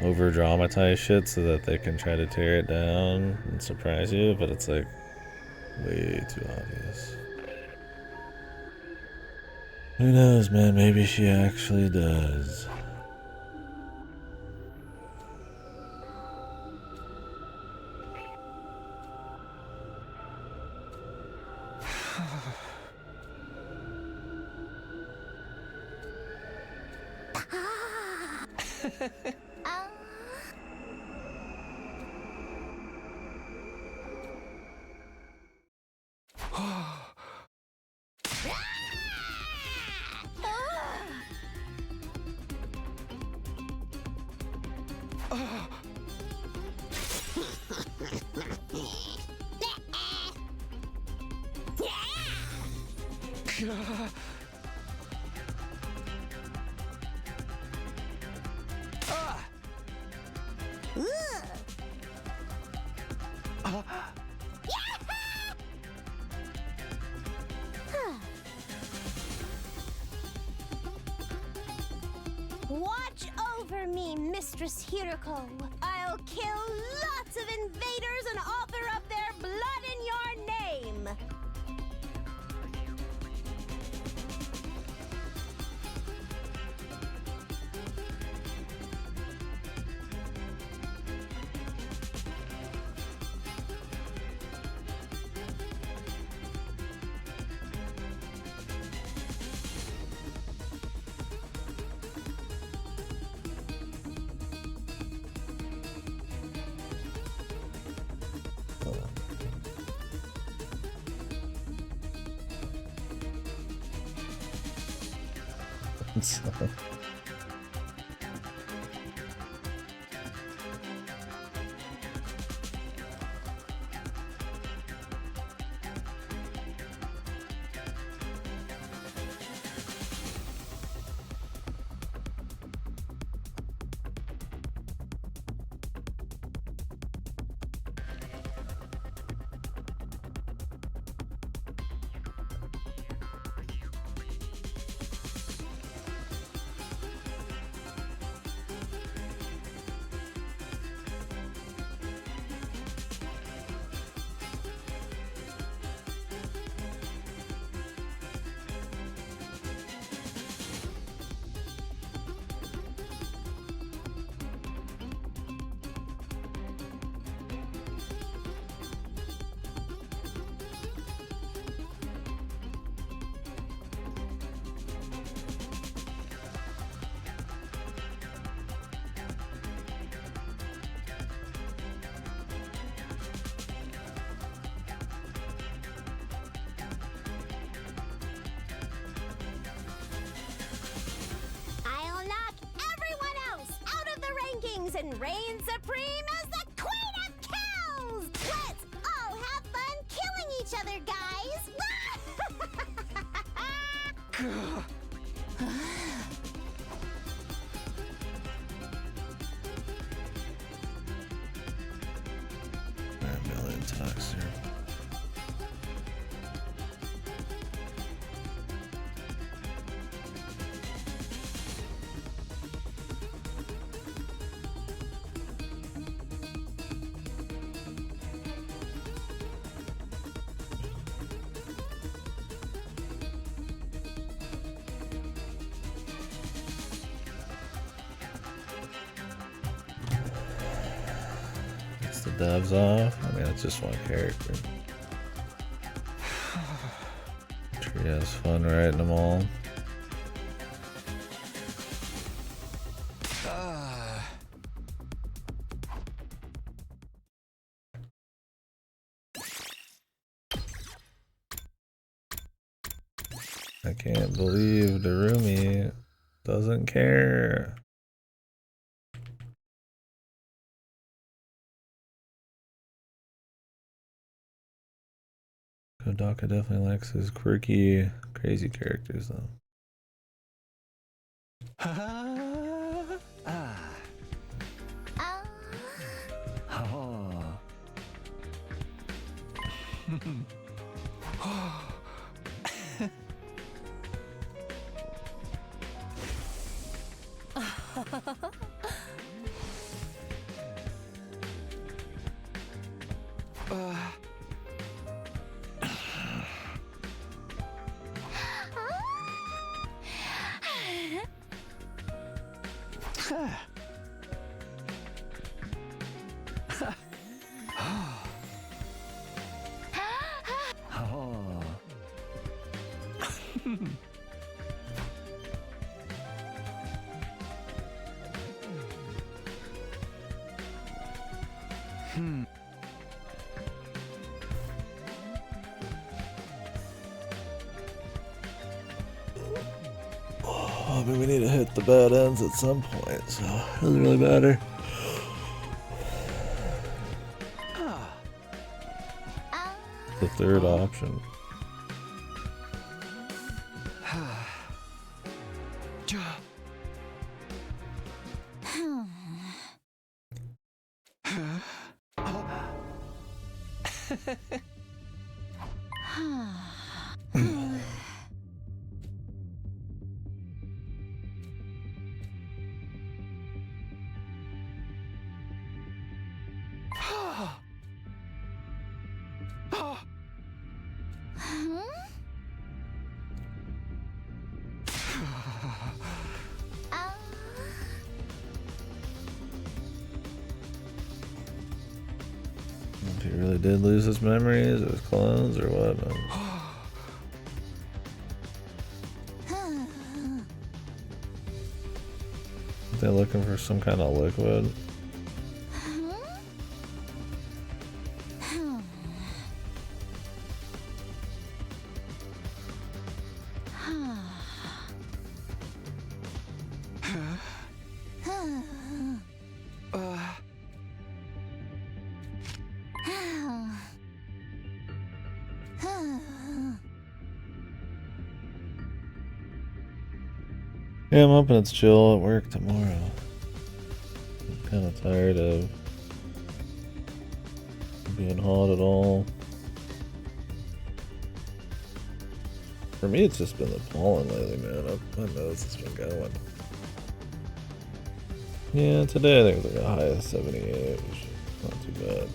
over dramatize shit so that they can try to tear it down and surprise you, but it's like way too obvious. Who knows, man? Maybe she actually does. Watch over me, Mistress Hiroko. I'll kill lots of invaders and offer up their blood in your name. rise and reign supreme as the Queen of Kills! Let's all have fun killing each other, guys! A million talks here. The devs off. I mean, it's just one character. Tree has fun writing them all. I can't believe Darumi doesn't care. Kodaka definitely likes his quirky, crazy characters, though. I mean, we need to hit the bad ends at some point, so it doesn't really matter. The third option. If he really did lose his memories or his clones or what? They're looking for some kind of liquid. Yeah, I'm hoping it's chill at work tomorrow. I'm kind of tired of being hot at all. For me, it's just been the pollen lately, man. My nose has been going. Yeah, today I think it was like a high of 78, which is not too bad.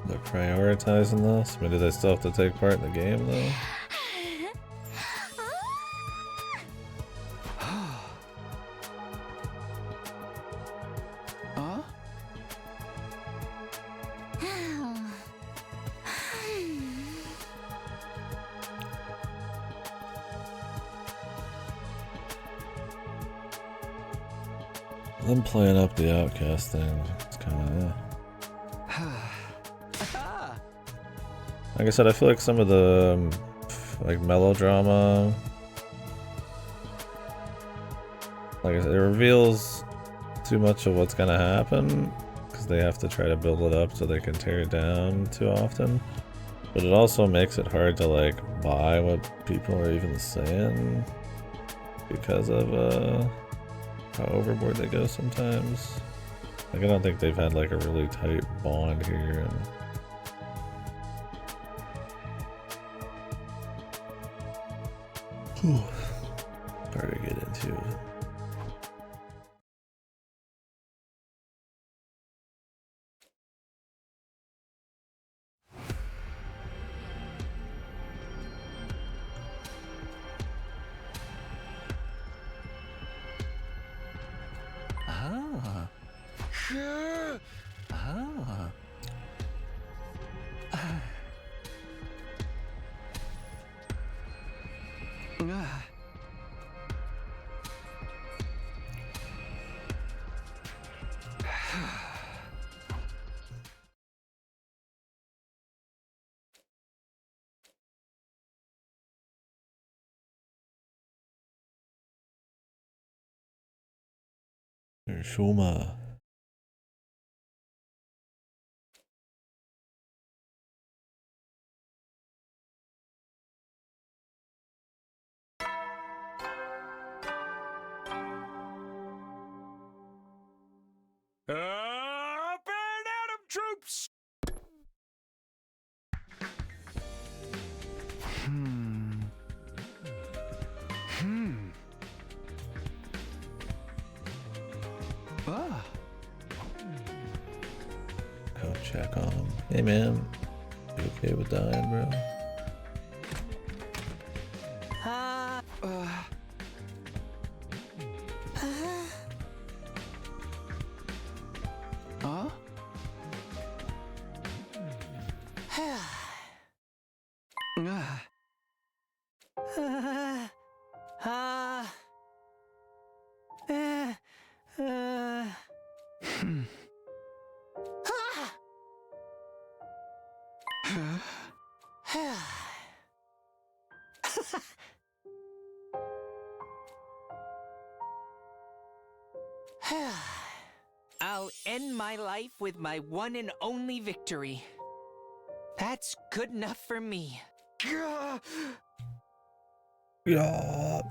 They're prioritizing this? I mean, do they still have to take part in the game, though? Huh? Them playing up the Outcast thing, it's kind of, Like I said, I feel like some of the like melodrama, like I said, it reveals too much of what's gonna happen because they have to try to build it up so they can tear it down too often. But it also makes it hard to like buy what people are even saying because of how overboard they go sometimes. Like I don't think they've had like a really tight bond here. And hard to get into it. Ah. Ah. Shuma. Up and at 'em, troops! Ah. Go check on him. Hey man, you okay with dying, bro? Huh? I'll end my life with my one and only victory. That's good enough for me. Yeah.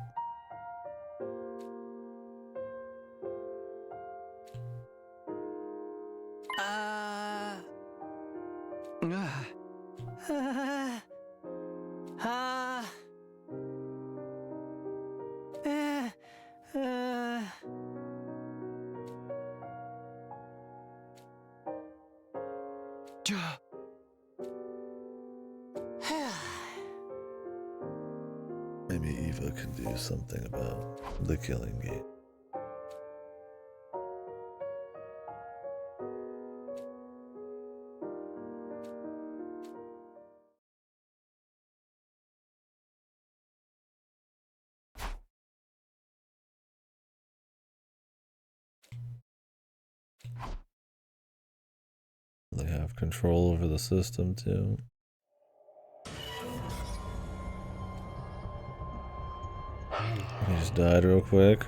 Maybe Eva can do something about the killing game. They have control over the system too. He just died real quick.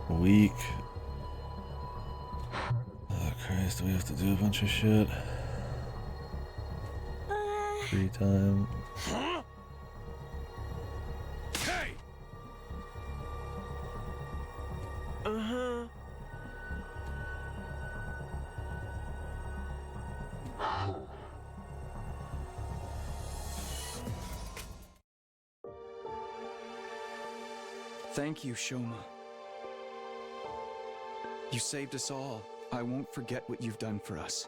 Weak. Oh Christ, we have to do a bunch of shit. Free time. Hey! Thank you, Shoma. You saved us all. I won't forget what you've done for us.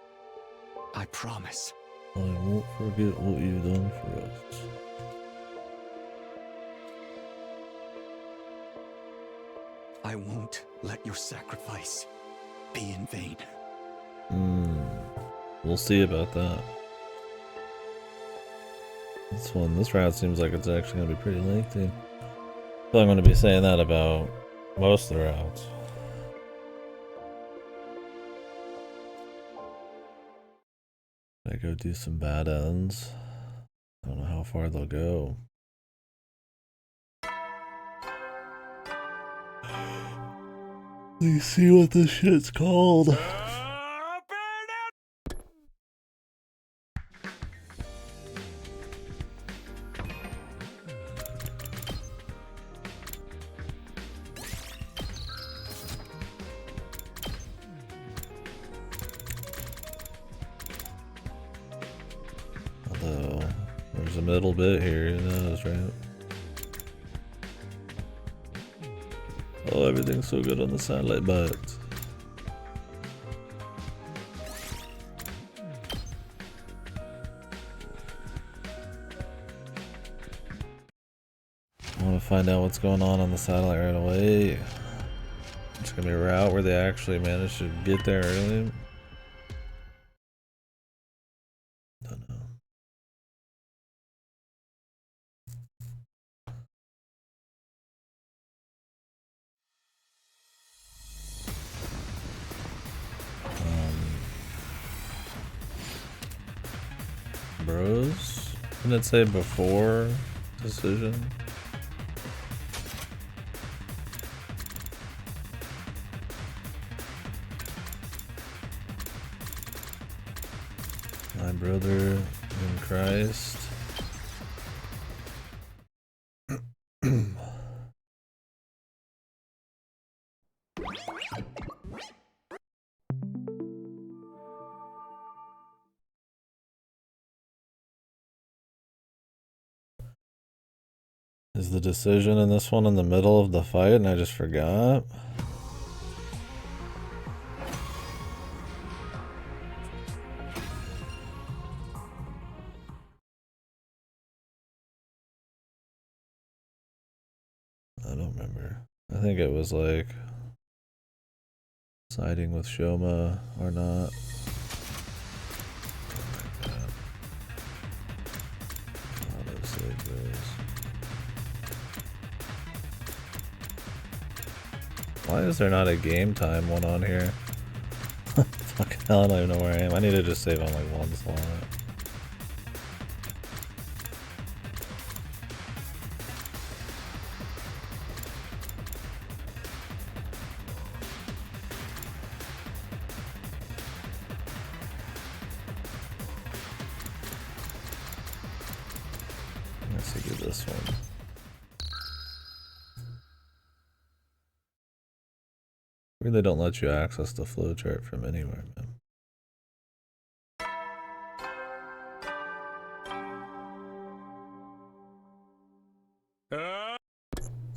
I promise. I won't forget what you've done for us. I won't let your sacrifice be in vain. We'll see about that. This route seems like it's actually gonna be pretty lengthy. I feel like I'm gonna be saying that about most of the routes. I go do some bad ends. I don't know how far they'll go. Let's see what this shit's called. Although, there's a middle bit here, who knows, right? Oh, everything's so good on the satellite, but I want to find out what's going on the satellite right away. It's gonna be a route where they actually managed to get there early. Don't know. Bros? Didn't it say before decision? My brother in Christ. Is the decision in this one in the middle of the fight and I just forgot? I don't remember. I think it was like siding with Shoma or not. Autosave those. Why is there not a game time one on here? Fucking hell, I don't even know where I am. I need to just save on like one slot. Let's see, do this one. Really don't let you access the flowchart from anywhere, man.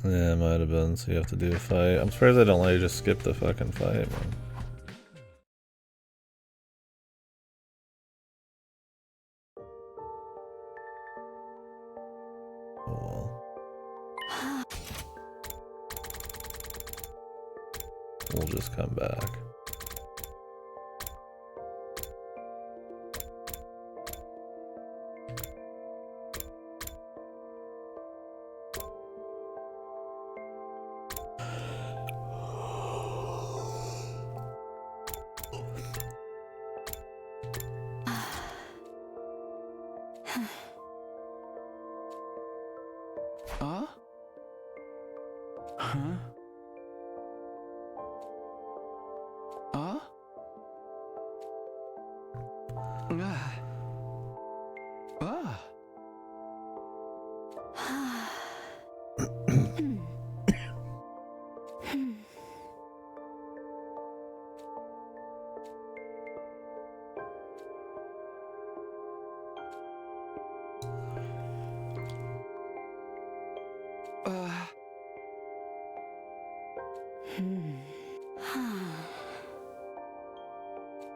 Yeah, it might have been, so you have to do a fight. I'm surprised they don't let you just skip the fucking fight, man. Oh well. We'll just come back.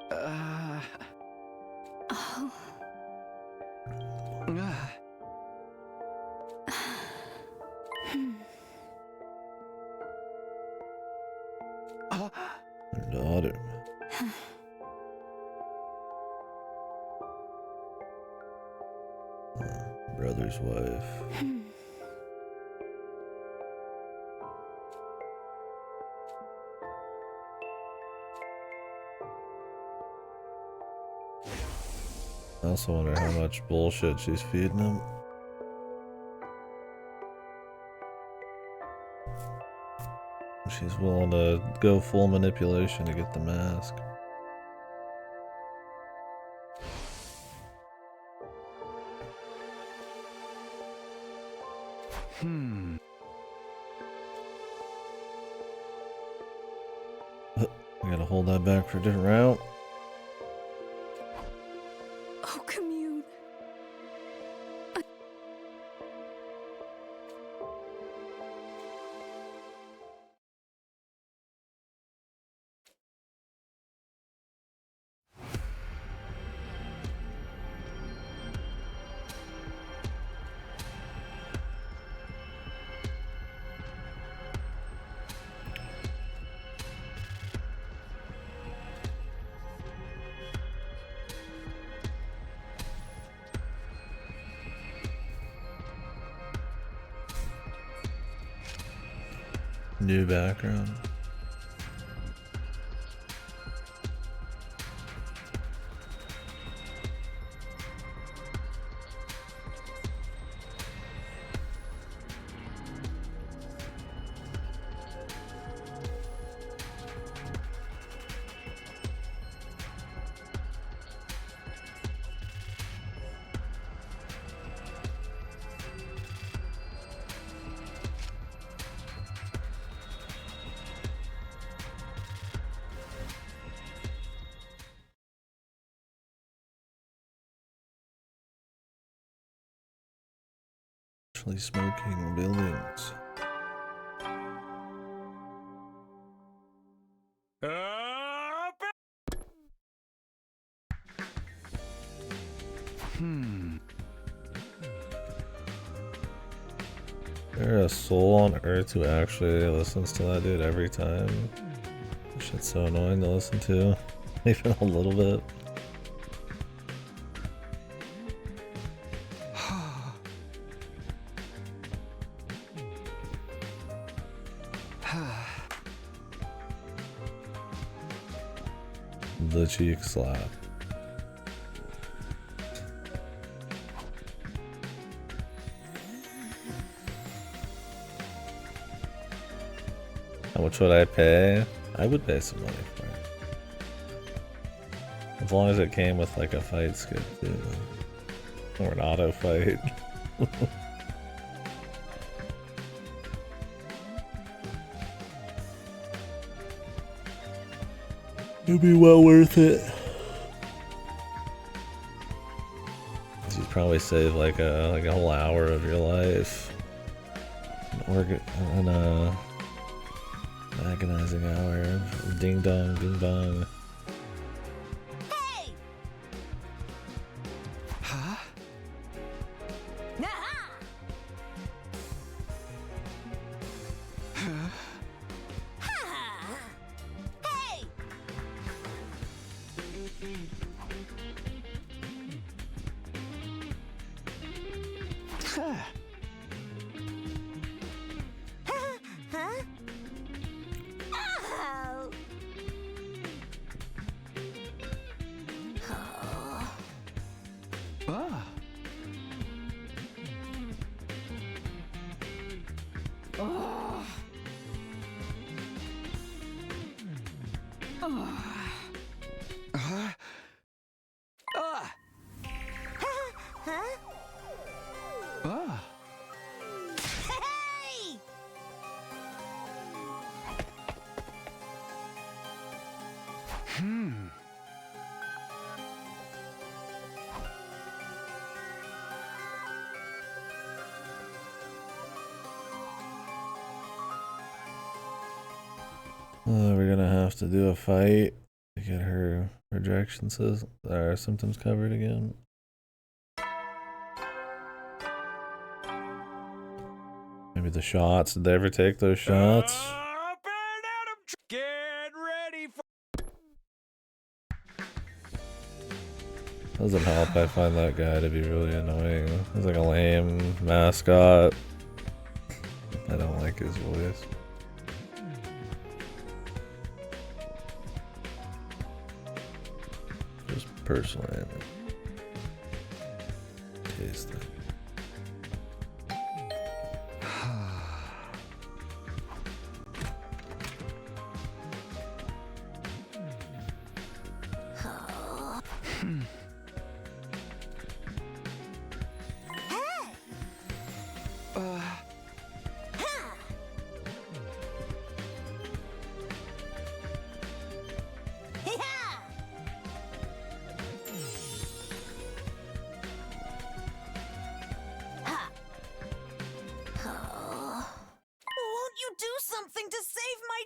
Oh. Her daughter. Brother's wife. I also wonder how much bullshit she's feeding him. She's willing to go full manipulation to get the mask. I gotta hold that back for a different route. Oh, Commune. New background. Actually smoking buildings. Is there a soul on Earth who actually listens to that dude every time? Shit's so annoying to listen to, even a little bit. The cheek slap. How much would I pay? I would pay some money for it. As long as it came with like a fight skip too. Or an auto fight. It'd be well worth it. You'd probably save like a whole hour of your life. An agonizing hour of ding dong, ding dong. Hey! Huh? Nah! Huh? Hey! Huh? Huh? Oh! Ah. Oh. Oh. Huh? Ah. Huh? Ah. Hey! We're gonna have to do a fight to get her Rejection says are symptoms covered again. Maybe the shots. Did they ever take those shots? Get ready for. Doesn't help. I find that guy to be really annoying. He's like a lame mascot. I don't like his voice. Just personally, taste it. Won't you do something to save my...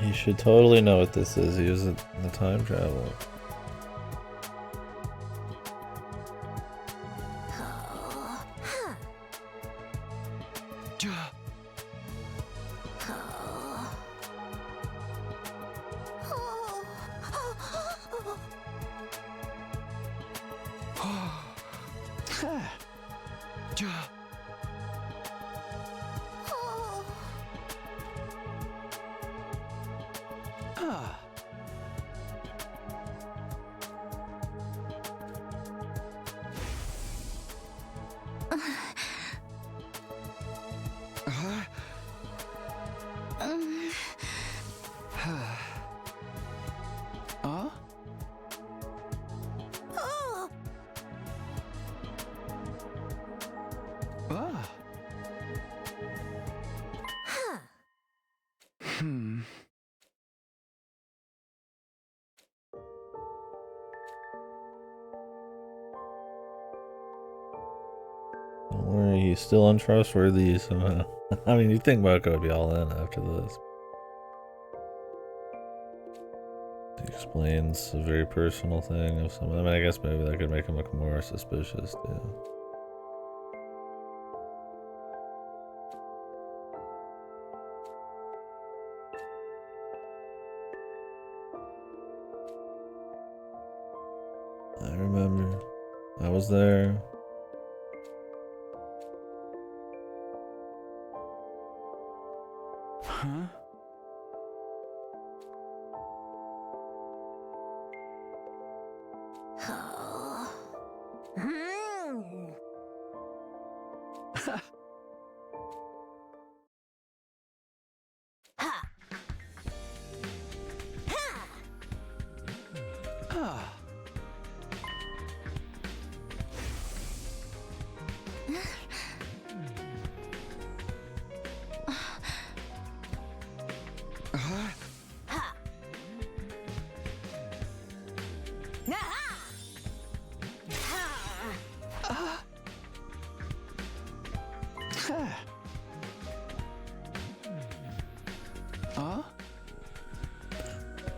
He should totally know what this is. He was in the time travel. Don't worry, he's still untrustworthy somehow. I mean, you'd think Moko would be all in after this. He explains a very personal thing of some. I mean, I guess maybe that could make him look more suspicious too. I remember. I was there. Huh?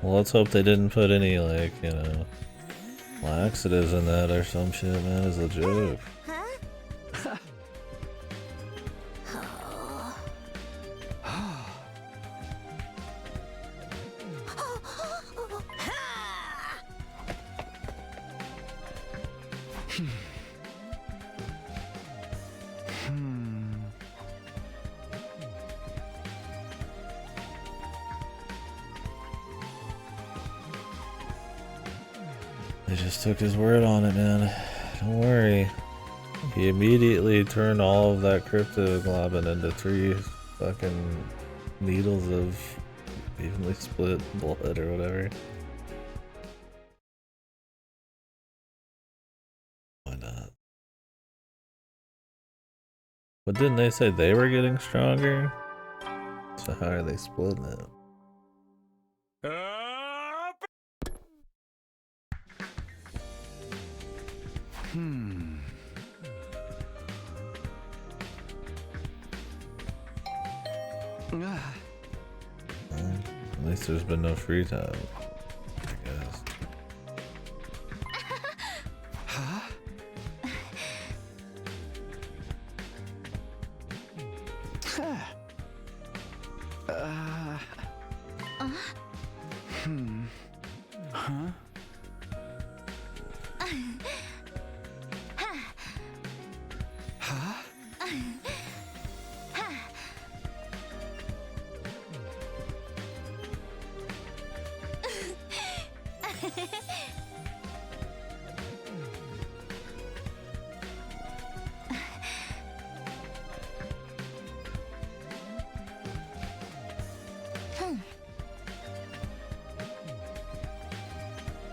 Well, let's hope they didn't put any, like, you know, laxatives in that or some shit, man. It's a joke. They just took his word on it, man. Don't worry. He immediately turned all of that cryptoglobin into 3 fucking needles of evenly split blood or whatever. Why not? But didn't they say they were getting stronger? So how are they splitting it? At least there's been no free time, I guess.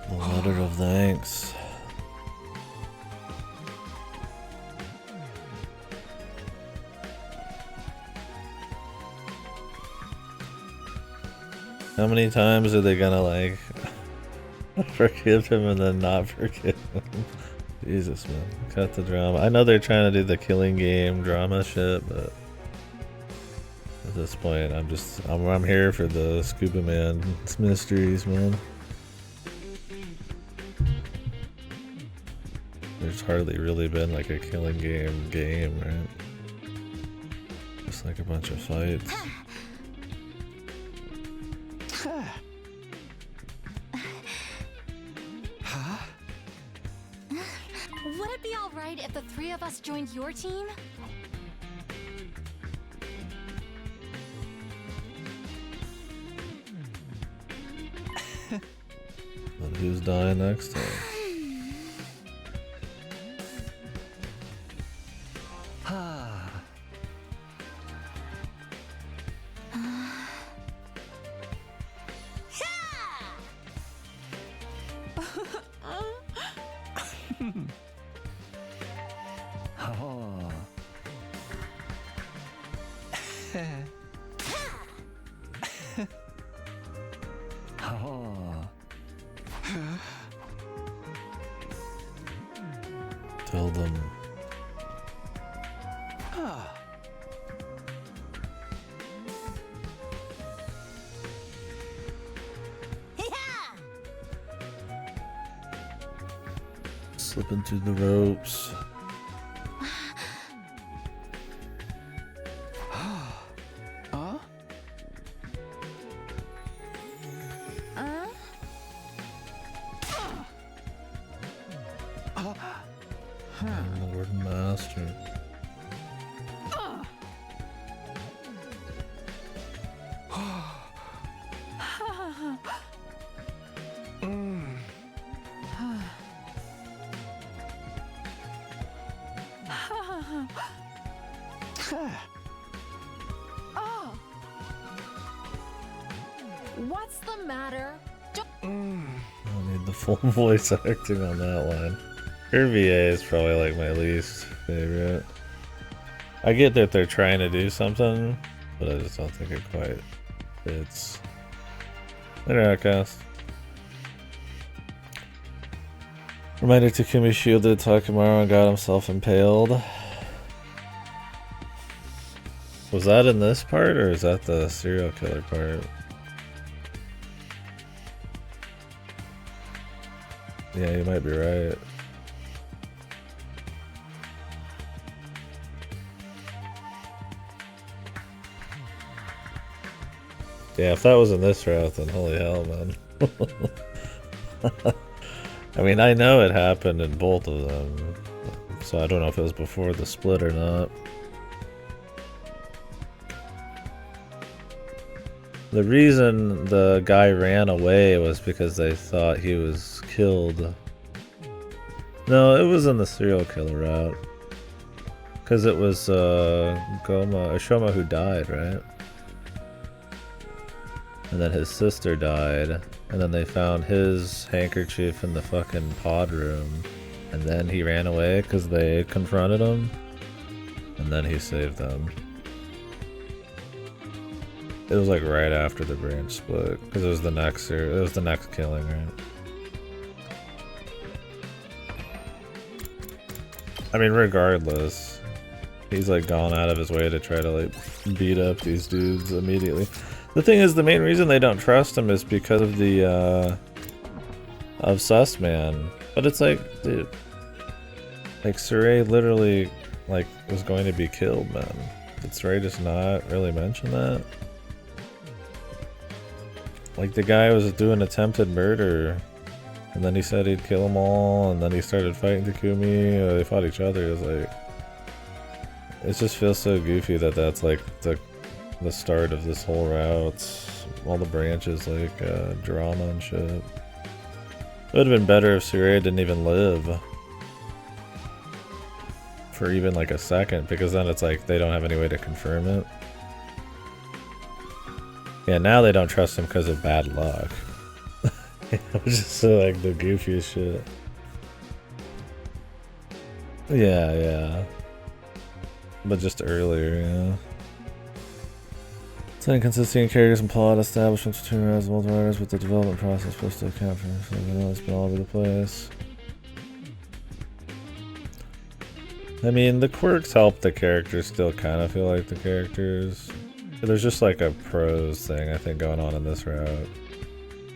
A letter of thanks. How many times are they gonna like forgive him and then not forgive him? Jesus, man, cut the drama. I know they're trying to do the killing game drama shit, but at this point, I'm here for the Scuba Man mysteries, man. There's hardly really been like a killing game, right? Just like a bunch of fights. Would it be alright if the three of us joined your team? But who's dying next time? Tell them. Slipping through the ropes. Lord Master. Oh. What's the matter? I need the full voice acting on that line. Her VA is probably like my least favorite. I get that they're trying to do something, but I just don't think it quite fits. Later, Outcast. Reminder: Takumi shielded Takemaru and got himself impaled. Was that in this part, or is that the serial killer part? Yeah, you might be right. Yeah, if that was in this route, then holy hell, man. I mean, I know it happened in both of them, so I don't know if it was before the split or not. The reason the guy ran away was because they thought he was killed. No, it was in the serial killer route. Because it was Ashoma who died, right? And then his sister died. And then they found his handkerchief in the fucking pod room. And then he ran away because they confronted him. And then he saved them. It was like right after the branch split. Because it was the next killing, right? I mean, regardless, he's like gone out of his way to try to like beat up these dudes immediately. The thing is, the main reason they don't trust him is because of the of Sussman. But it's like, dude, like Sorey literally like was going to be killed, man. Did Sorey just not really mention that? Like the guy was doing attempted murder, and then he said he'd kill them all, and then he started fighting Takumi. Or they fought each other. It was like, it just feels so goofy that that's like the start of this whole route. All the branches, like drama and shit. It would have been better if Sorey didn't even live for even like a second, because then it's like they don't have any way to confirm it. Yeah, now they don't trust him because of bad luck. It was just so like the goofiest shit. Yeah. But just earlier, yeah. It's inconsistency in characters and plot establishments between writers and multiple writers, with the development process supposed to account for. So it's been all over the place. I mean, the quirks help the characters still kind of feel like the characters. There's just like a prose thing, I think, going on in this route.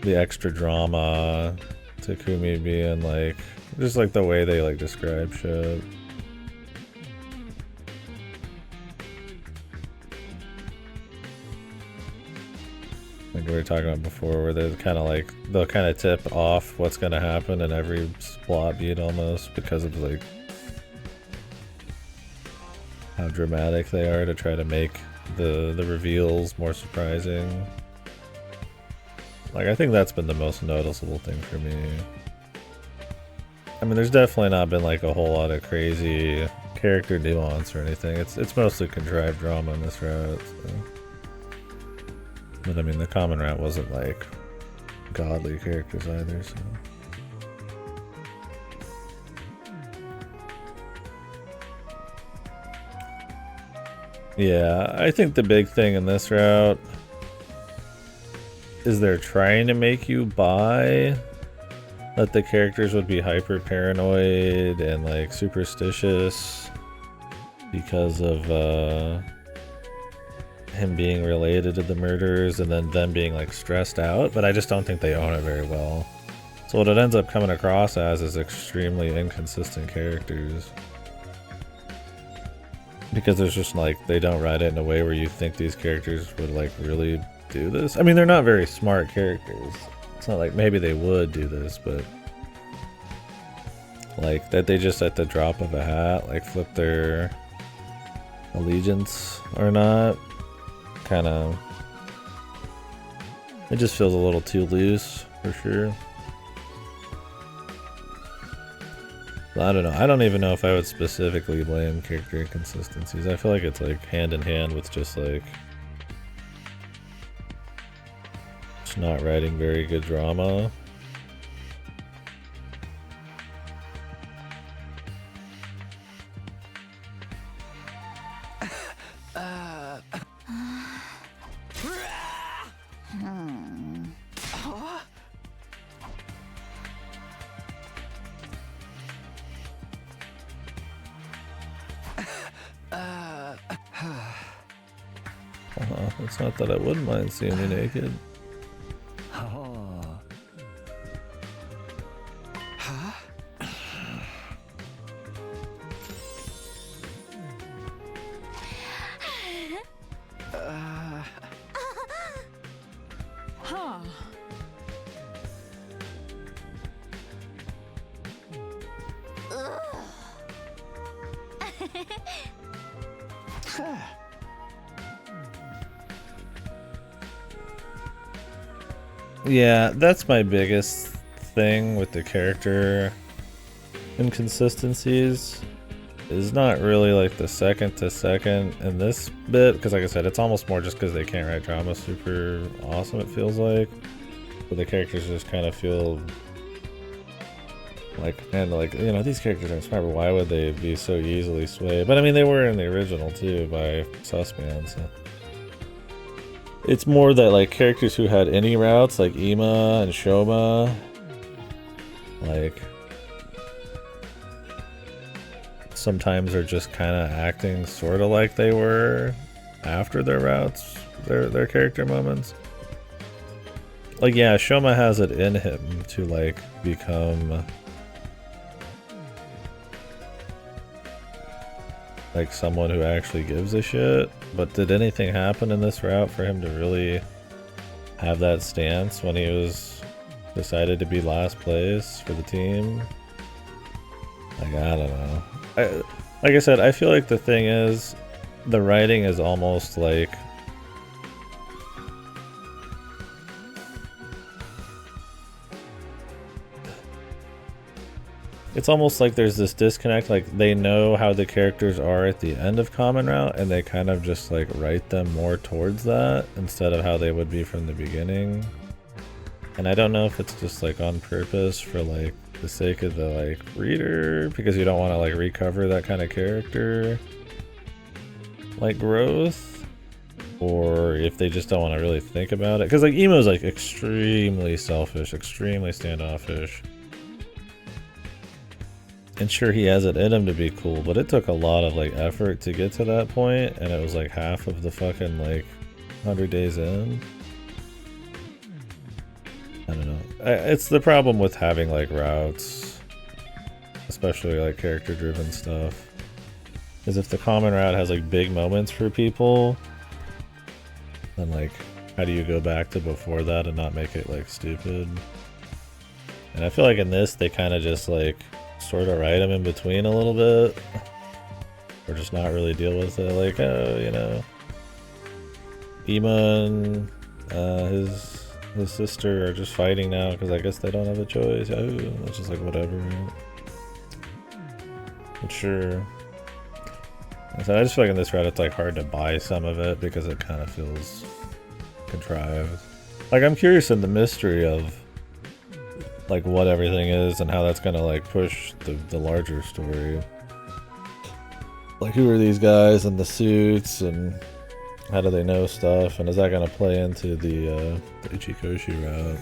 The extra drama, Takumi being like, just like the way they like describe shit. Like we were talking about before, where they're kind of like, they'll kind of tip off what's going to happen in every plot beat almost, because of like how dramatic they are to try to make the reveals more surprising. Like, I think that's been the most noticeable thing for me. I mean, there's definitely not been like a whole lot of crazy character nuance or anything. It's mostly contrived drama in this route. So. But I mean, the common route wasn't like godly characters either, so. Yeah, I think the big thing in this route is they're trying to make you buy that the characters would be hyper paranoid and like superstitious because of him being related to the murders, and then them being like stressed out, but I just don't think they own it very well. So what it ends up coming across as is extremely inconsistent characters. Because there's just like, they don't write it in a way where you think these characters would like really do this. I mean, they're not very smart characters. It's not like maybe they would do this, but like that they just at the drop of a hat like flip their allegiance or not. Kind of, it just feels a little too loose for sure. I don't know. I don't even know if I would specifically blame character inconsistencies. I feel like it's like hand in hand with just like just not writing very good drama. It's not that I wouldn't mind seeing you naked. Yeah, that's my biggest thing with the character inconsistencies. Is not really like the second to second in this bit, because like I said, it's almost more just because they can't write drama super awesome, it feels like. But the characters just kind of feel like, and like, you know, these characters aren't smart, but why would they be so easily swayed? But I mean, they were in the original too by Sussman, so. It's more that like characters who had any routes, like Ima and Shoma, like sometimes are just kind of acting sort of like they were after their routes, their character moments. Like, yeah, Shoma has it in him to like become like someone who actually gives a shit, but did anything happen in this route for him to really have that stance when he was decided to be last place for the team? Like, I don't know. Like I said, I feel like the thing is, the writing is almost like it's almost like there's this disconnect. Like, they know how the characters are at the end of Common Route, and they kind of just like write them more towards that instead of how they would be from the beginning. And I don't know if it's just like on purpose for like the sake of the like reader, because you don't want to like recover that kind of character like growth, or if they just don't want to really think about it. Because like Emo's like extremely selfish, extremely standoffish. And sure, he has it in him to be cool, but it took a lot of like effort to get to that point, and it was like half of the fucking like 100 days in. I don't know. It's the problem with having like routes, especially like character driven stuff, is if the common route has like big moments for people, then like how do you go back to before that and not make it like stupid? And I feel like in this they kind of just like sort of write them in between a little bit, or just not really deal with it. Like, oh, you know, Ema and his sister are just fighting now because I guess they don't have a choice. Oh, it's just like whatever. But sure. So I just feel like in this route it's like hard to buy some of it because it kind of feels contrived. Like, I'm curious in the mystery of like what everything is and how that's gonna like push the larger story. Like, who are these guys in the suits and how do they know stuff, and is that gonna play into the Ichikoshi route?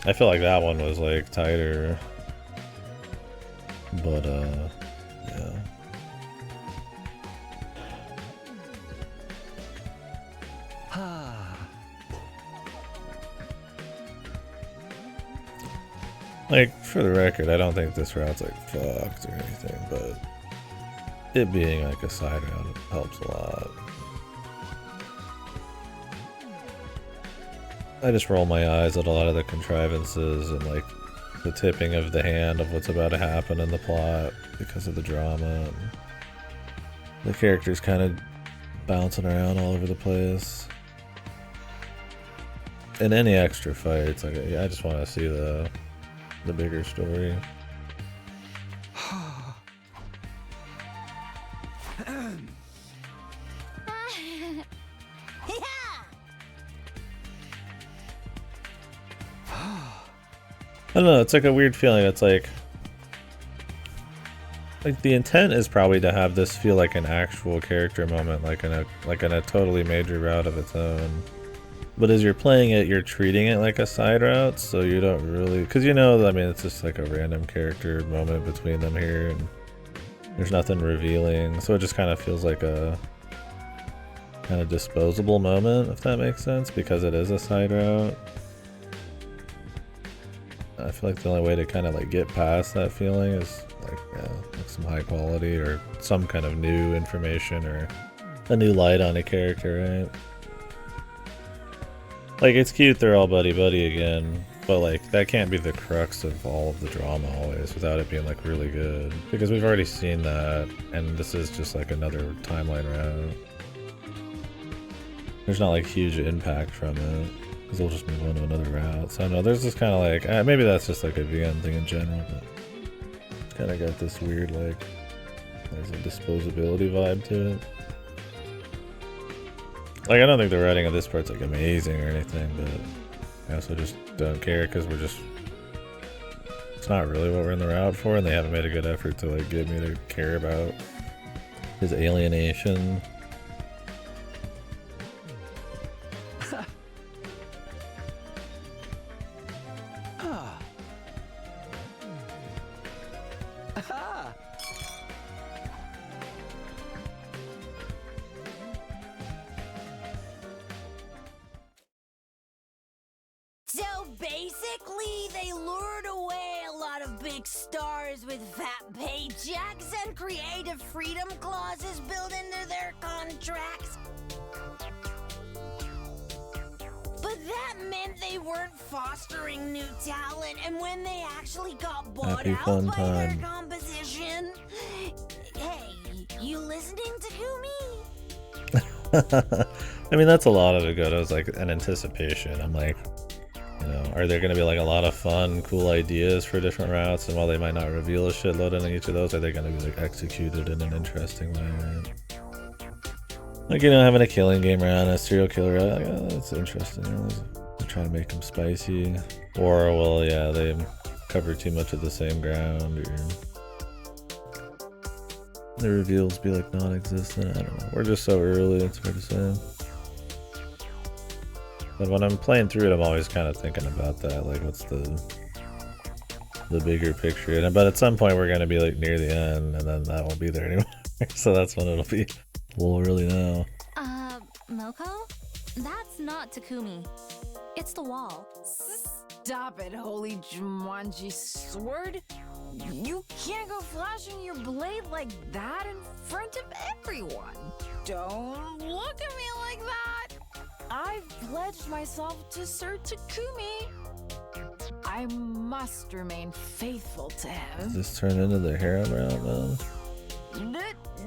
I feel like that one was like tighter, but yeah. Like, for the record, I don't think this route's like fucked or anything, but it being like a side route helps a lot. I just roll my eyes at a lot of the contrivances and like the tipping of the hand of what's about to happen in the plot because of the drama. The characters kind of bouncing around all over the place. In any extra fights, like, I just want to see the bigger story. I don't know, it's like a weird feeling. It's like the intent is probably to have this feel like an actual character moment, like in a totally major route of its own. But as you're playing it, you're treating it like a side route, so you don't really, because you know, I mean, it's just like a random character moment between them here, and there's nothing revealing, so it just kind of feels like a kind of disposable moment, if that makes sense, because it is a side route. I feel like the only way to kind of like get past that feeling is like, yeah, like some high quality or some kind of new information or a new light on a character, right? Like, it's cute they're all buddy-buddy again, but like that can't be the crux of all of the drama always without it being like really good, because we've already seen that, and this is just like another timeline route. There's not like huge impact from it, because they'll just move on to another route. So I don't know, there's this kind of like, maybe that's just like a VN thing in general, but it's kind of got this weird like, there's a disposability vibe to it. Like, I don't think the writing of this part's like amazing or anything, but I also just don't care because it's not really what we're in the route for, and they haven't made a good effort to like get me to care about his alienation. Aha! So basically, they lured away a lot of big stars with fat paychecks and creative freedom clauses built into their contracts. But that meant they weren't fostering new talent, and when they actually got bought Happy out fun by time. their competition, hey, you listening to Kumi? I mean, that's a lot of it good. It was like an anticipation. I'm like, you know, are there going to be like a lot of fun, cool ideas for different routes? And while they might not reveal a shitload in each of those, are they going to be like executed in an interesting way, right? Like, you know, having a killing game round, a serial killer round, like, oh, that's interesting. You know, they're trying to make them spicy. Or, well, yeah, they cover too much of the same ground, or the reveals be like non-existent. I don't know. We're just so early, it's hard to say. But when I'm playing through it, I'm always kind of thinking about that. Like, what's the bigger picture? But at some point, we're going to be like near the end, and then that won't be there anymore. So that's when it'll be. We'll really know. Moko? That's not Takumi. It's the wall. Stop it, holy Jumanji sword. You can't go flashing your blade like that in front of everyone. Don't look at me like that. I've pledged myself to Sir Takumi. I must remain faithful to him. Does this turn into the harem round, man?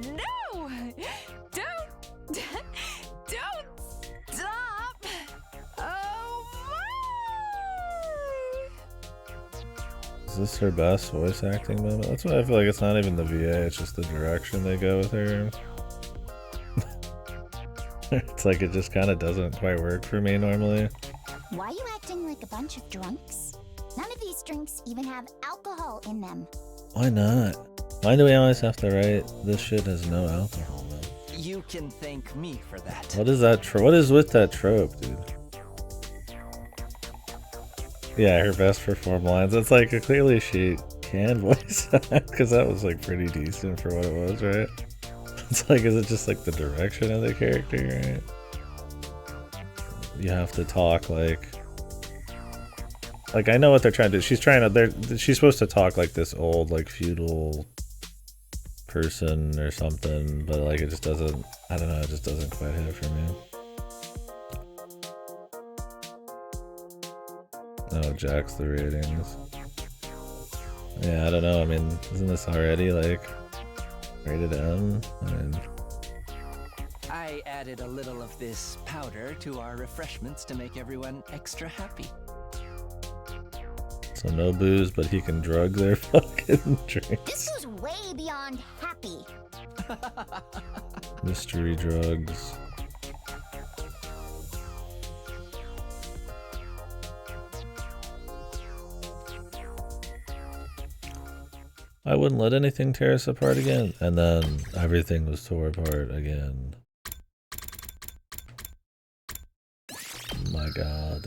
No! Don't stop! Oh my! Is this her best voice acting moment? That's what I feel like. It's not even the VA, it's just the direction they go with her. It's like it just kind of doesn't quite work for me normally. Why are you acting like a bunch of drunks? None of these drinks even have alcohol in them. Why not? Why do we always have to write this shit has no alcohol, man? You can thank me for that. What is that what is with that trope, dude? Yeah, her best performed lines. It's like clearly she can voice act, because that was like pretty decent for what it was, right? It's like, is it just like the direction of the character, right? You have to talk like I know what they're trying to do. She's supposed to talk like this old, like feudal person or something, but like it just doesn't, I don't know, it just doesn't quite hit for me. Oh, Jack's the ratings. Yeah, I don't know. I mean, isn't this already like rated M? I mean, I added a little of this powder to our refreshments to make everyone extra happy. so no booze, but he can drug their fucking drinks. This goes way beyond happy. Mystery drugs. I wouldn't let anything tear us apart again, and then everything was tore apart again. My god.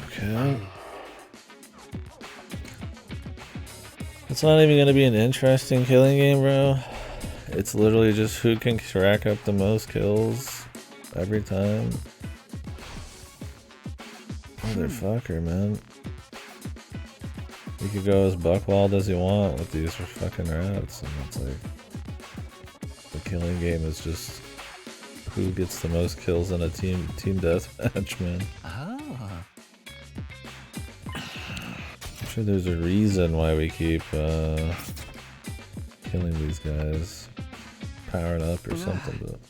Okay. It's not even gonna be an interesting killing game, bro. It's literally just who can rack up the most kills every time. Motherfucker, man. You could go as buckwild as you want with these fucking routes, and it's like the killing game is just who gets the most kills in a team deathmatch, man. I'm sure there's a reason why we keep killing these guys, powering up or something, but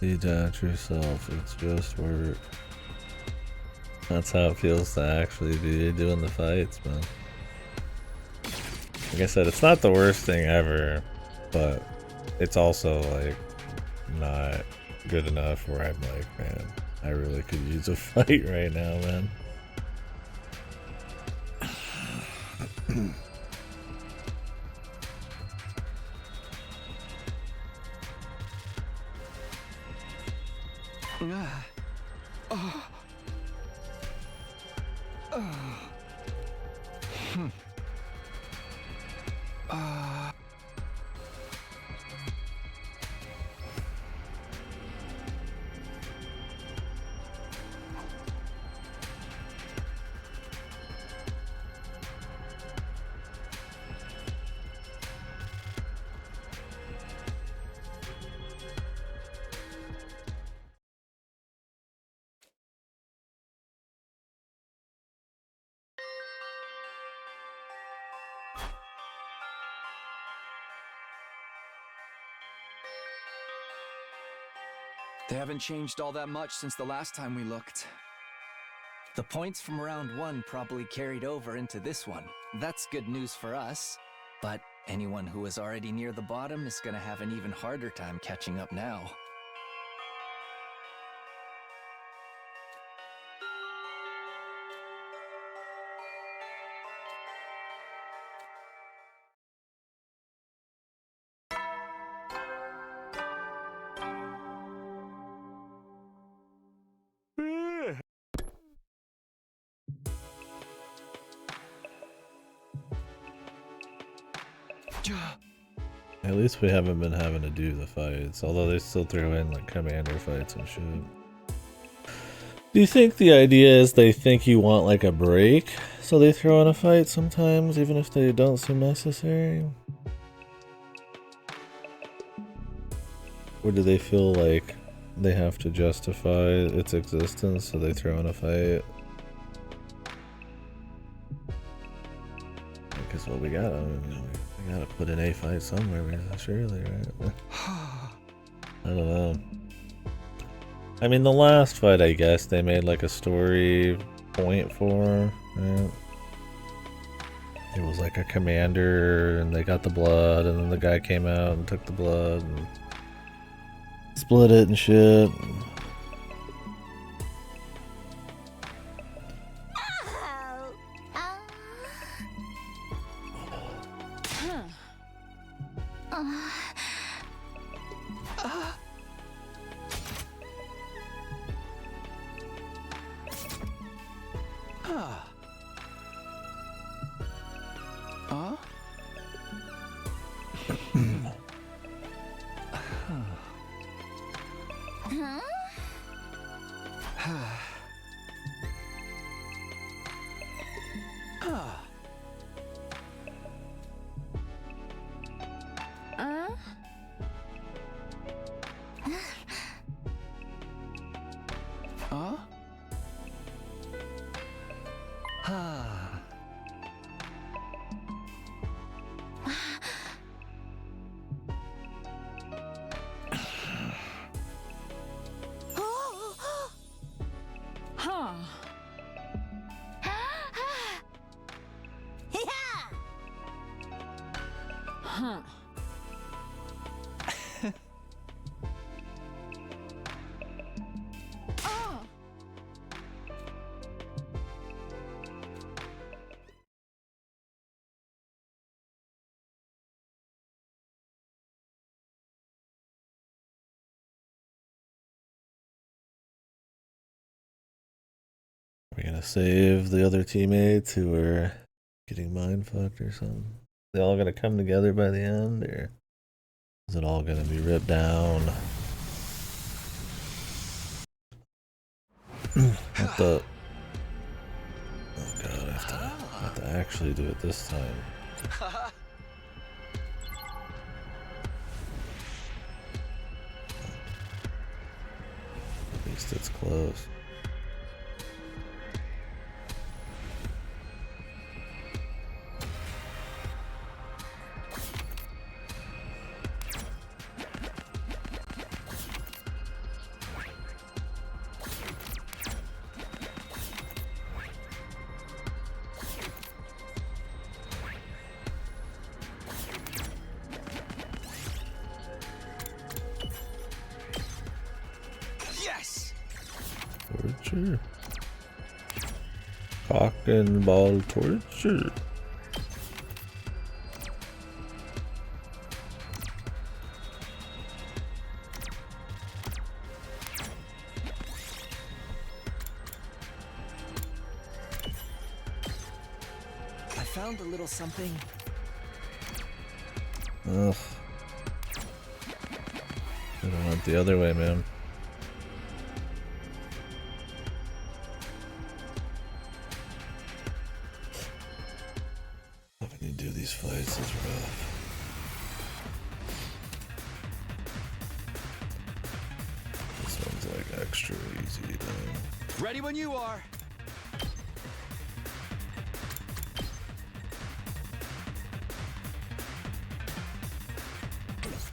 Detach yourself, it's just work. That's how it feels to actually be doing the fights, man. Like I said, it's not the worst thing ever, but it's also like not good enough where I'm like, man, I really could use a fight right now, man. They haven't changed all that much since the last time we looked. The points from round 1 probably carried over into this one. That's good news for us. But anyone who was already near the bottom is gonna have an even harder time catching up now. At least we haven't been having to do the fights, although they still throw in like commander fights and shit. Do you think the idea is they think you want like a break, so they throw in a fight sometimes, even if they don't seem necessary? Or do they feel like they have to justify its existence, so they throw in a fight? Because what we got, we gotta put in a fight somewhere, surely, right? I don't know. I mean, the last fight, I guess they made like a story point for, right? It was like a commander, and they got the blood, and then the guy came out and took the blood and split it and shit. Huh. Oh! We're gonna save the other teammates who are getting mind fucked or something. They all gonna come together by the end, or is it all gonna be ripped down? What the? Oh god, I have to actually do it this time. At least it's close. Torture. Cock and ball torture. I found a little something. Ugh. I don't want the other way, man. Having to do these fights is rough. This one's like extra easy though. Ready when you are.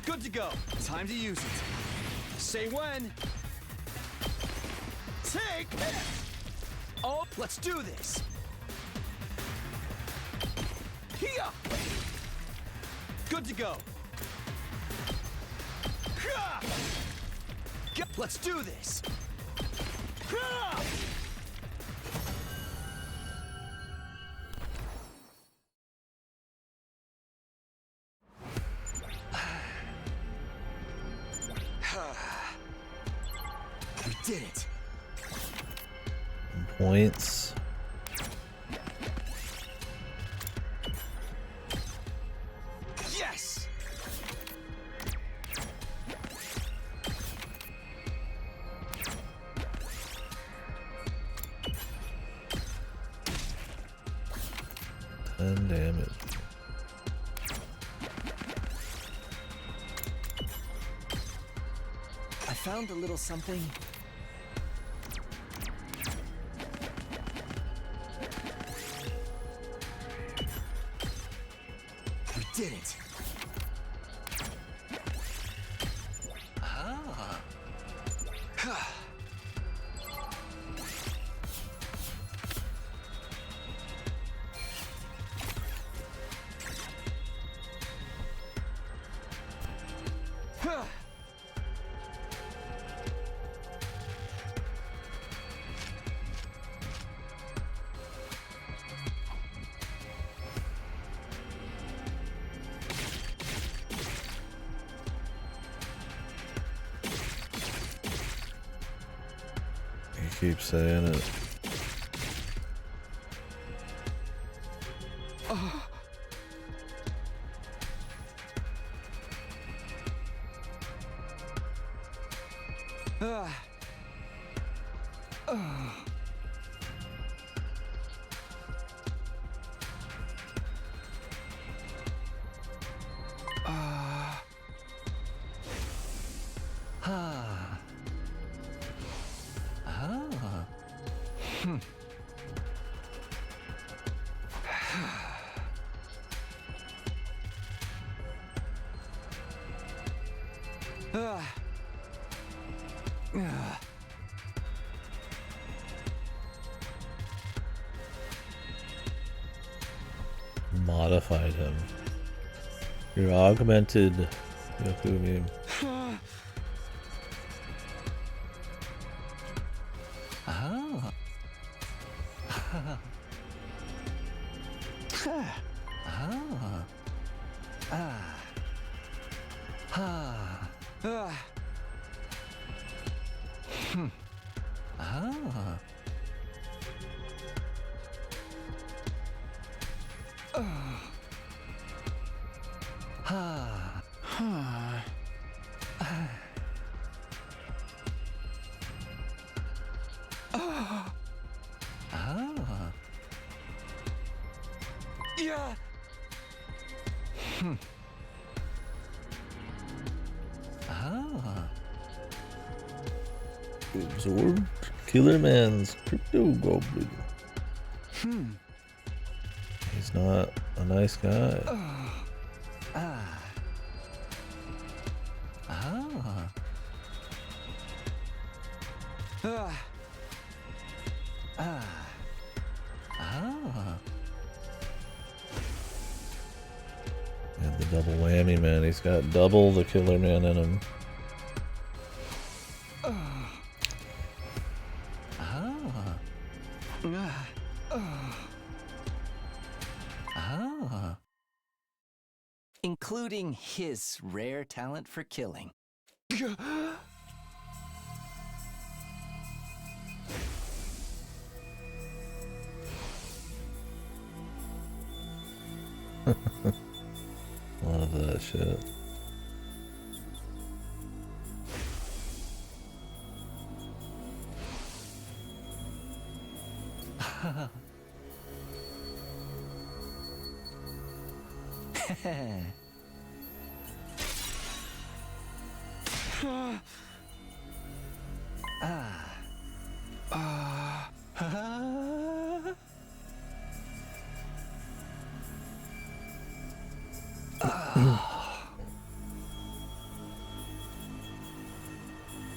Good to go. Time to use it. Say when. Take this. Oh, let's do this. Here. Good to go. Let's do this. We did it. Points. Yes. And damage. I found a little something. We did it. Ah. You keep saying it. Modified him. Your augmented Yakumi. Ah. Ah. Ah. Ah. Hmm. Ah. Ah. Ah. Yeah. Hmm. Ah. Absorbed Killer Man's crypto goblin. He's not a nice guy. Ah. Ah. Ah. Ah. Ah. And the double whammy, man. He's got double the Killer Man in him. Ah. Ah. Ah. Including his rare talent for killing. Love that shit.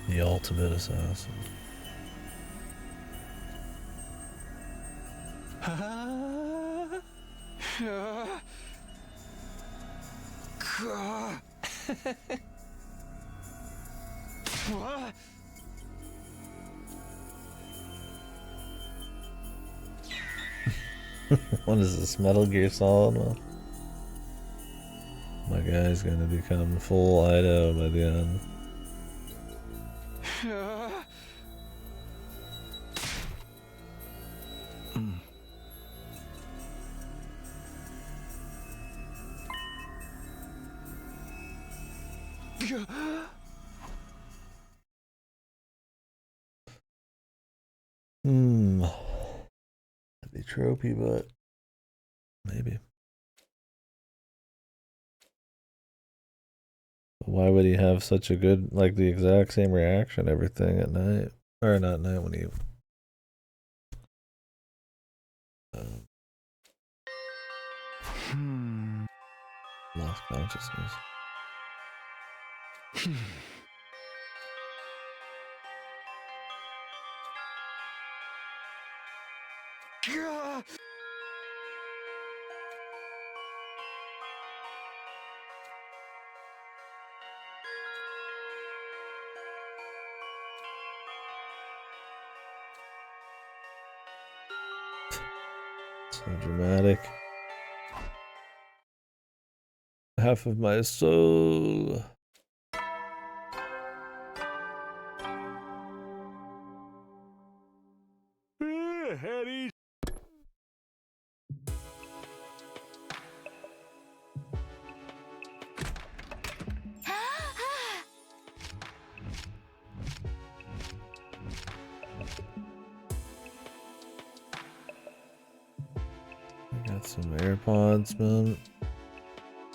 The ultimate assassin. What is this, Metal Gear Solid? Well, my guy's gonna become full Ido by the end. That'd be tropey, but maybe. Why would he have such a good, like the exact same reaction, everything at night? Or not at night when he... lost consciousness. So dramatic. Half of my soul. Eddie. I got some AirPods, man.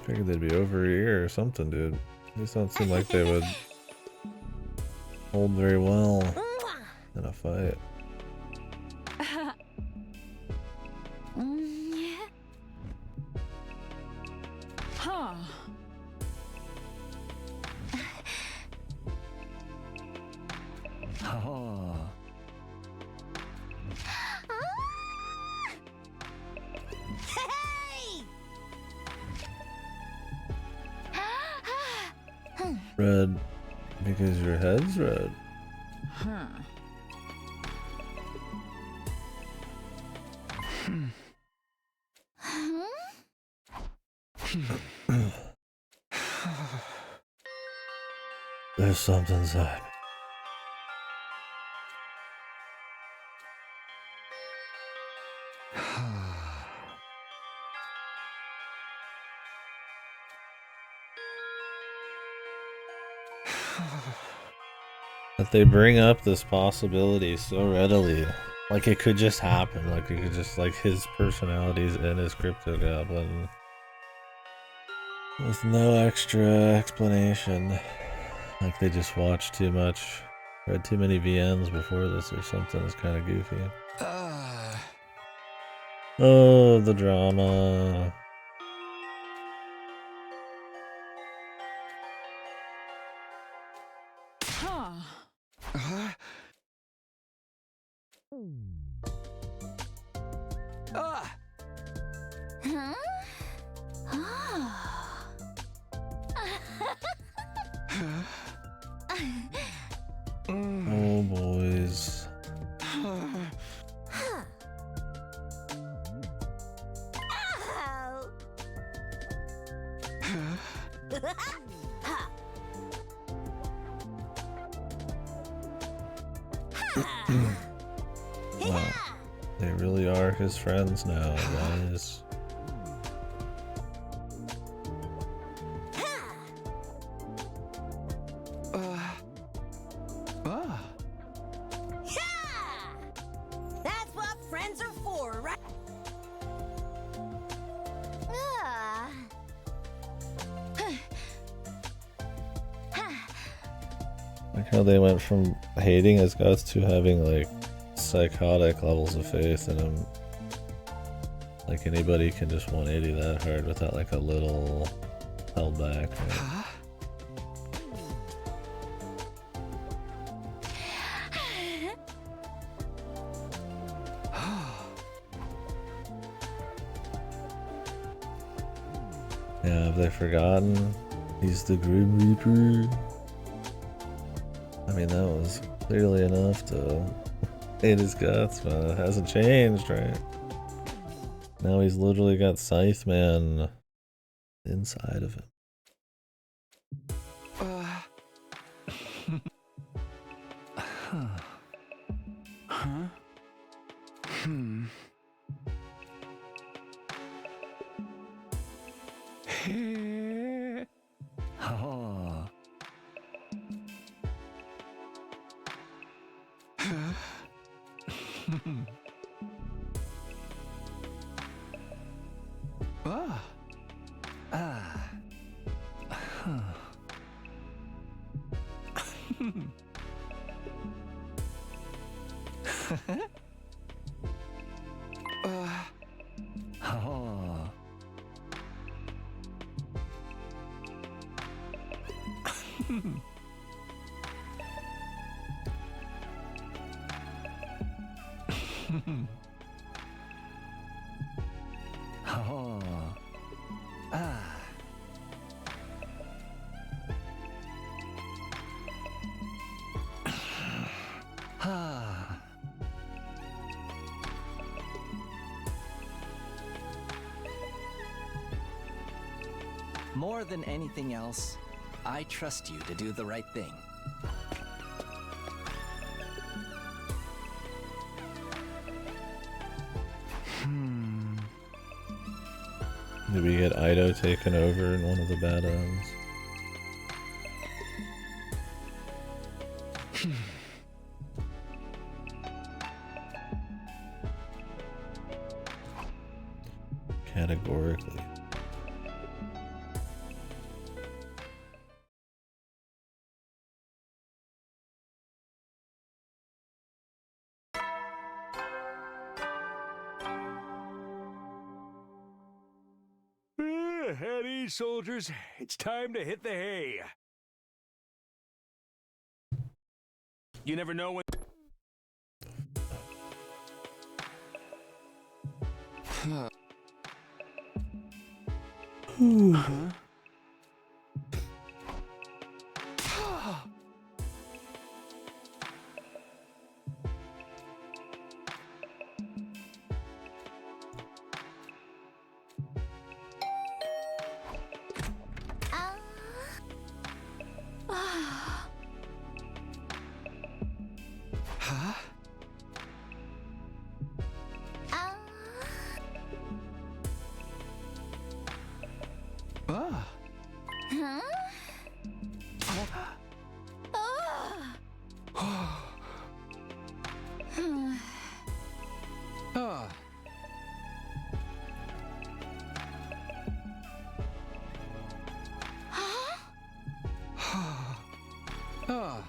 Figured they'd be over ear or something, dude. These don't seem like they would hold very well in a fight. Huh. Oh. Hey! Red because your head's red. Huh. There's something inside. That they bring up this possibility so readily. Like it could just happen. Like it could just, like, his personality's in his crypto goblin. With no extra explanation. Like they just watched too much. Read too many VNs before this or something. It's kind of goofy. Oh, the drama. Huh. Huh? Oh, boys. Wow. They really are his friends now, guys. That's what friends are for, right? Like how they went from hating his guts to having like psychotic levels of faith in him. Like anybody can just 180 that hard without like a little held back. Right? Yeah, have they forgotten? He's the Grim Reaper. I mean, that was clearly enough to hate his guts, but it hasn't changed, right? Now he's literally got Scythe Man inside of him. Oh. Ah. Ah. Huh. Oh. Oh. Ah. Ah. More than anything else, I trust you to do the right thing. Did we get Ido taken over in one of the bad ends? Categorically. At ease, soldiers. It's time to hit the hay. You never know when... Ah. Huh? Ah. Ah.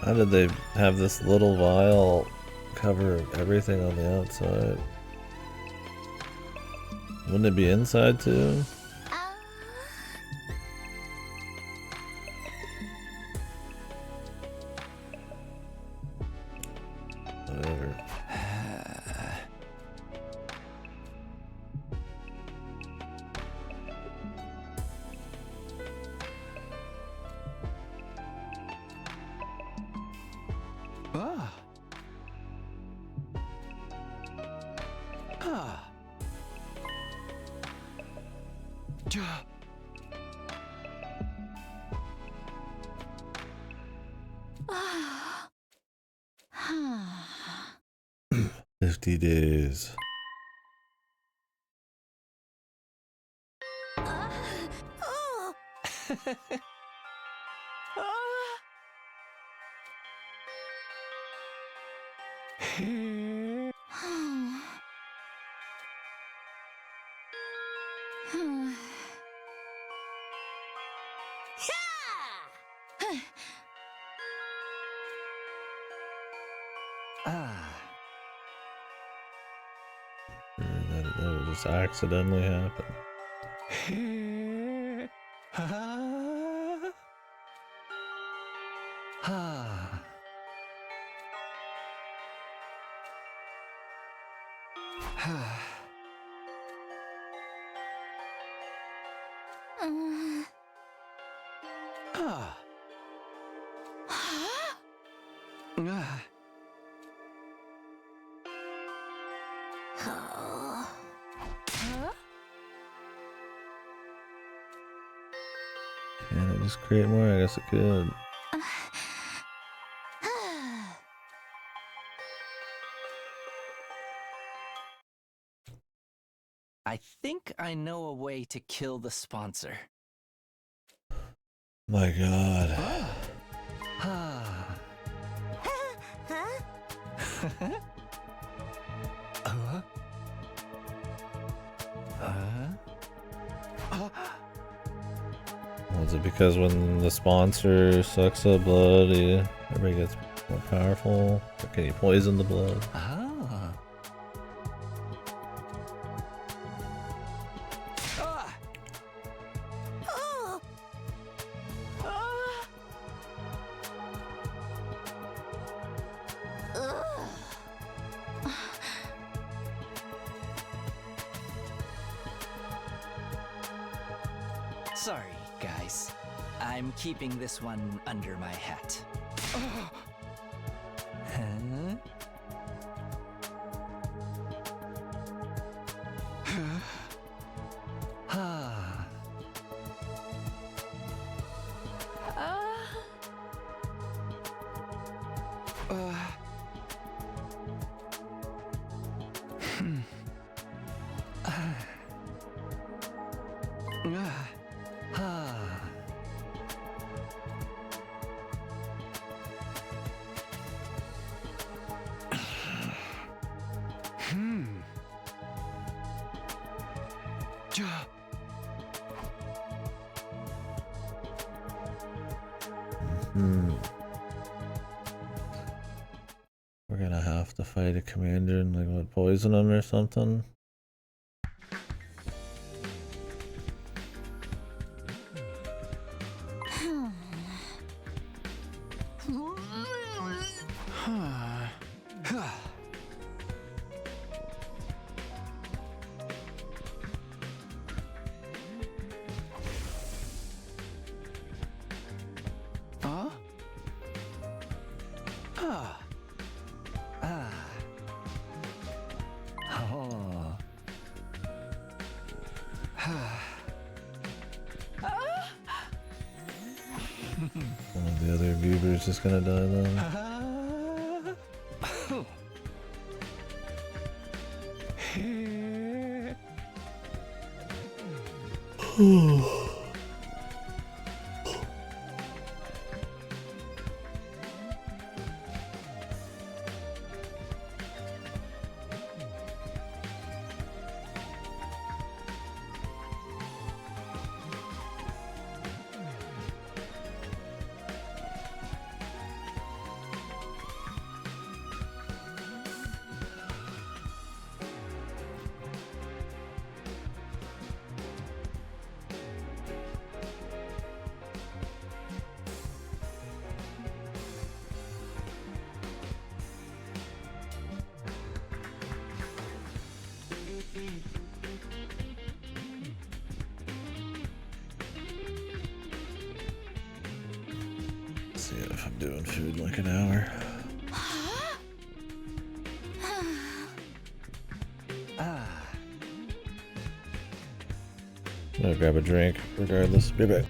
How did they have this little vial cover everything on the outside? Wouldn't it be inside too? Whatever. Ah. Ah. Ja. 50 days. That would just accidentally happen. Can it just create more? I guess it could. I think I know a way to kill the sponsor. My god. Was it because when the sponsor sucks the blood, everybody gets more powerful? Or can you poison the blood? Sorry, guys. I'm keeping this one under my hat. Huh? We're gonna have to fight a commander and like what, poison him or something? YouTuber's just gonna die then. See if I'm doing food in like an hour. I'm gonna grab a drink regardless. Be back.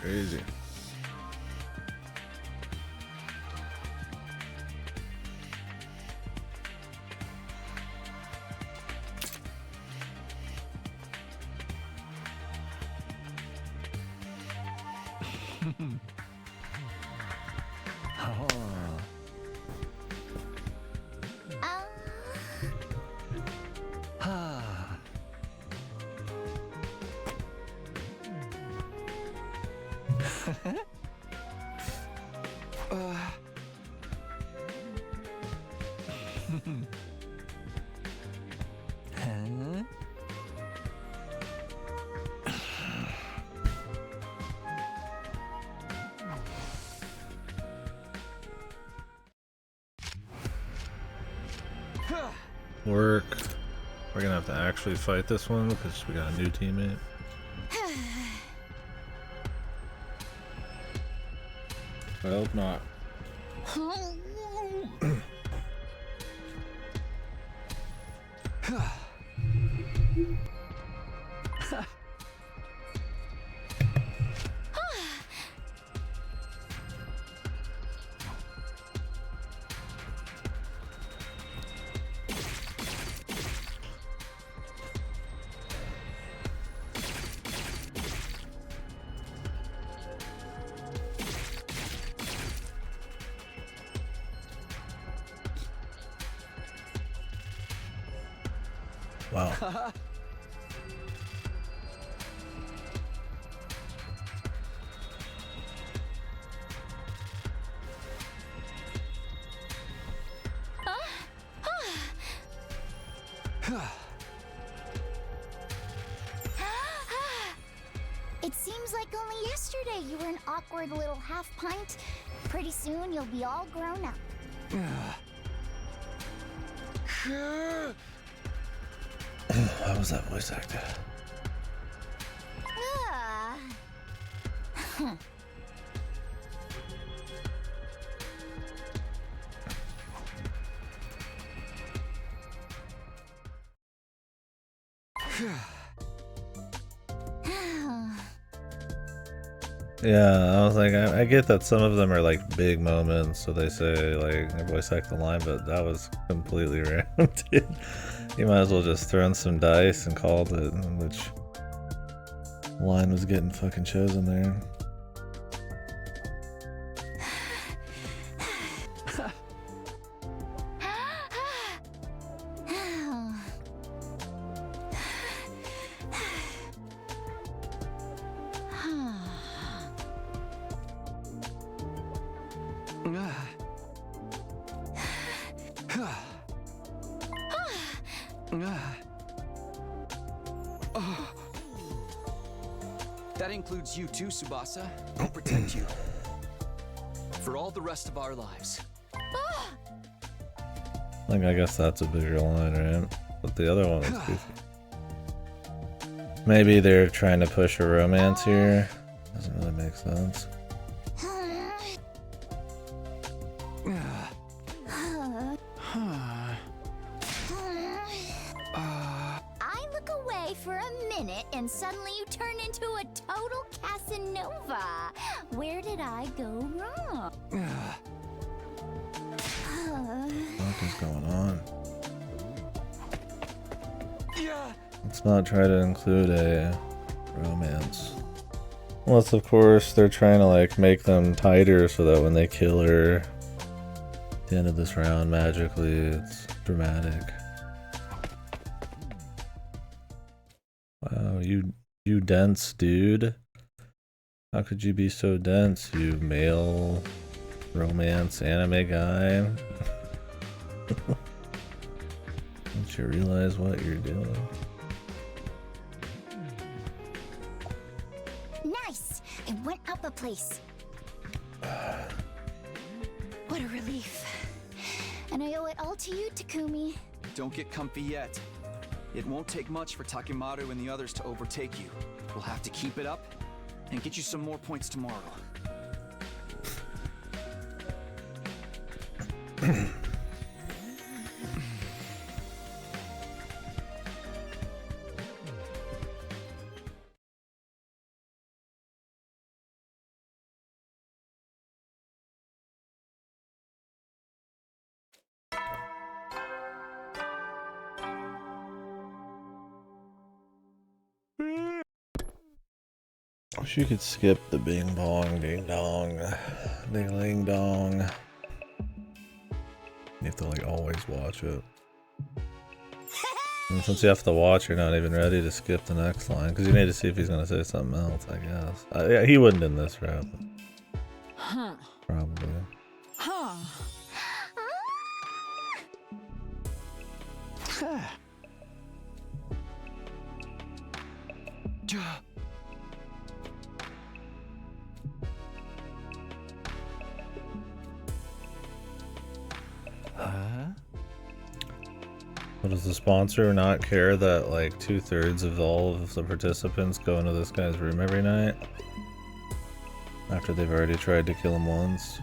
crazy. Work. We're gonna have to actually fight this one because we got a new teammate. I hope not. Wow. It seems like only yesterday you were an awkward little half pint. Pretty soon you'll be all grown up. How was that voice actor? Yeah, I was like, I get that some of them are like big moments, so they say like their voice act the line, but that was completely random, dude. You might as well just throw in some dice and called it, which line was getting fucking chosen there. That includes you too, Tsubasa. I'll protect you. For all the rest of our lives. Like, I guess that's a bigger line, right? But the other one was goofy. Maybe they're trying to push a romance here. Doesn't really make sense. I look away for a minute and suddenly you turn into a total Casanova. Where did I go wrong? What is going on? Let's not try to include a romance. Unless, of course, they're trying to like make them tighter so that when they kill her at the end of this round magically, it's dramatic. Wow, you dense dude. How could you be so dense, you male romance anime guy? Don't you realize what you're doing? Nice! It went up a place. What a relief. And I owe it all to you, Takumi. Don't get comfy yet. It won't take much for Takemaru and the others to overtake you. We'll have to keep it up and get you some more points tomorrow. Wish you could skip the bing bong, ding dong, ding ling dong. You have to like always watch it. And since you have to watch, you're not even ready to skip the next line because you need to see if he's gonna say something else. I guess. Yeah, he wouldn't in this route. Huh. Probably. Huh. But does the sponsor not care that like 2/3 of all of the participants go into this guy's room every night? After they've already tried to kill him once?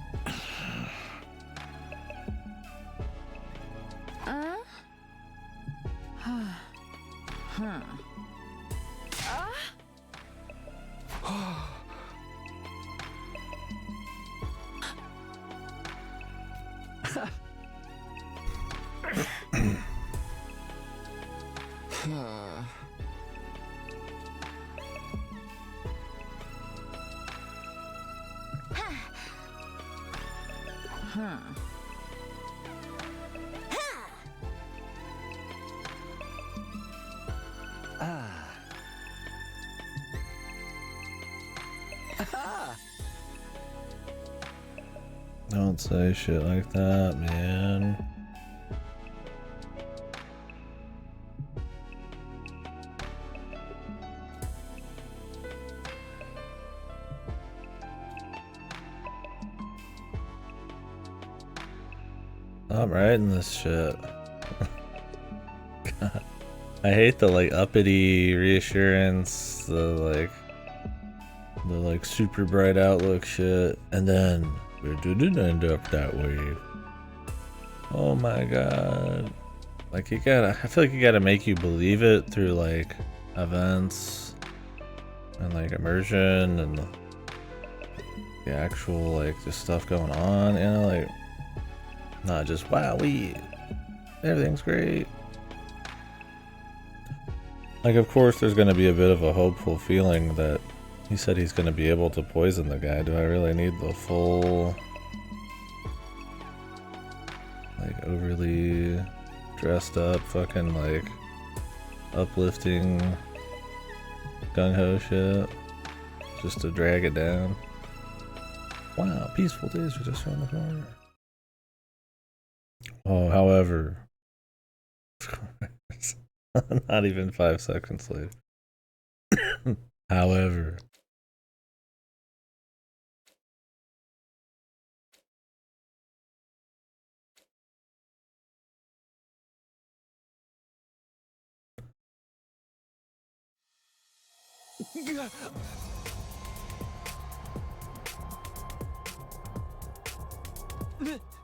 Don't say shit like that, man. Stop writing this shit. God. I hate the like uppity reassurance, the like super bright outlook shit, and then it didn't end up that way. Oh my god. Like I feel like you gotta make you believe it through like events and like immersion and the actual like just stuff going on, you know, like not just wow, everything's great. Like of course there's gonna be a bit of a hopeful feeling that he said he's gonna be able to poison the guy. Do I really need the full like overly dressed up fucking like uplifting gung-ho shit just to drag it down? Wow, peaceful days are just around the corner. Oh, however, not even 5 seconds later. However,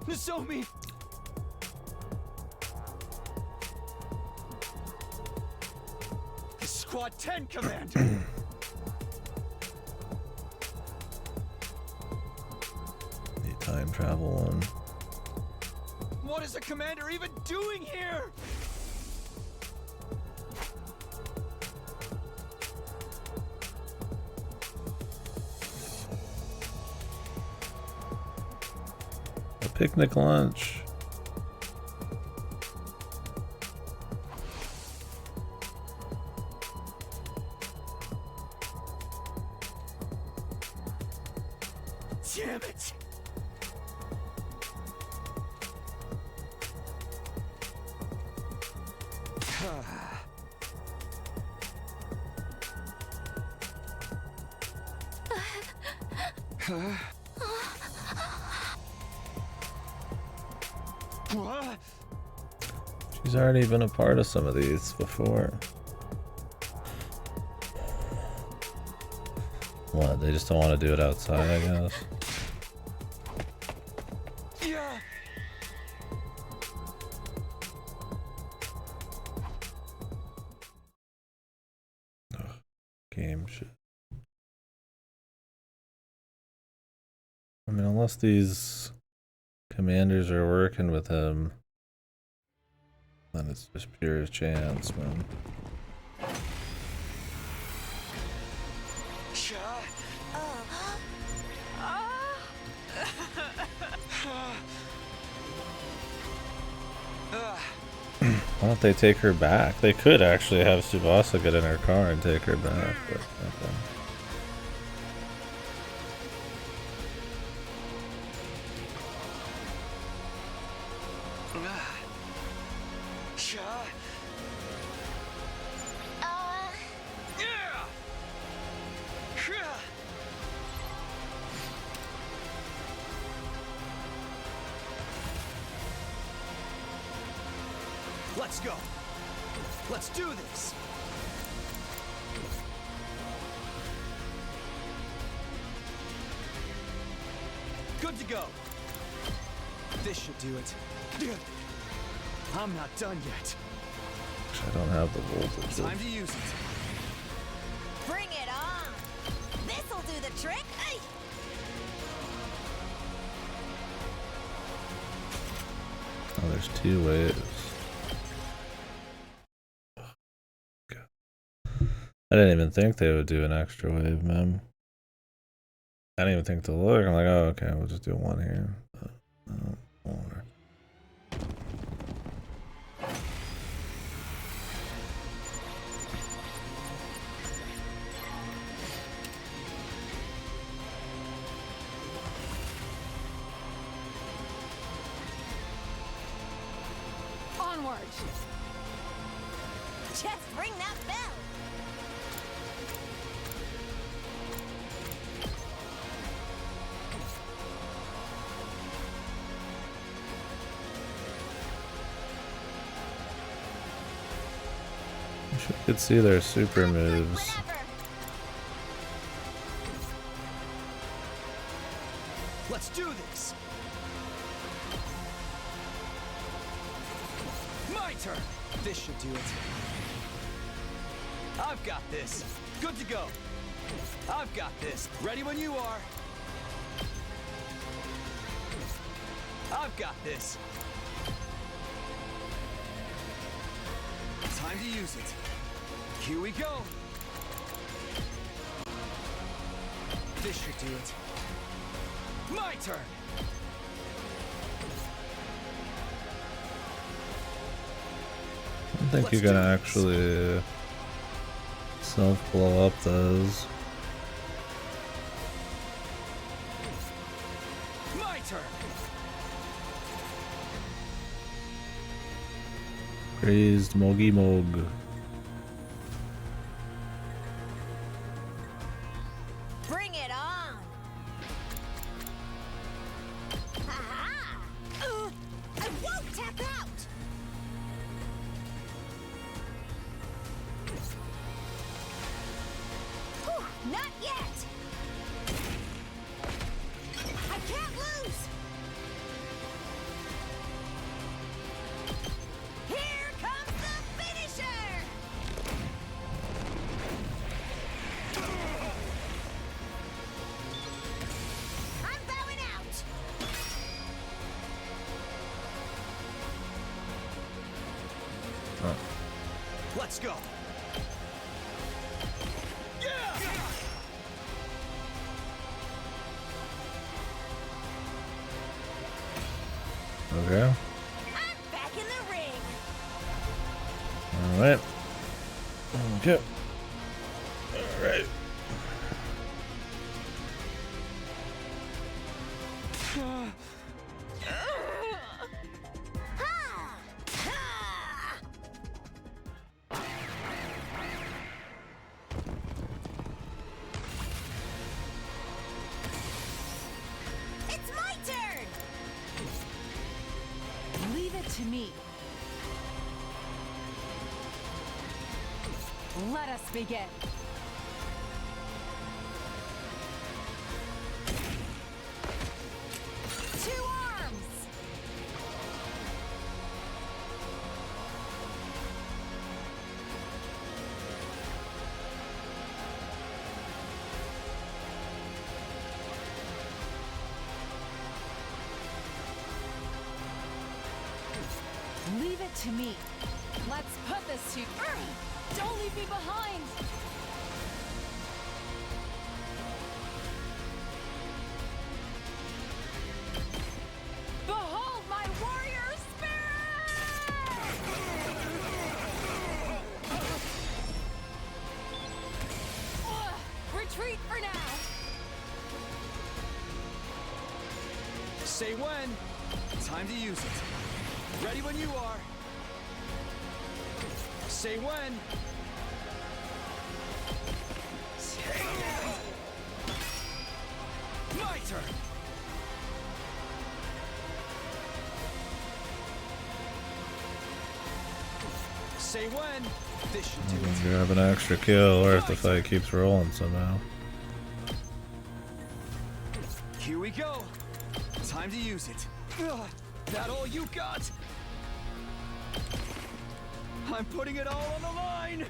Nozomi! Squad 10, Commander! the time travel one. What is the Commander even doing here? A picnic lunch. Damn it! She's already been a part of some of these before. What, they just don't want to do it outside, I guess? Yeah. Ugh, game shit. I mean, unless these commanders are working with him, then it's just pure chance, man. Cha. Why don't they take her back? They could actually have Tsubasa get in her car and take her back, but okay. Let's go. Let's do this. Good to go. This should do it. I'm not done yet. I don't have the voltage. Time to use it. Bring it on! This'll do the trick! Hey! Oh, there's 2 waves. I didn't even think they would do an extra wave, man. I didn't even think to look. I'm like, oh, okay, we'll just do one here. But, no, more. Onward! Just ring that bell! You could see their super moves. Let's do this. My turn. This should do it. I've got this. Good to go. I've got this. Ready when you are. I've got this. Time to use it. Here we go. This should do it. My turn. I don't think you can actually self-blow up those. My turn. Crazed Mogi Mog. Bring it on! Ha-ha! I won't tap out! Whew, not yet! I can't lose! Here comes the finisher! I'm bowing out! Let's go. Okay. I'm back in the ring! Alright. Okay. Alright. It's my turn! Leave it to me. Let us begin. Two arms! Leave it to me. Let's put this to... Don't leave me behind! Behold my warrior spirit! Say when. Time to use it. Ready when you are. Say when. My turn. Say when. This should do it. Grab an extra kill, or if the fight keeps rolling somehow. Here we go. Time to use it. Ugh, that all you got? I'm putting it all on the line.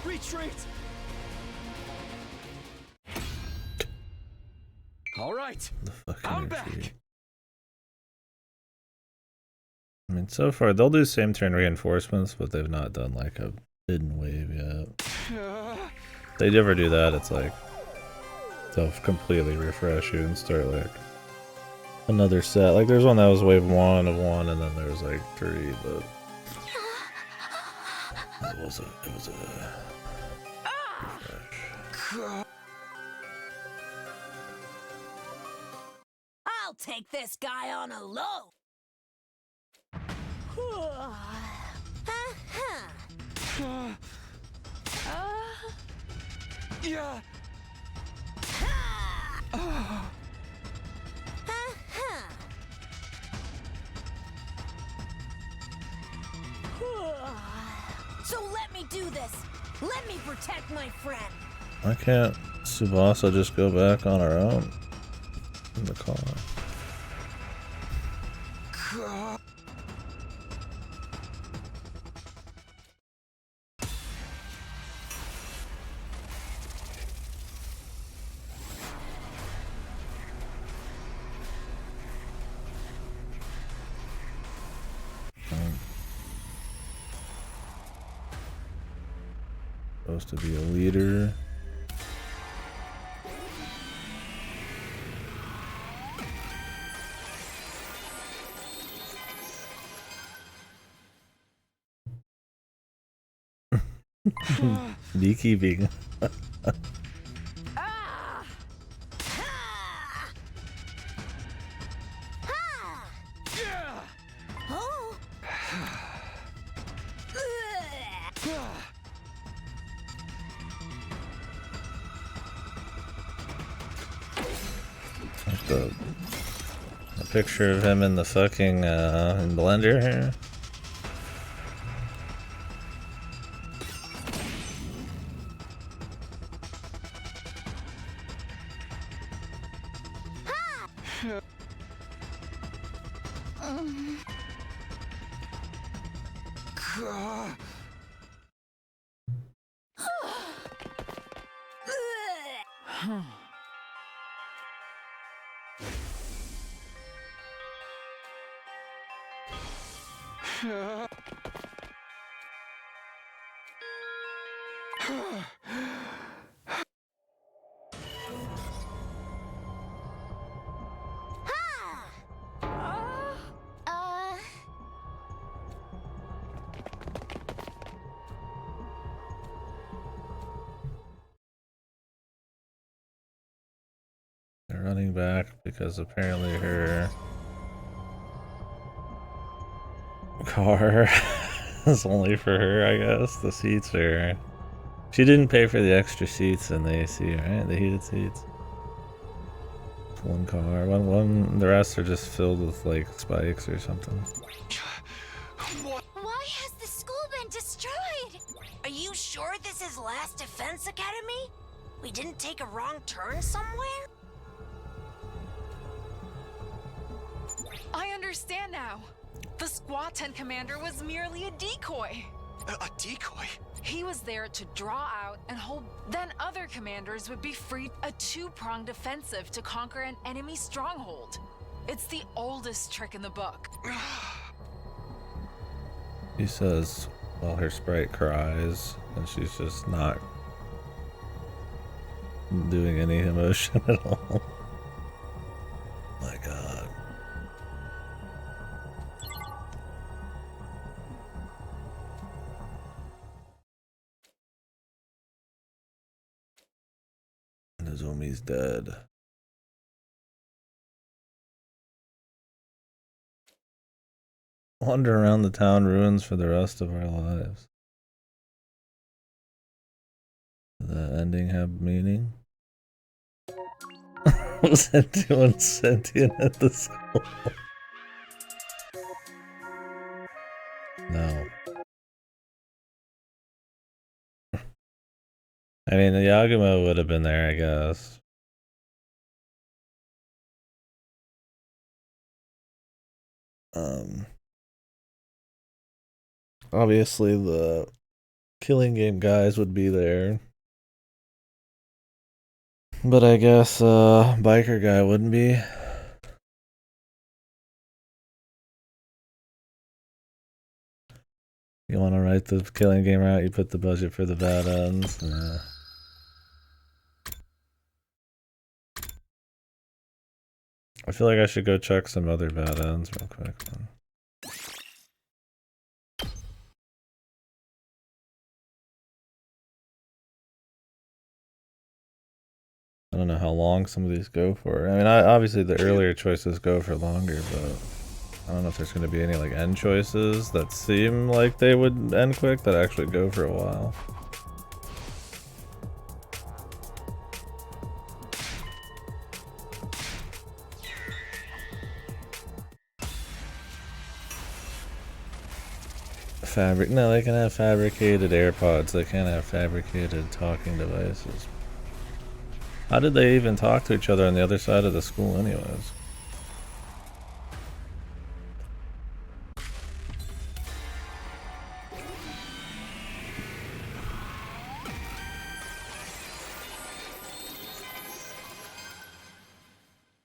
Retreat. All right. I'm back. I mean, so far they'll do same turn reinforcements, but they've not done like a hidden wave yet. If they ever do that, it's like they'll completely refresh you and start like another set. Like there's one that was wave 1 of 1, and then there was like 3, but it was a refresh. I'll take this guy on a low. Yeah. So let me do this. Let me protect my friend. Why can't Tsubasa just go back on her own in the car? Supposed to be a leader. Beekeeping. The picture of him in the fucking in Blender here. They're running back because apparently her car is only for her, I guess. The seats are... She didn't pay for the extra seats in the AC, right? The heated seats. One car, one. The rest are just filled with like spikes or something. Why has the school been destroyed? Are you sure this is Last Defense Academy? We didn't take a wrong turn somewhere? I understand now. The Squatan commander was merely a decoy. A decoy? He was there to draw out and hold. Then other commanders would be freed. A two-pronged offensive to conquer an enemy stronghold. It's the oldest trick in the book. He says while her sprite cries, and she's just not doing any emotion at all. My God. Nozomi's dead. Wander around the town ruins for the rest of our lives. Does the ending have meaning? Was anyone sentient at the school? No. I mean, the Yagumo would have been there, I guess. Obviously the Killing Game guys would be there. But I guess biker guy wouldn't be. You want to write the Killing Game route, you put the budget for the bad ends. I feel like I should go check some other bad ends real quick. I don't know how long some of these go for. I mean, obviously the earlier choices go for longer, but I don't know if there's going to be any like end choices that seem like they would end quick that actually go for a while. No, they can have fabricated AirPods. They can't have fabricated talking devices. How did they even talk to each other on the other side of the school anyways?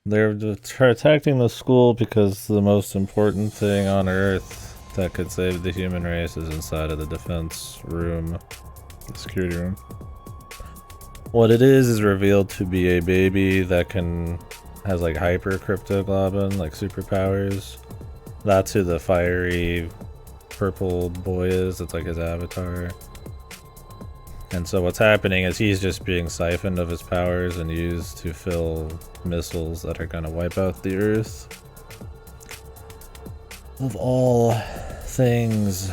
They're protecting the school because the most important thing on Earth that could save the human race is inside of the defense room, the security room. What it is revealed to be a baby that has like hyper cryptoglobin, like superpowers. That's who the fiery purple boy is. It's like his avatar. And so what's happening is he's just being siphoned of his powers and used to fill missiles that are gonna wipe out the Earth. Of all things.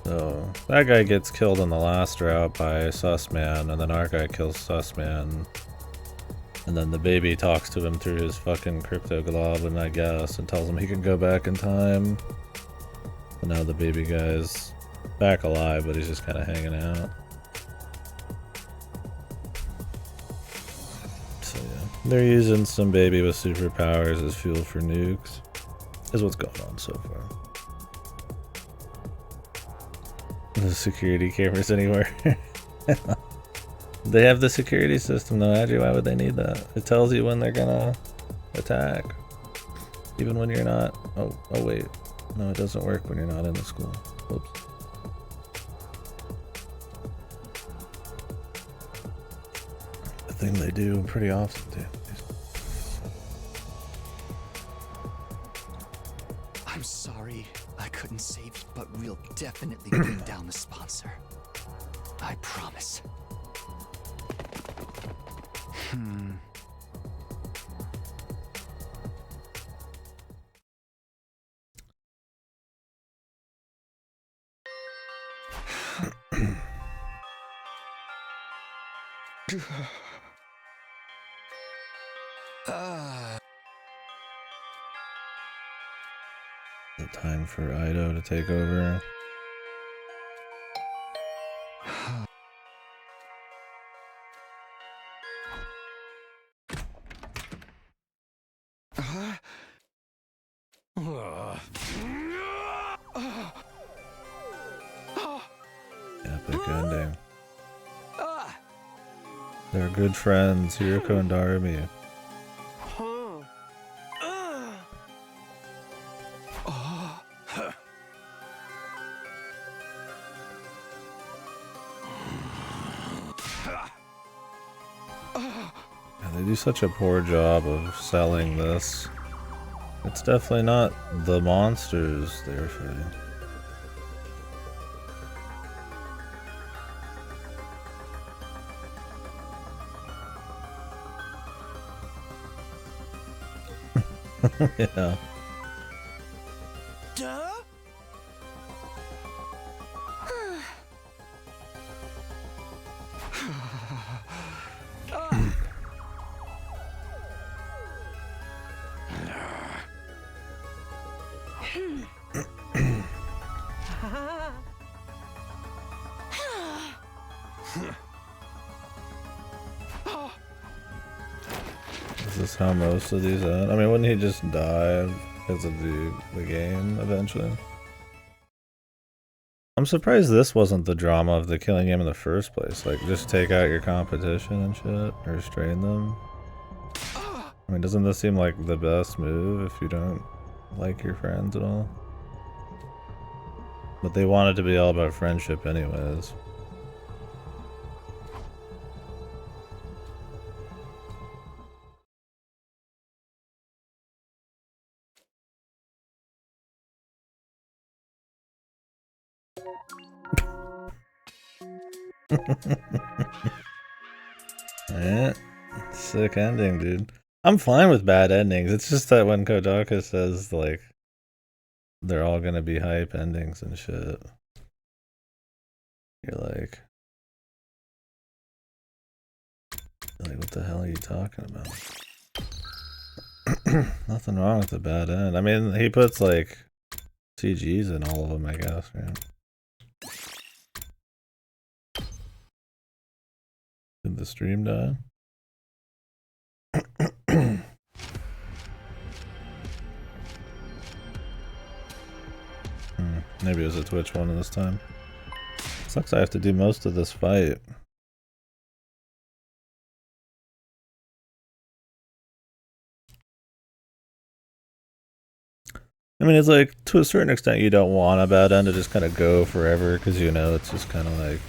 So that guy gets killed in the last route by Sussman, and then our guy kills Sussman. And then the baby talks to him through his fucking cryptoglobin, I guess, and tells him he can go back in time. And now the baby guy's back alive, but he's just kind of hanging out. So yeah, they're using some baby with superpowers as fuel for nukes, is what's going on so far. No security cameras anywhere. They have the security system though, Adri. Why would they need that? It tells you when they're gonna attack. Even when you're not. Oh wait. No, it doesn't work when you're not in the school. Whoops. The thing they do pretty often too. I'm sorry I couldn't save you, but we'll definitely bring down the sponsor. I promise. The time for Ido to take over. Epic ending. They're good friends, Hiroko and Darumi. They do such a poor job of selling this. It's definitely not the monsters they're fighting. Yeah. Duh? Is this how most of these end? I mean, wouldn't he just die because of the game eventually? I'm surprised this wasn't the drama of the killing game in the first place. Like, just take out your competition and shit, or restrain them. I mean, doesn't this seem like the best move if you don't like your friends at all? But they want it to be all about friendship anyways. Yeah, sick ending, dude. I'm fine with bad endings. It's just that when Kodaka says, like, they're all gonna be hype endings and shit, you're like, what the hell are you talking about? Nothing wrong with a bad end. I mean, he puts, like, CGs in all of them, I guess, right? Did the stream die? Maybe it was a Twitch one this time. Sucks I have to do most of this fight. I mean, it's like, to a certain extent, you don't want a bad end to just kind of go forever, because you know it's just kind of like,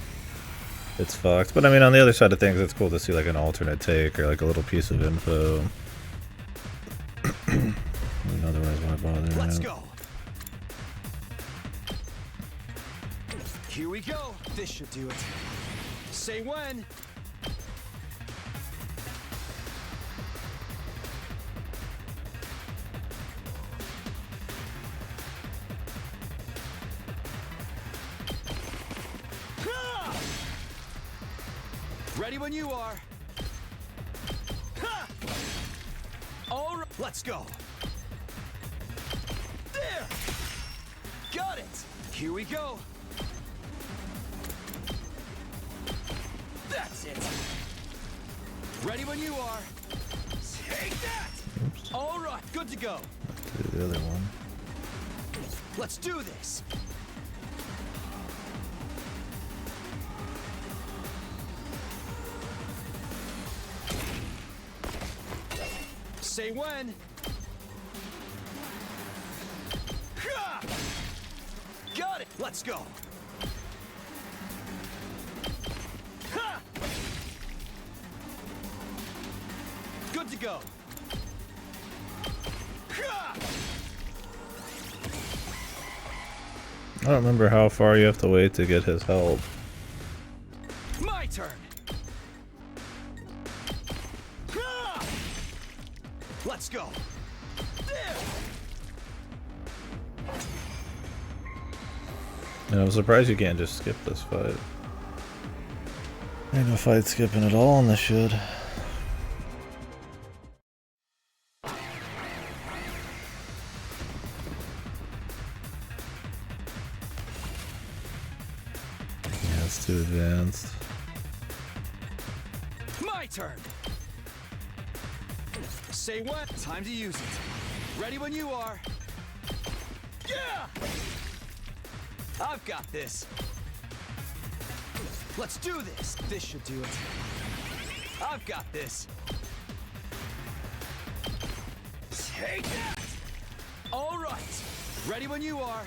it's fucked. But I mean, on the other side of things, it's cool to see like an alternate take or like a little piece of info. I mean, otherwise, why bother? Let's go. Here we go. This should do it. Say when. Ready when you are. Ha! All right, let's go. There. Got it. Here we go. That's it. Ready when you are. Take that. Oops. All right, good to go. Do the other one. Let's do this. Say when. Ha! Got it. Let's go. Ha! Good to go. Ha! I don't remember how far you have to wait to get his help. My turn. Let's go. There. And I'm surprised you can't just skip this fight. Ain't no fight skipping at all in this shit. Yeah, it's too advanced. My turn. Say what? Time to use it. Ready when you are. Yeah! I've got this. Let's do this. This should do it. I've got this. Take that! All right. Ready when you are.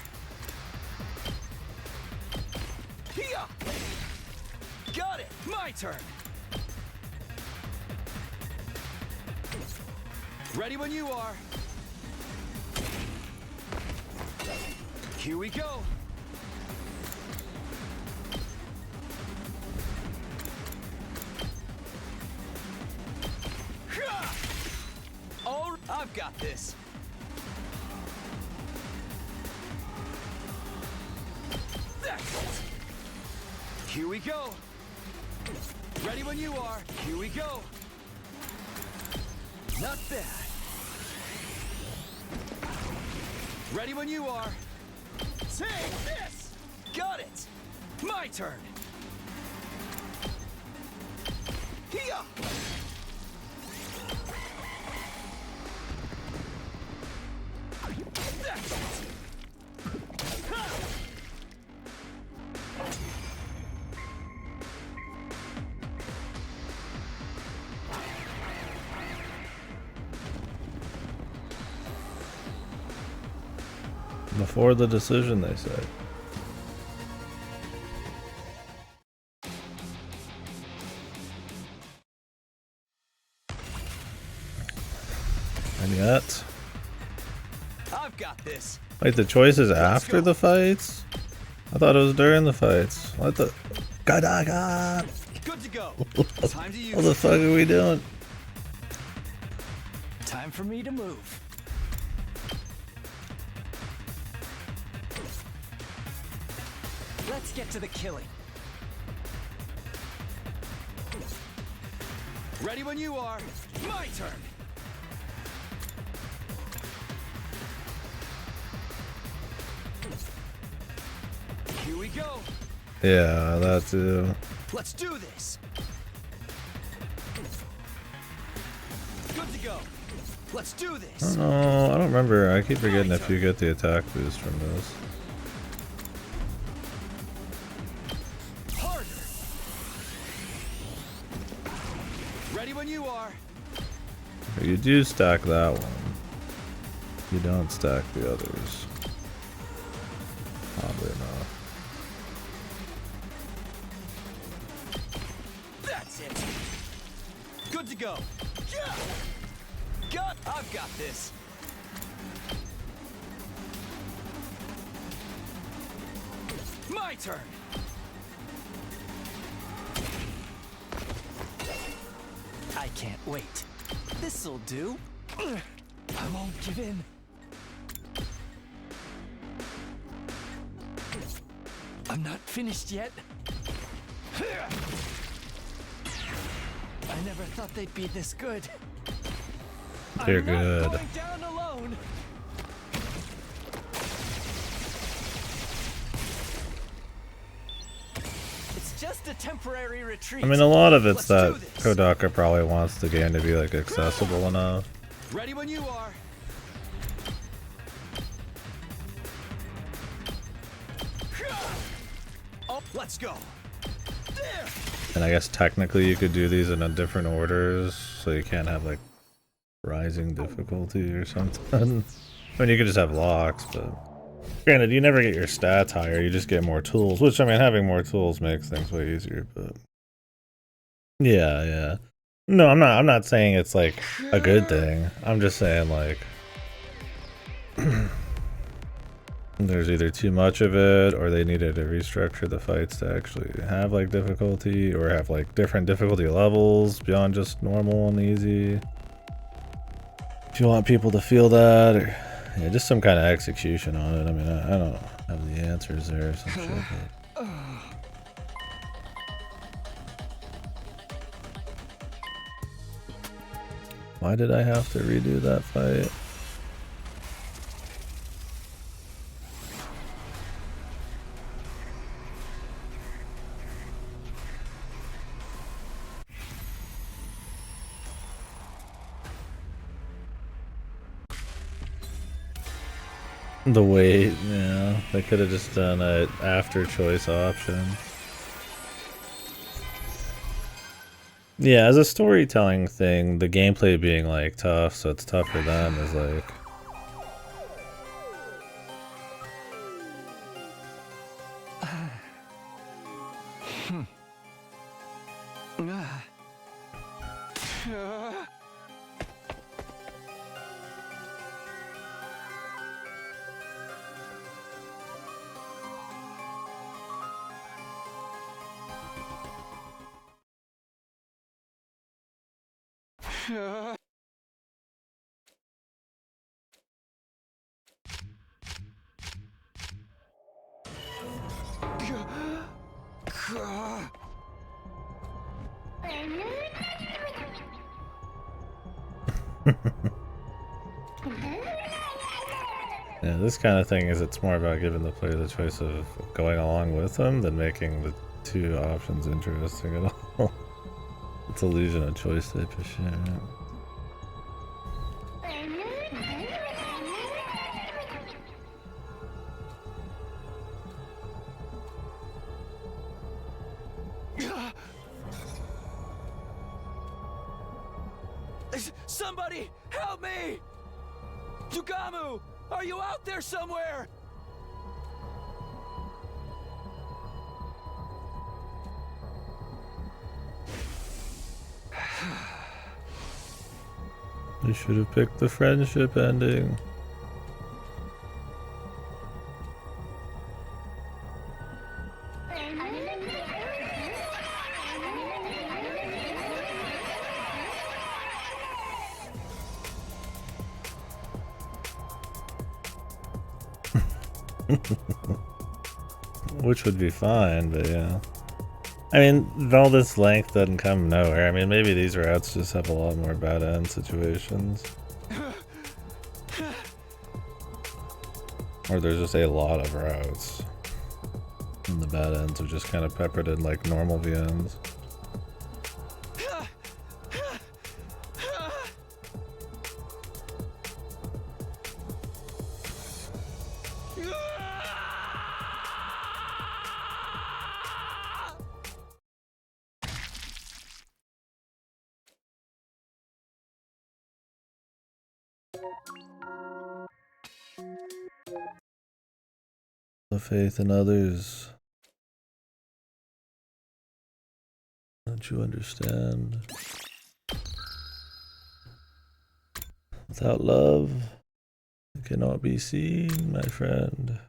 Here! Got it. My turn. Ready when you are. Here we go. Oh, I've got this. Here we go. Ready when you are. Here we go. Not bad. Ready when you are. Take this! Got it! My turn! Here! That's it! Ha! Before the decision, they say. And yet, I've got this. wait, the choice is after the fights? I thought it was during the fights. What the? God. Good to go. Time to use What the fuck are we doing? Time for me to move. Let's get to the killing. Ready when you are. My turn. Here we go. Yeah, that too. Let's do this. Good to go. Let's do this. Oh, I don't remember. I keep forgetting if you get the attack boost from this. Harder. Ready when you are. You do stack that one. You don't stack the others. Oddly enough. That's it. Good to go. Yeah. I've got this. My turn. I can't wait. This'll do. I won't give in. I'm not finished yet. I never thought they'd be this good. They're I'm not good. going down alone. It's just a temporary retreat. I mean, a lot of it's Let's that do this. Kodaka probably wants the game to be like accessible enough. Ready when you are. Oh, let's go. There. And I guess technically you could do these in a different orders, so you can't have like rising difficulty or something. I mean, you could just have locks, but granted, you never get your stats higher. You just get more tools, which I mean, having more tools makes things way easier. But yeah. No, I'm not saying it's like a good thing. I'm just saying like there's either too much of it, or they needed to restructure the fights to actually have like difficulty, or have like different difficulty levels beyond just normal and easy. If you want people to feel that, or yeah, just some kind of execution on it. I mean, I don't have the answers there or some shit. But. Why did I have to redo that fight? The wait, yeah. They could have just done a after choice option. Yeah, as a storytelling thing, the gameplay being like tough, so it's tough for them is like Yeah, this kind of thing is it's more about giving the player the choice of going along with them than making the two options interesting at all. It's illusion of choice type of shit. Somebody, help me! Yugamu, are you out there somewhere? You should have picked the friendship ending. Which would be fine, but yeah. I mean, all this length doesn't come nowhere. I mean, maybe these routes just have a lot more bad end situations. Or there's just a lot of routes. And the bad ends are just kind of peppered in like normal VNs. The faith in others. Don't you understand? Without love, it cannot be seen, my friend.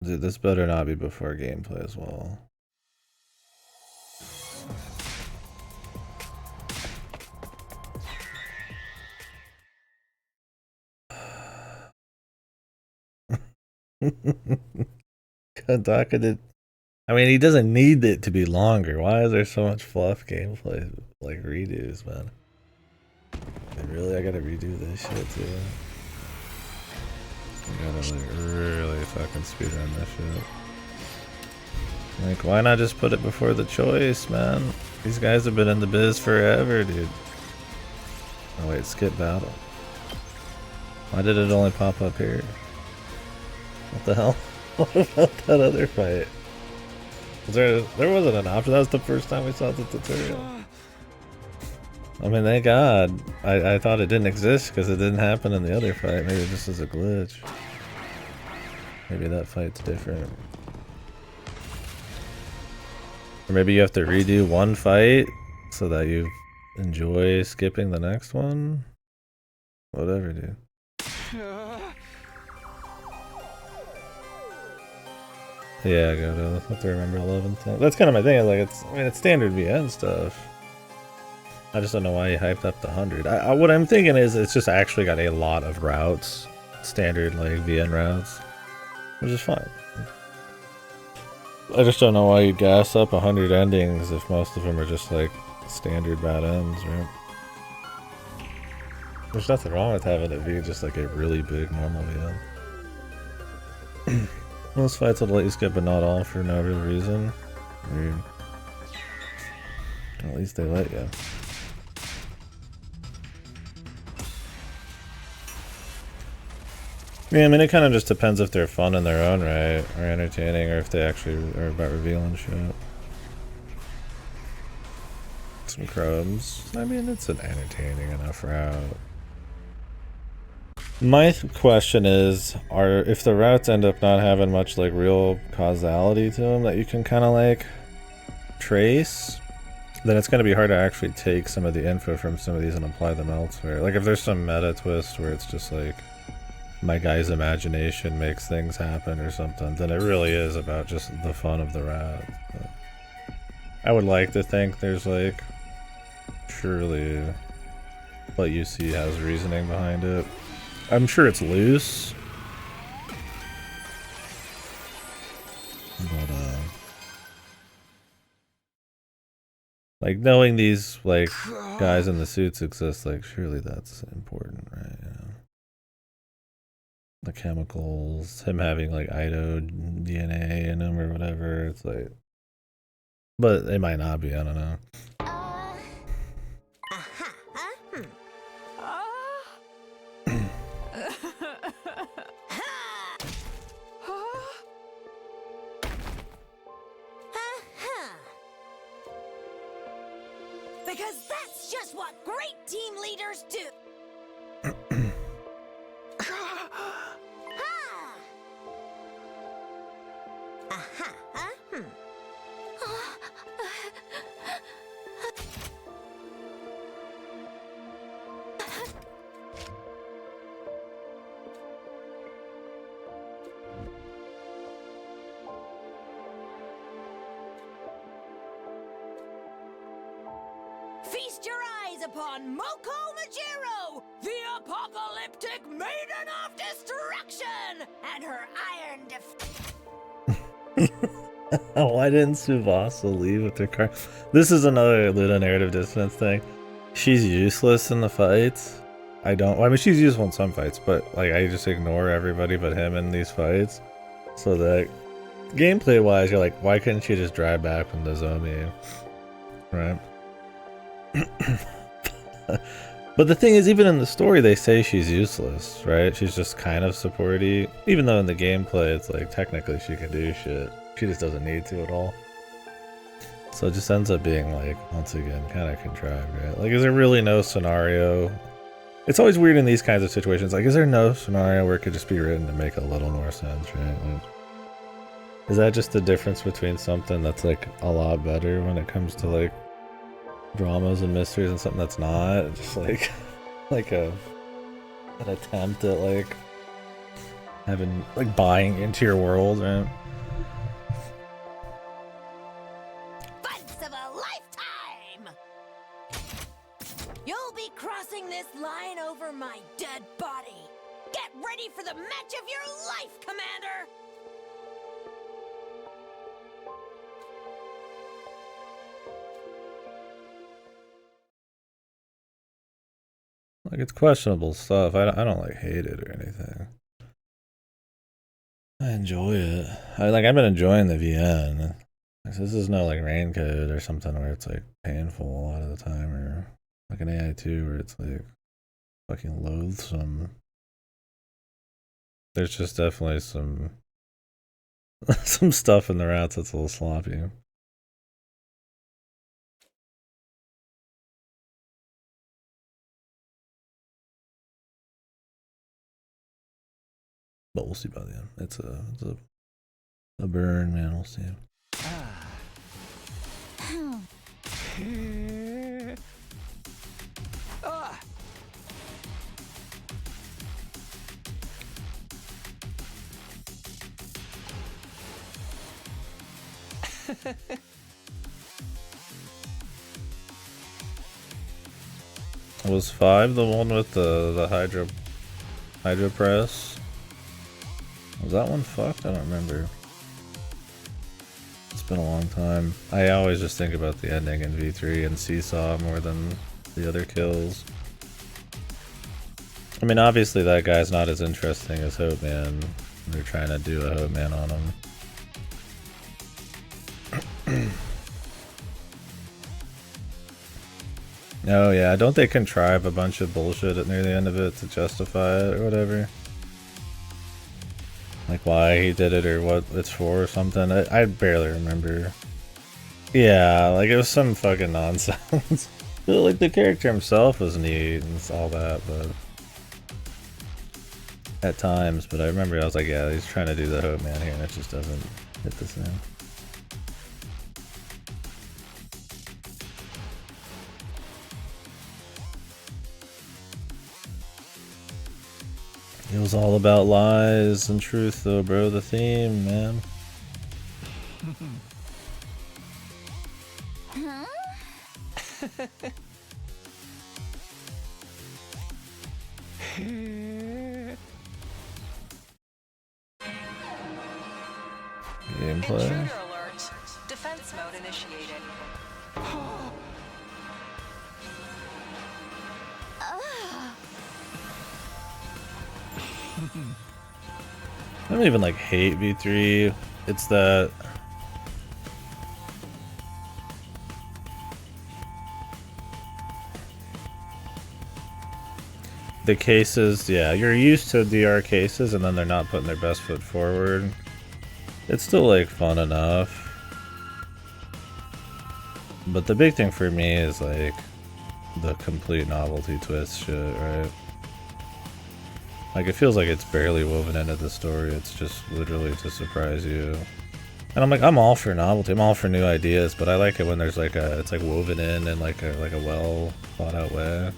Dude, this better not be before gameplay as well. Kodaka did. I mean, he doesn't need it to be longer. Why is there so much fluff gameplay like redos, man? Like, really, I gotta redo this shit too. I gotta like really fucking speedrun this shit. Like, why not just put it before the choice, man? These guys have been in the biz forever, dude. Oh wait, skip battle. Why did it only pop up here? What the hell? What about that other fight? There wasn't an option. That was the first time we saw the tutorial. I mean, thank God. I thought it didn't exist because it didn't happen in the other fight. Maybe this is a glitch. Maybe that fight's different. Or maybe you have to redo one fight so that you enjoy skipping the next one. Whatever, dude. Yeah, I gotta have to remember 11 times. That's kind of my thing. Like, it's standard VN stuff. I just don't know why he hyped up to 100. What I'm thinking is it's just actually got a lot of routes, standard like VN routes, which is fine. I just don't know why you'd gas up 100 endings if most of them are just like standard bad ends, right? There's nothing wrong with having it be just like a really big normal VN. Most fights will let you skip, but not all for no real reason. Weird. At least they let you. Yeah, I mean, it kind of just depends if they're fun in their own right, or entertaining, or if they actually are about revealing shit. Some crumbs. I mean, it's an entertaining enough route. My question is, if the routes end up not having much like real causality to them that you can kind of like trace, then it's going to be hard to actually take some of the info from some of these and apply them elsewhere. Like if there's some meta twist where it's just like my guy's imagination makes things happen or something, then it really is about just the fun of the rats. But I would like to think there's like, surely what you see has reasoning behind it. I'm sure it's loose. But like knowing these like guys in the suits exist, like surely that's important, right? You know? The chemicals, him having like Ido DNA in him or whatever. It's like, but it might not be. I don't know. Because that's just what great team leaders do. Feast your eyes upon Moko Majiro, the apocalyptic maiden of destruction, and her iron Why didn't Tsubasa leave with her car? This is another little narrative dissonance thing. She's useless in the fights. I mean, she's useful in some fights, but like I just ignore everybody but him in these fights. So that gameplay wise, you're like, why couldn't she just drive back from the Zombie? Right? But the thing is, even in the story, they say she's useless, right? She's just kind of supporty. Even though in the gameplay, it's like technically she can do shit. She just doesn't need to at all. So it just ends up being like, once again, kind of contrived, right? Like, is there really no scenario? It's always weird in these kinds of situations. Like, is there no scenario where it could just be written to make a little more sense, right? Like, is that just the difference between something that's like a lot better when it comes to like dramas and mysteries and something that's not? Just like an attempt at like having like buying into your world, right? fights of a lifetime! You'll be crossing this line over my dead body. Get ready for the match of your life, Commander! Like, it's questionable stuff. I don't like hate it or anything. I enjoy it. I've been enjoying the VN. This is no like rain code or something where it's like painful a lot of the time, or like an AI2 where it's like fucking loathsome. There's just definitely some some stuff in the rats that's a little sloppy. But we'll see by the end. It's a burn, man. We'll see. Was 5 the one with the hydro press? Was that one fucked? I don't remember. It's been a long time. I always just think about the ending in V3 and Seesaw more than the other kills. I mean, obviously that guy's not as interesting as Hope Man. They're trying to do a Hope Man on him. Oh yeah, don't they contrive a bunch of bullshit at near the end of it to justify it or whatever? Like why he did it or what it's for or something. I barely remember. Yeah, like it was some fucking nonsense. Like the character himself was neat and all that, but at times. But I remember I was like, yeah, he's trying to do the Hope Man here, and it just doesn't hit the same. It was all about lies and truth though, bro. The theme, man. Gameplay. Intruder alert. Defense mode initiated. I don't even like hate V3. It's that the cases, yeah, you're used to DR cases and then they're not putting their best foot forward. It's still like fun enough. But the big thing for me is like the complete novelty twist shit, right? Like, it feels like it's barely woven into the story. It's just literally to surprise you. And I'm like, I'm all for novelty. I'm all for new ideas, but I like it when there's like it's like woven in like a well thought out way.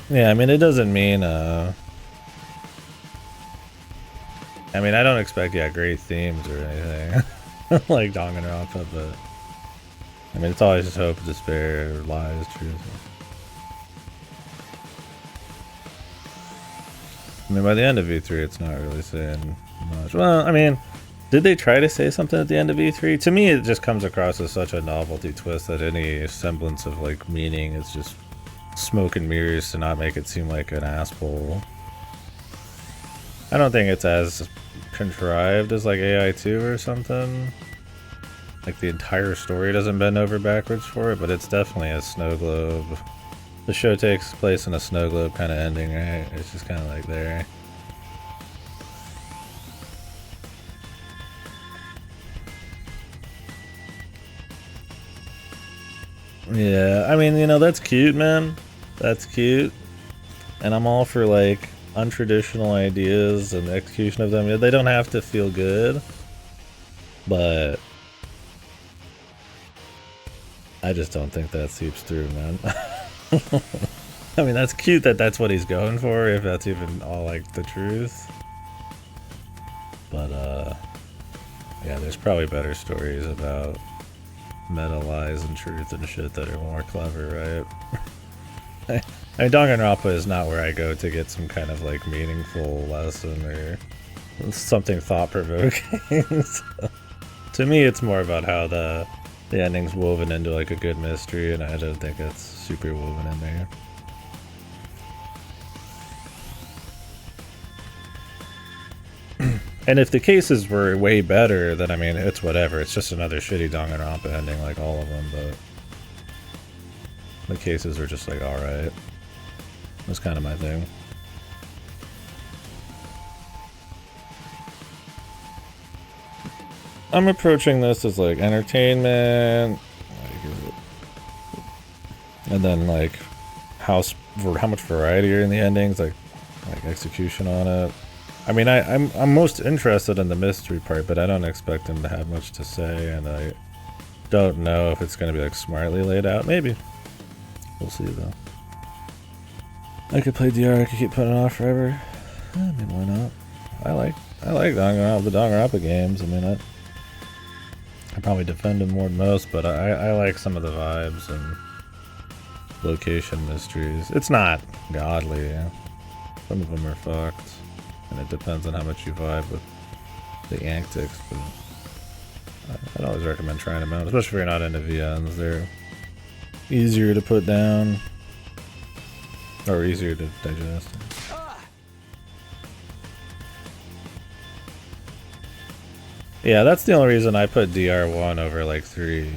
Yeah, I mean, it doesn't mean, I mean, I don't expect, yeah, great themes or anything. Like Danganronpa, but I mean, it's always just hope, despair, lies, truth. I mean, by the end of E3, it's not really saying much. Well, I mean, did they try to say something at the end of E3? To me, it just comes across as such a novelty twist that any semblance of, like, meaning is just smoke and mirrors to not make it seem like an asshole. I don't think it's as contrived as, like, AI2 or something. Like, the entire story doesn't bend over backwards for it, but it's definitely a snow globe. The show takes place in a snow globe kind of ending, right? It's just kind of like there. Yeah, I mean, you know, that's cute, man. That's cute. And I'm all for, like, untraditional ideas and execution of them. They don't have to feel good, but I just don't think that seeps through, man. I mean, that's cute that that's what he's going for, if that's even all, like, the truth. But, yeah, there's probably better stories about meta lies and truth and shit that are more clever, right? I mean, Danganronpa is not where I go to get some kind of, like, meaningful lesson or something thought-provoking. So, to me, it's more about how the ending's woven into, like, a good mystery, and I don't think it's super woven in there. And if the cases were way better, then, I mean, it's whatever. It's just another shitty Danganronpa ending like all of them, but the cases were just, like, alright. That's kind of my thing. I'm approaching this as, like, entertainment, and then, like, how much variety are in the endings, like execution on it. I mean, I'm most interested in the mystery part, but I don't expect him to have much to say, and I don't know if it's going to be, like, smartly laid out. Maybe. We'll see, though. I could play DR, I could keep putting it off forever. I mean, why not? I like Danganronpa, the Danganronpa games. I mean, I probably defend them more than most, but I like some of the vibes and location mysteries. It's not godly. Some of them are fucked, and it depends on how much you vibe with the antics, but I'd always recommend trying them out, especially if you're not into VNs. They're easier to put down, or easier to digest. Yeah, that's the only reason I put DR1 over, like, 3.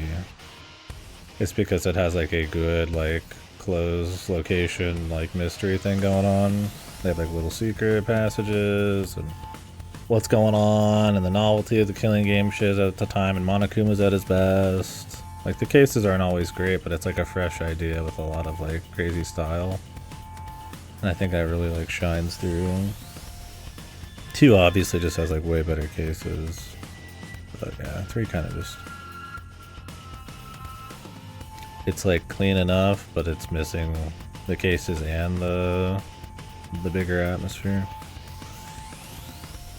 It's because it has, like, a good, like, closed location, like, mystery thing going on. They have, like, little secret passages and what's going on, and the novelty of the killing game shit at the time, and Monokuma's at his best. Like, the cases aren't always great, but it's, like, a fresh idea with a lot of, like, crazy style. And I think that really, like, shines through. 2 obviously just has, like, way better cases. But yeah, 3 kind of just it's like clean enough, but it's missing the cases and the bigger atmosphere.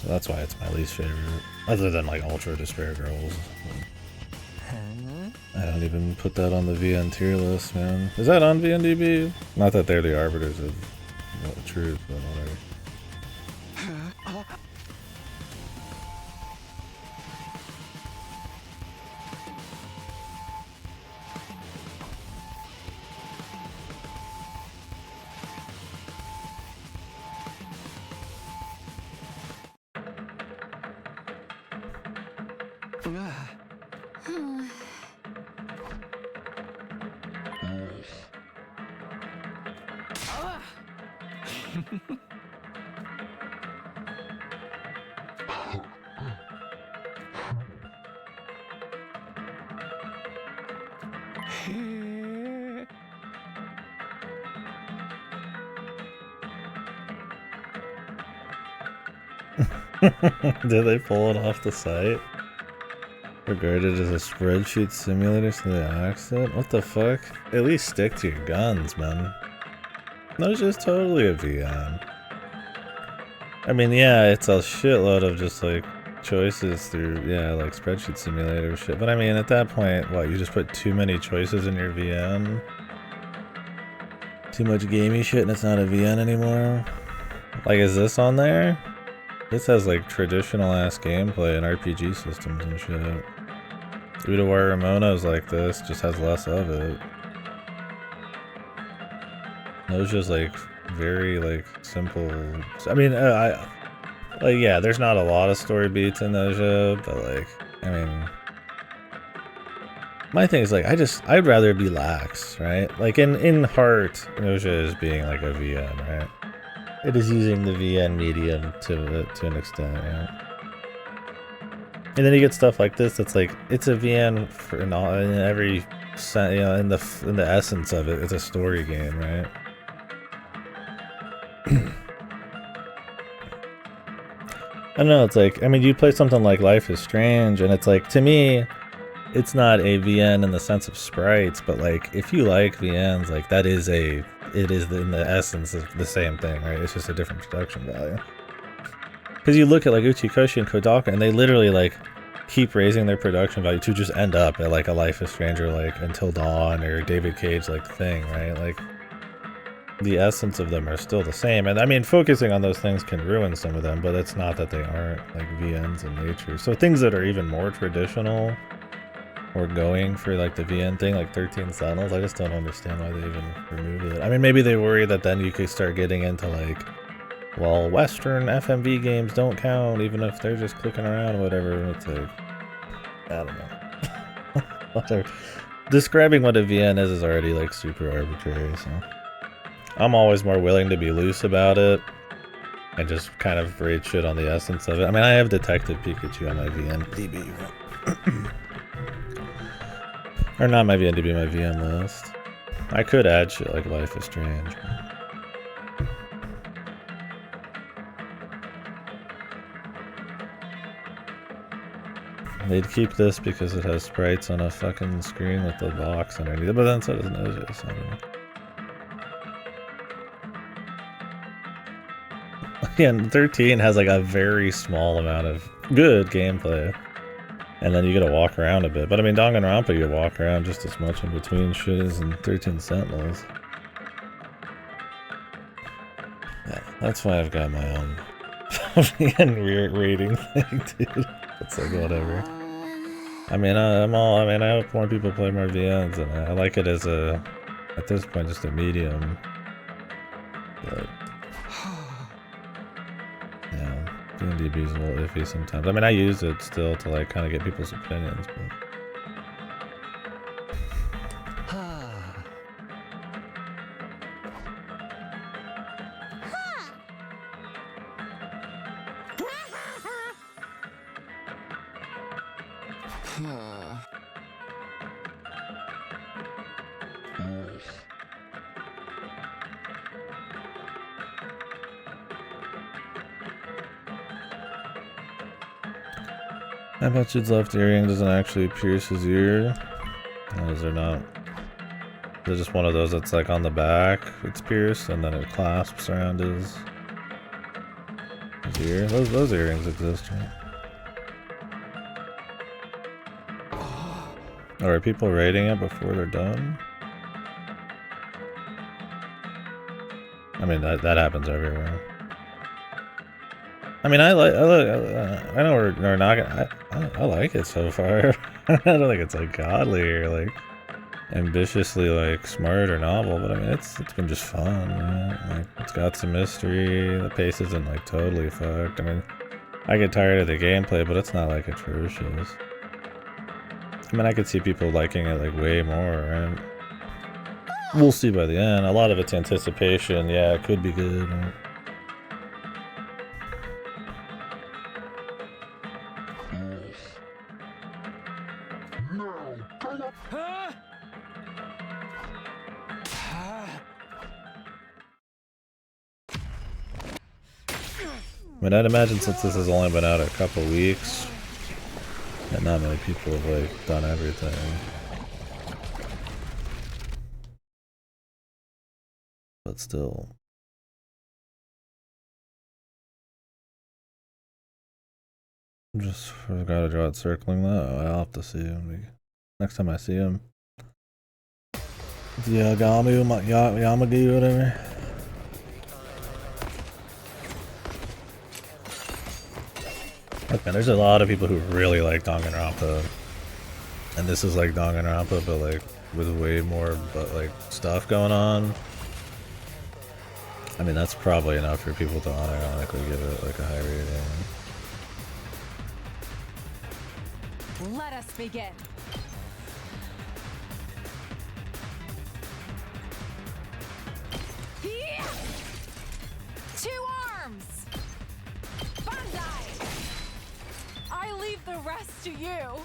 So that's why it's my least favorite. Other than like Ultra Despair Girls. I don't even put that on the VN tier list, man. Is that on VNDB? Not that they're the arbiters of truth, but whatever. Did they pull it off the site? Regarded as a spreadsheet simulator so they axed it? What the fuck? At least stick to your guns, man. No, it's just totally a VN. I mean, yeah, it's a shitload of just like choices through, yeah, like spreadsheet simulator shit. But I mean, at that point, what, you just put too many choices in your VN? Too much gamey shit and it's not a VN anymore? Like, is this on there? This has like traditional ass gameplay and RPG systems and shit. Udawar Ramona is like this, just has less of it. Those just like very like simple. I mean, like yeah, there's not a lot of story beats in Noja, but like, I mean, my thing is like I'd rather be lax, right? Like in heart, Noja is being like a VN, right? It is using the VN medium to an extent, yeah. And then you get stuff like this that's like it's a VN for in every, you know, in the essence of it, it's a story game, right? I don't know, it's like, I mean, you play something like Life is Strange, and it's like, to me, it's not a VN in the sense of sprites, but like, if you like VNs, like, it is in the essence of the same thing, right? It's just a different production value. Because you look at like Uchikoshi and Kodaka, and they literally like keep raising their production value to just end up at like a Life is Strange or like Until Dawn or David Cage like thing, right? Like, the essence of them are still the same, and I mean, focusing on those things can ruin some of them, but it's not that they aren't like VNs in nature. So things that are even more traditional or going for like the VN thing, like 13 Sentinels, I just don't understand why they even removed it. I mean, maybe they worry that then you could start getting into like, well, Western FMV games don't count even if they're just clicking around or whatever. It's like, I don't know. Whatever. Describing what a VN is already like super arbitrary, so I'm always more willing to be loose about it and just kind of rate shit on the essence of it. I mean, I have Detective Pikachu on my VNDB. Or not my VNDB, my VN list. I could add shit like Life is Strange. They'd keep this because it has sprites on a fucking screen with the box underneath it, but then so does Noja, so I don't know. Yeah, and 13 has like a very small amount of good gameplay. And then you gotta walk around a bit. But I mean, Danganronpa, you walk around just as much in between shit as in 13 Sentinels. Yeah, that's why I've got my own rating thing, dude. It's like, whatever. I mean, I hope more people play more VNs, and I like it as a, at this point, just a medium. But yeah, VNDB is a little iffy sometimes. I mean, I use it still to like kind of get people's opinions, but I bet Jude's left earring doesn't actually pierce his ear. Those are not Is it just one of those that's like on the back, it's pierced, and then it clasps around his ear? Those earrings exist, right? Or are people rating it before they're done? I mean, that happens everywhere. I mean, I know we're not gonna, I like it so far. I don't think it's like godly or like ambitiously like smart or novel, but I mean, it's been just fun, right? Like, it's got some mystery. The pace isn't like totally fucked. I mean, I get tired of the gameplay, but it's not like atrocious. I mean, I could see people liking it like way more, right? We'll see by the end. A lot of it's anticipation. Yeah, it could be good. Right? I mean, I'd imagine since this has only been out a couple weeks, and not many people have like done everything. But still. Just forgot to draw it circling that. Oh, I'll have to see him. Next time I see him. Yamagi, whatever. Okay, there's a lot of people who really like Danganronpa. And this is like Danganronpa, but like with way more like stuff going on. I mean, that's probably enough for people to unironically give it like a high rating. Let us begin. Yeah! 2 arms! Banzai! I leave the rest to you.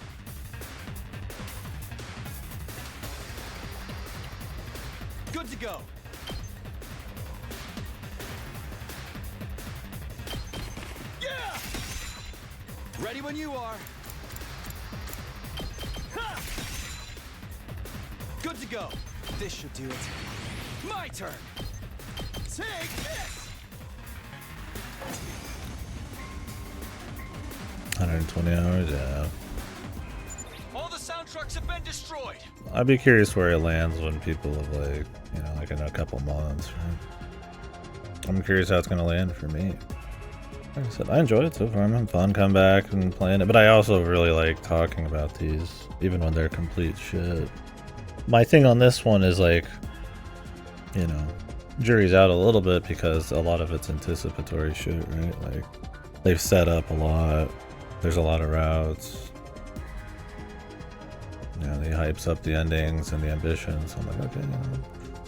Good to go. Yeah! Ready when you are. Ha! Good to go. This should do it. My turn. Take this. 120 hours, yeah. All the sound trucks have been destroyed. I'd be curious where it lands when people have like, you know, like in a couple months, right? I'm curious how it's gonna land for me. Like I said, I enjoyed it so far. I'm having fun coming back and playing it, but I also really like talking about these, even when they're complete shit. My thing on this one is like, you know, jury's out a little bit because a lot of it's anticipatory shit, right? Like, they've set up a lot. There's a lot of routes. You know, he hypes up the endings and the ambitions. I'm like, okay, you know,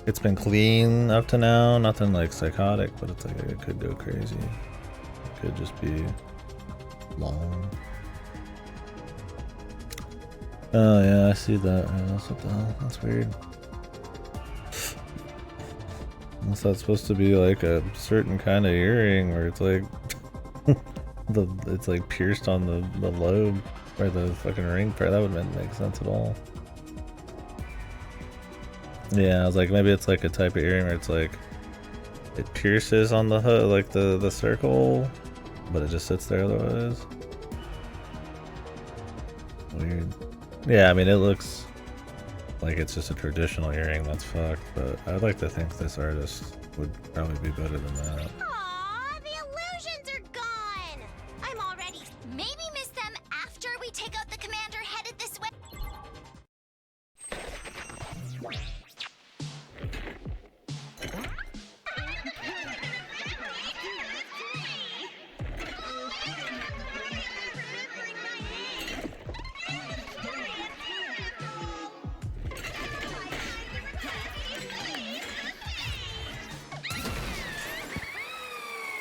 it's been clean up to now. Nothing like psychotic, but it's like it could go crazy. It could just be long. Oh yeah, I see that. Yeah, that's what the hell. That's weird. Unless that's supposed to be like a certain kind of earring where it's like it's like pierced on the lobe or the fucking ring part. That wouldn't make sense at all. Yeah, I was like, maybe it's like a type of earring where it's like it pierces on the hood, like the circle, but it just sits there otherwise. Weird. Yeah, I mean, it looks like it's just a traditional earring that's fucked, but I'd like to think this artist would probably be better than that. Aw, the illusions are gone! I'm already... Maybe miss them after we take out the commander headed this way?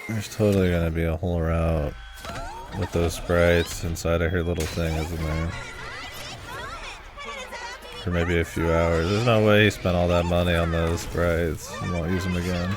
There's totally gonna be a whole route with those sprites inside of her little thing, isn't there? For maybe a few hours. There's no way he spent all that money on those sprites and won't use them again.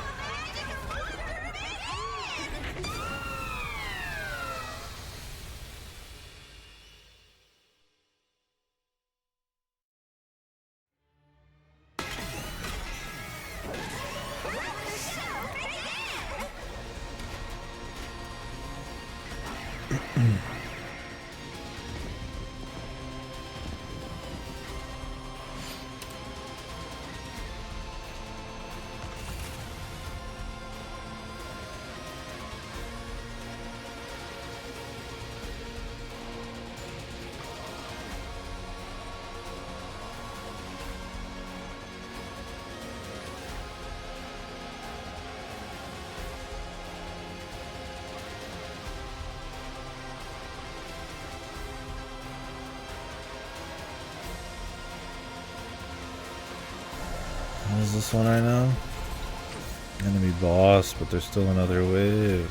What is this one right now? Enemy boss, but there's still another wave.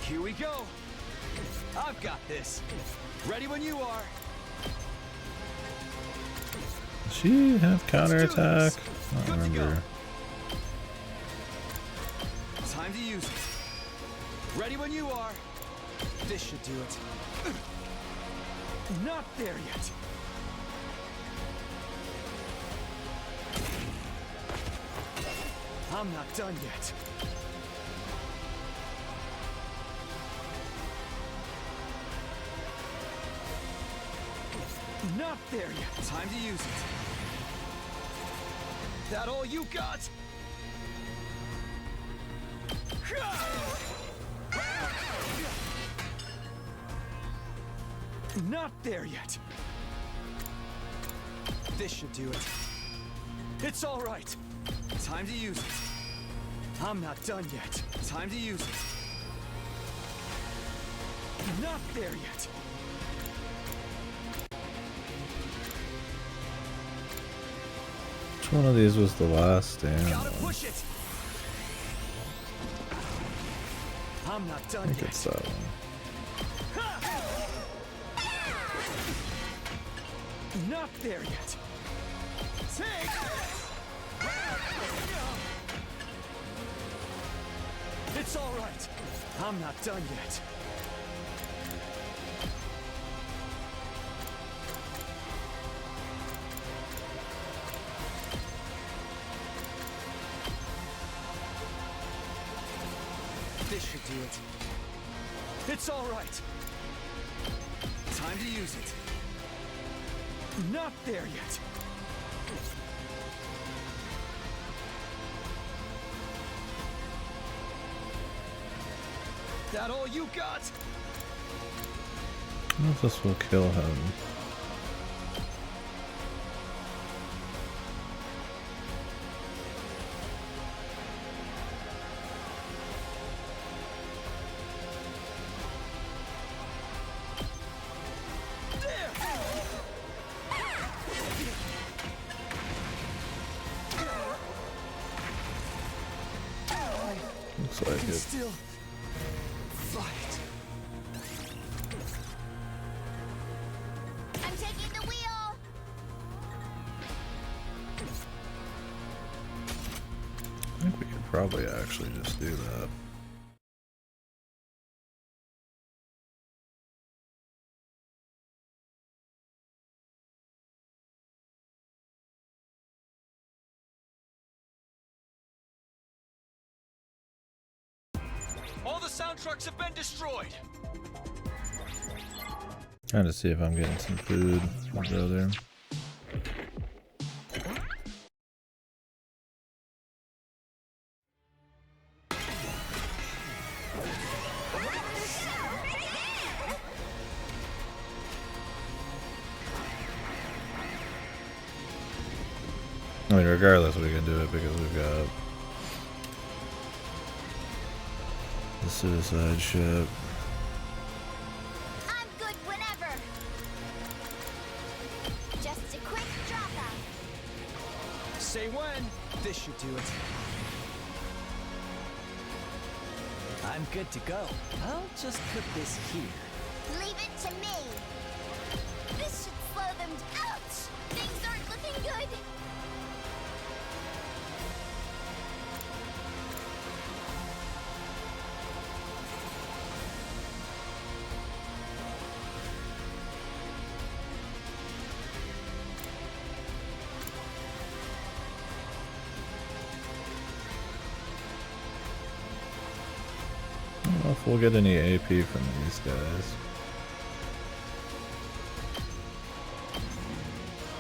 Here we go. I've got this. Ready when you are. Does she have counterattack? I don't remember. Time to use it. Ready when you are. This should do it. Not there yet. I'm not done yet. Not there yet. Time to use it. That all you got? Not there yet. This should do it. It's all right. Time to use it. I'm not done yet. Time to use it. Not there yet. Which one of these was the last stand? Gotta push it. I'm not I done think yet. it's that one. Not there yet. Take this. It's all right. I'm not done yet. This should do it. It's all right. Time to use it. Not there yet. That all you got? I wonder if this will kill him. Looks like it. Still fight. I'm taking the wheel. I think we could probably actually just do that. All the sound trucks have been destroyed. Trying to see if I'm getting some food. I'll go there. I mean, regardless, we can do it because we've got the suicide ship. I'm good whenever. Just a quick dropout. Say when. This should do it. I'm good to go. I'll just put this here. Leave it to me. This should slow them. Ouch! Things aren't looking good. I don't know if we'll get any AP from these guys.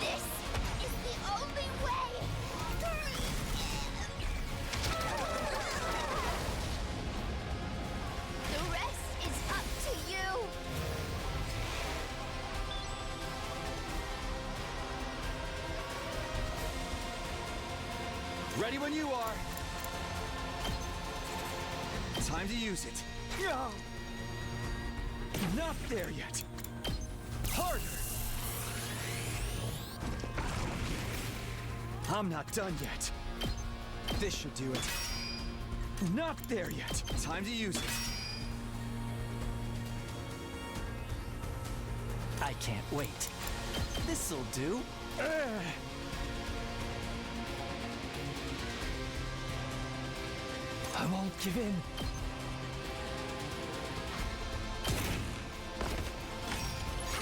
This is the only way. The rest is up to you. Ready when you are. Time to use it. No! Not there yet. Harder! I'm not done yet. This should do it. Not there yet. Time to use it. I can't wait. This'll do. I won't give in.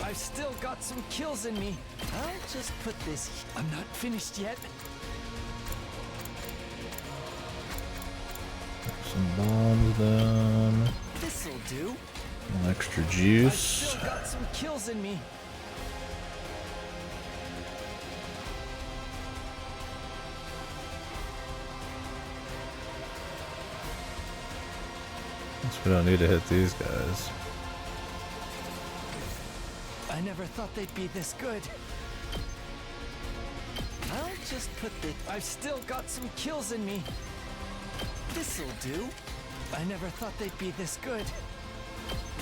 I've still got some kills in me. I'll just put this. I'm not finished yet. Some bombs down. This'll do. Some extra juice. I've still got some kills in me. Guess we don't need to hit these guys. I never thought they'd be this good. I'll just put the. I've still got some kills in me. This'll do. I never thought they'd be this good.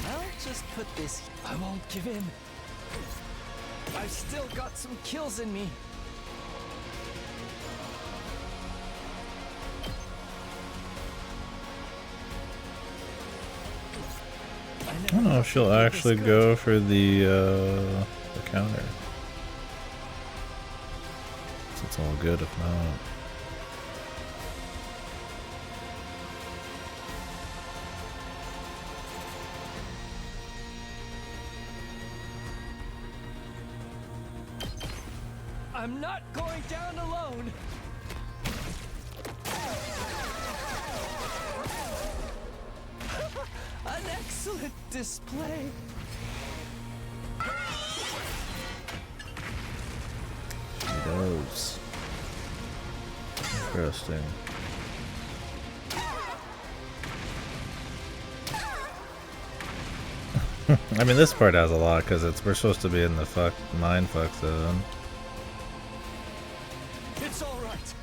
I'll just put this. I won't give in. I've still got some kills in me. I don't know if she'll actually go for the counter. So it's all good if not. I'm not going down alone. An excellent display. He does. Interesting. I mean, this part has a lot because we're supposed to be in the mind fuck zone. It's all right.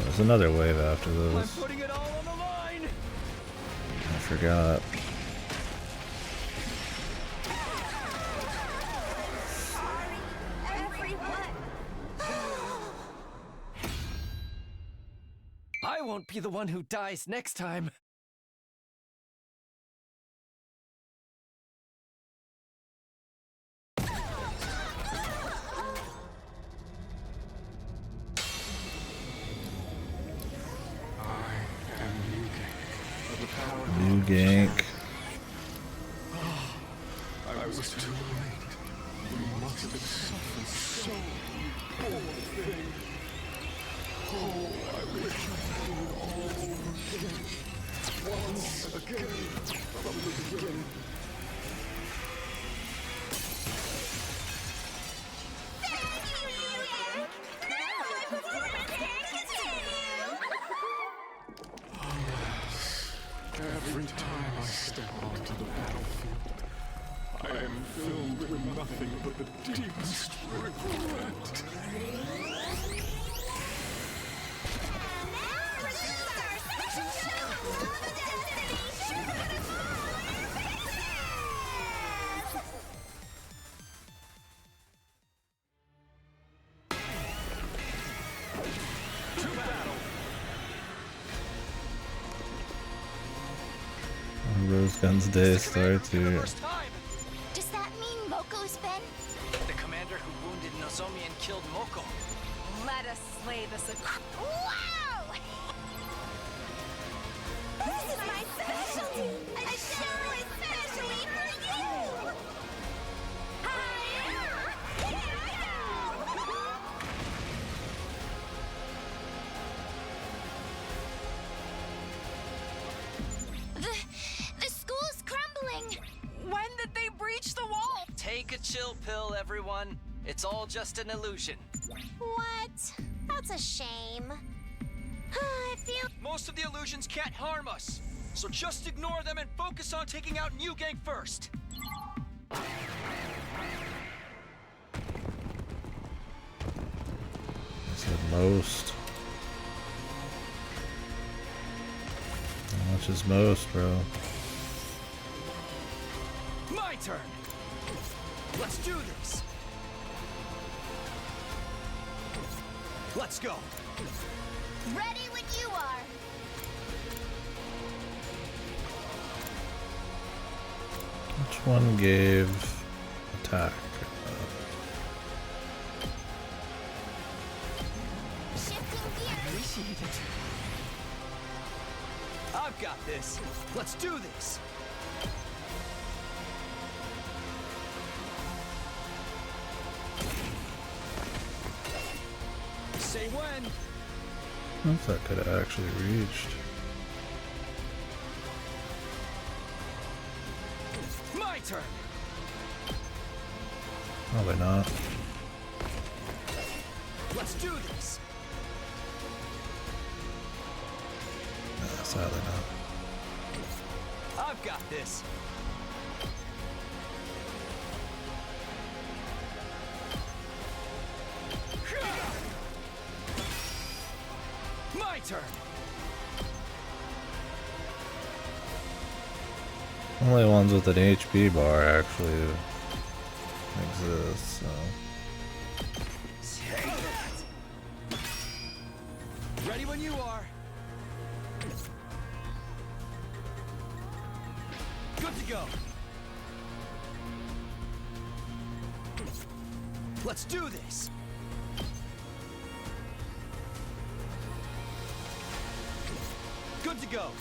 There's another wave after I'm this. putting it all on the line. I forgot. I won't be the one who dies next time. New gank. I was too late. You must have suffered so poor thing. Oh, I wish I could do it all over again. Once again, from the beginning. Every time I step onto the battlefield, I am filled with nothing but the deepest regret. Rose Gun's day starts here. Does that mean Moko's been? The commander who wounded Nozomi and killed Moko. Let us slay this. Wow! This is my specialty! A show especially for you! Here I go! Take a chill pill, everyone. It's all just an illusion. What? That's a shame. I feel. Most of the illusions can't harm us, so just ignore them and focus on taking out New Gang first. I said most. How much is most, bro? My turn. Let's do this. Let's go. Ready when you are. Which one gave attack? Appreciate it. I've got this. Let's do this. Say when. I thought that could have actually reached. My turn. Probably not. Let's do this. Nah, sadly not. I've got this. My turn. Only ones with an HP bar actually exist, so. Ready when you are. Good to go. Let's do this. Good to go.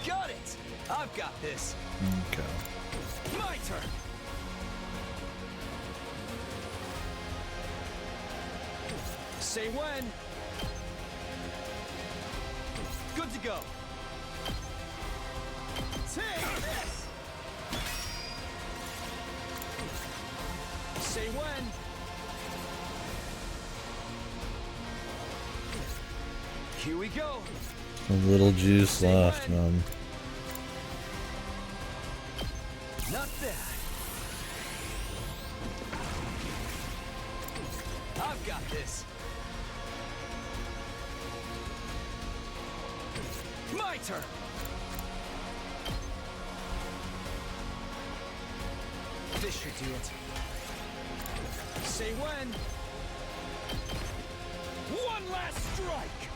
Got it. I've got this. Okay. My turn. Say when. Good to go. Take this. Say when. Here we go. A little juice left, man. Not bad. I've got this. My turn. This should do it. Say when. One last strike.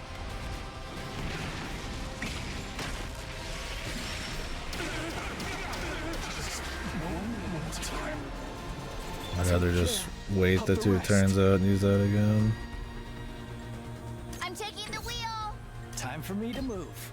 I'd rather just wait the 2 turns out and use that again. I'm taking the wheel. Time for me to move.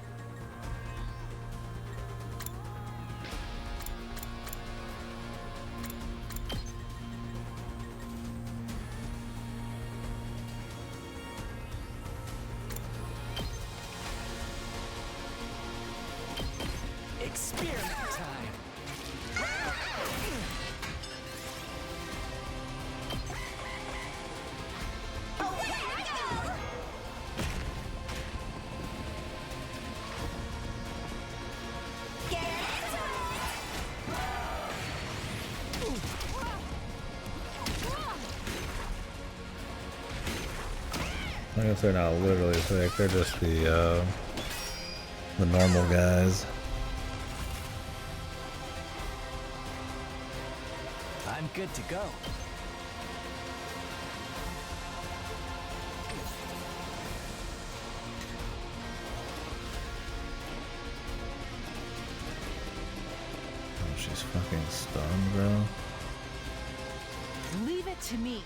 Experiment time. I guess they're not literally sick, they're just the normal guys. I'm good to go. Oh, she's fucking stunned, bro. Leave it to me.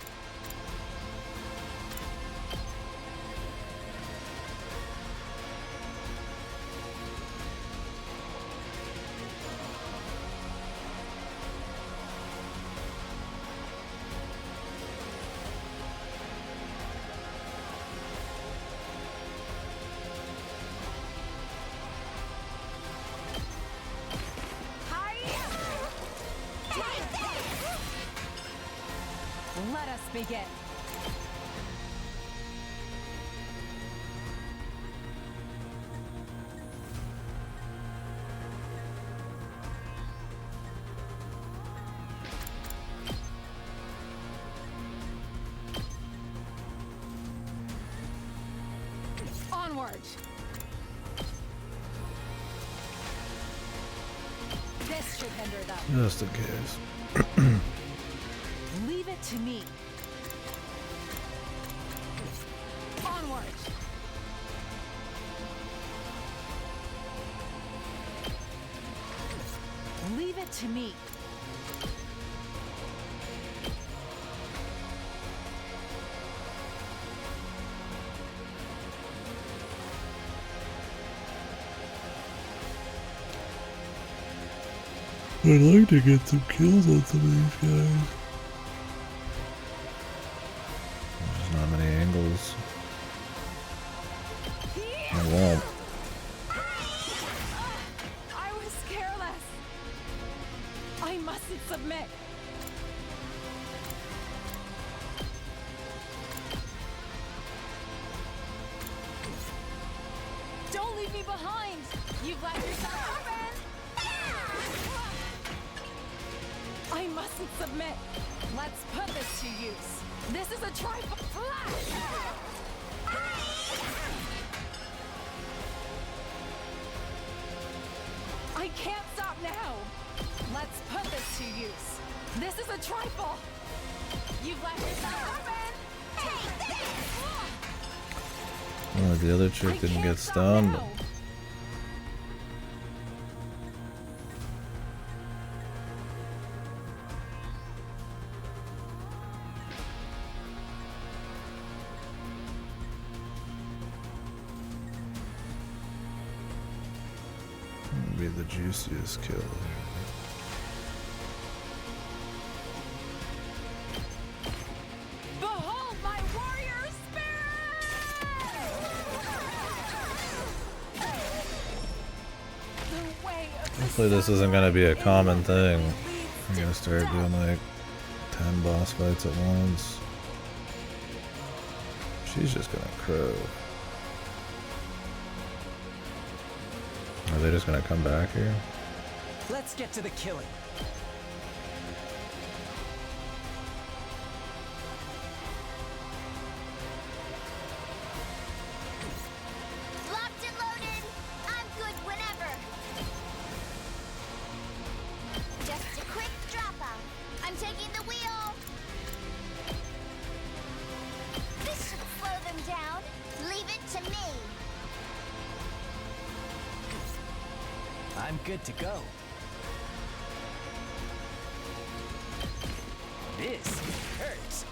begin. Onward. This should hinder them. Just in case. Leave it to me. Onward. Leave it to me. I'd like to get some kills on some of these guys. There's not many angles. I won't. I was careless. I mustn't submit. Don't leave me behind. You've left yourself open. I mustn't submit. Let's put this to use. This is a trifle flash. I can't stop now. Let's put this to use. This is a trifle. You've left yourself open. Take this. Oh, the other chick didn't get stunned. Be the juiciest kill. Behold my warrior spirit! The way of the Hopefully this isn't gonna be a common thing. I'm gonna start doing like 10 boss fights at once. She's just gonna crow. Are they just gonna come back here? Let's get to the killing. Locked and loaded. I'm good whenever. Just a quick drop off. I'm taking the wheel. This should slow them down. Leave it to me. I'm good to go. This hurts.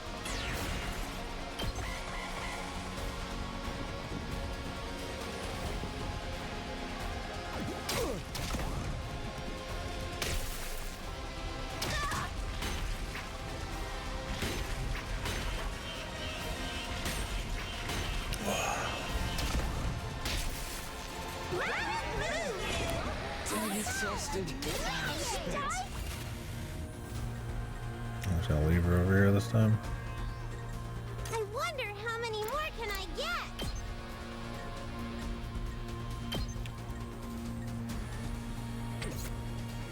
I'm just gonna leave her over here this time. I wonder how many more can I get?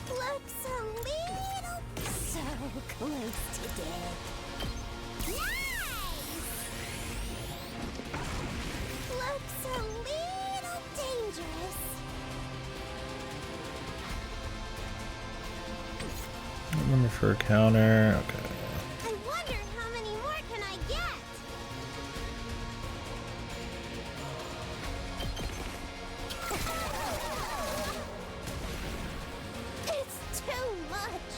Looks a little so close to death. Nice! Looks a little dangerous. Number for a counter. Okay. I wonder how many more can I get? It's too much.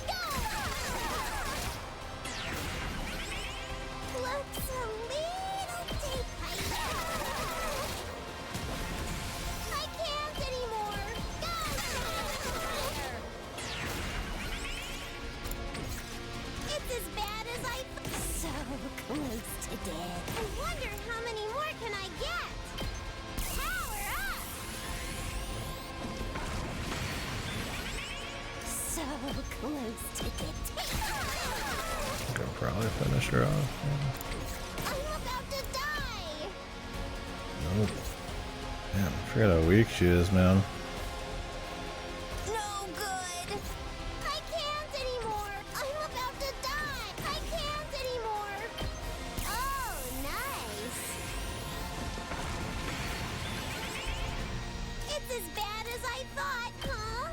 Go! Looks a little deep. I can't anymore. It's as bad as I so close to death. I wonder how many more can I get? Power up! So close to get. I could probably finish her off. I'm about to die. Nope. Damn, I forget how weak she is, man. No good. I can't anymore. I'm about to die. I can't anymore. Oh, nice. It's as bad as I thought, huh?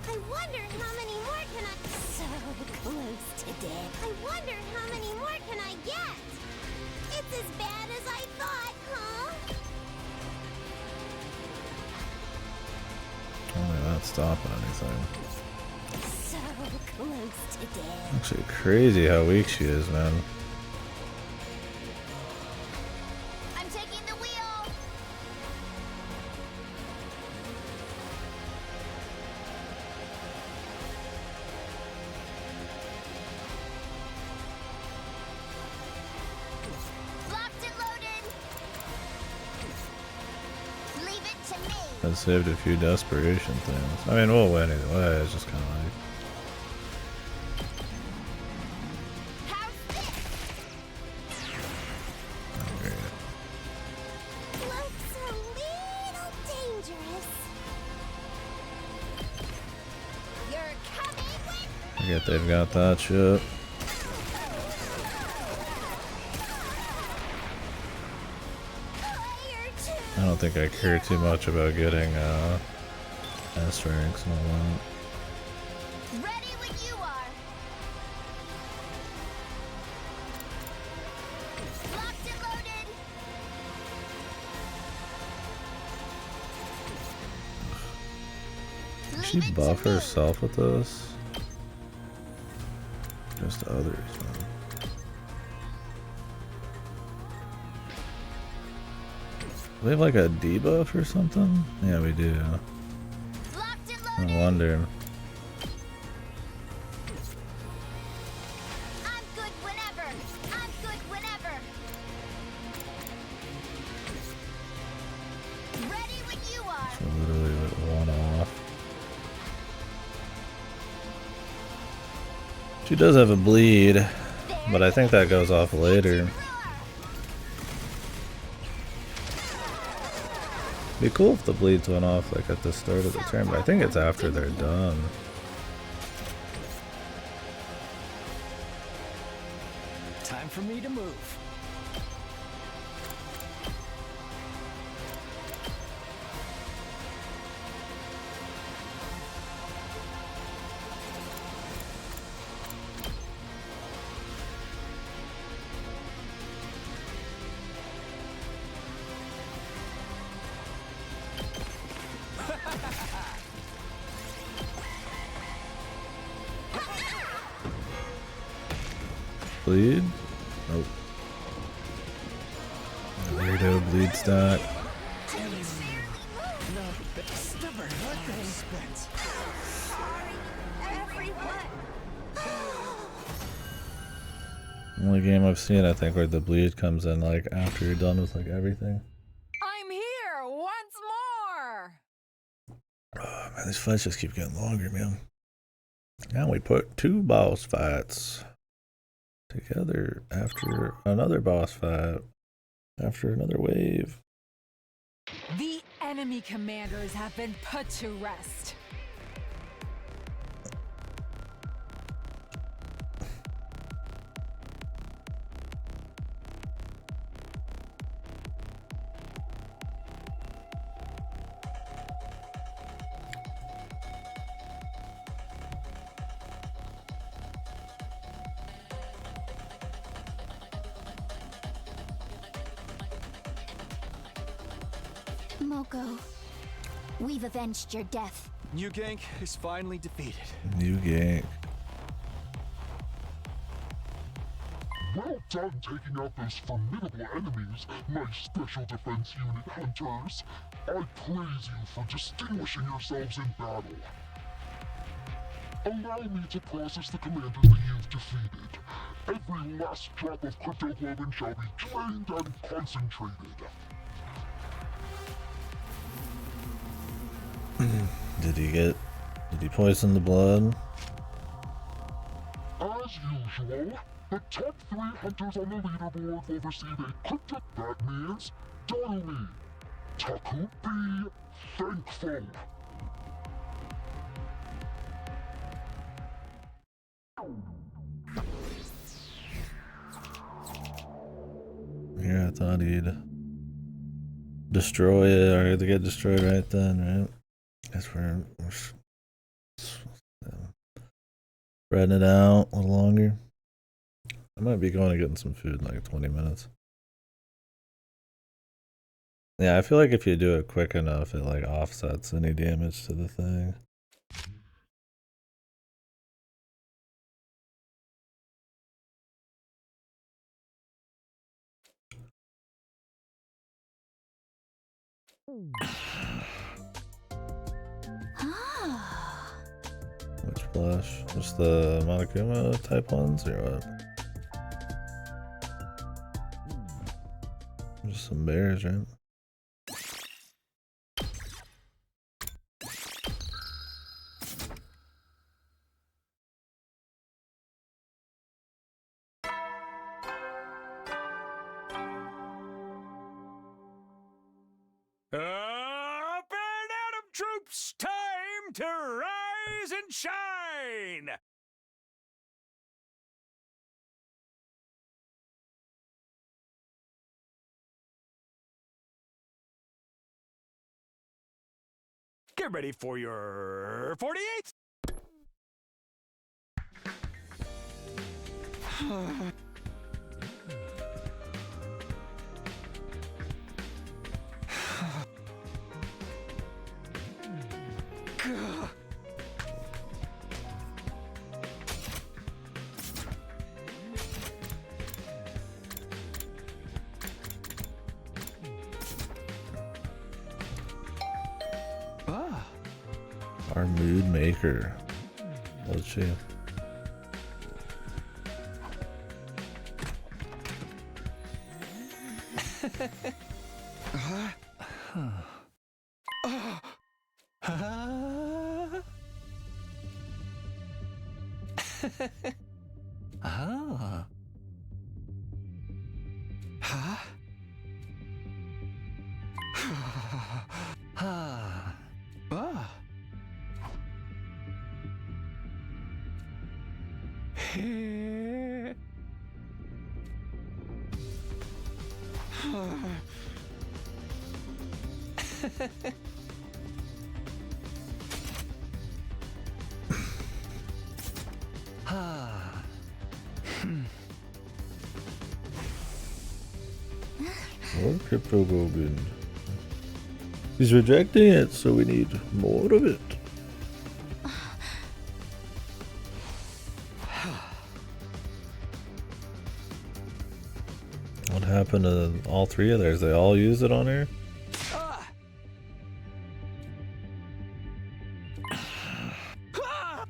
I wonder how many more can I... So close to death. I wonder how many more can I get? It's as bad as I thought, huh? Only not stopping anything. So close to death. Actually, crazy how weak she is, man. I'm taking the wheel. Locked and loaded. Leave it to me. I saved a few desperation things. I mean, we'll win either way. It's just kind of like. Looks a little dangerous. You're coming with I get they've got that shit. I don't think I care too much about getting S ranks and all that. ready when you are. Locked and loaded. Can she buff herself with this? Just others, man. Do we have like a debuff or something? Yeah, we do. No wonder. I'm good whenever. I'm good whenever. Ready when you are. So literally like one off. She does have a bleed, but I think that goes off later. Be cool if the bleeds went off like at the start of the turn, but I think it's after they're done. Time for me to move. Bleed? Nope. Weirdo bleed stack. Only game I've seen, I think, where the bleed comes in like after you're done with like everything. I'm here once more. Oh man, these fights just keep getting longer, man. Now we put 2 boss fights together after another boss fight, after another wave. The enemy commanders have been put to rest. Moko, we've avenged your death. New Gank is finally defeated. New gank. Well done taking out those formidable enemies, my Special Defense Unit hunters. I praise you for distinguishing yourselves in battle. Allow me to process the commanders that you've defeated. Every last drop of cryptoglobin shall be drained and concentrated. Did he poison the blood? As usual, the top 3 hunters on the leaderboard will receive a crypto. That means Darumi, Taku be thankful. Yeah, I thought he'd destroy it, or to get destroyed right then, right? Guess we're spreading it out a little longer. I might be going and getting some food in like 20 minutes. Yeah, I feel like if you do it quick enough, it like offsets any damage to the thing. Which blush? Just the Monokuma type ones or what? Just some bears, right? Up and Atom troops, time to rise and shine! Get ready for your 48th! Our mood maker. What's she? Oh. Huh? Oh. More cryptoglobin. He's rejecting it, so we need more of it. What happened to all 3 of theirs? They all use it on her? Oh. Huh?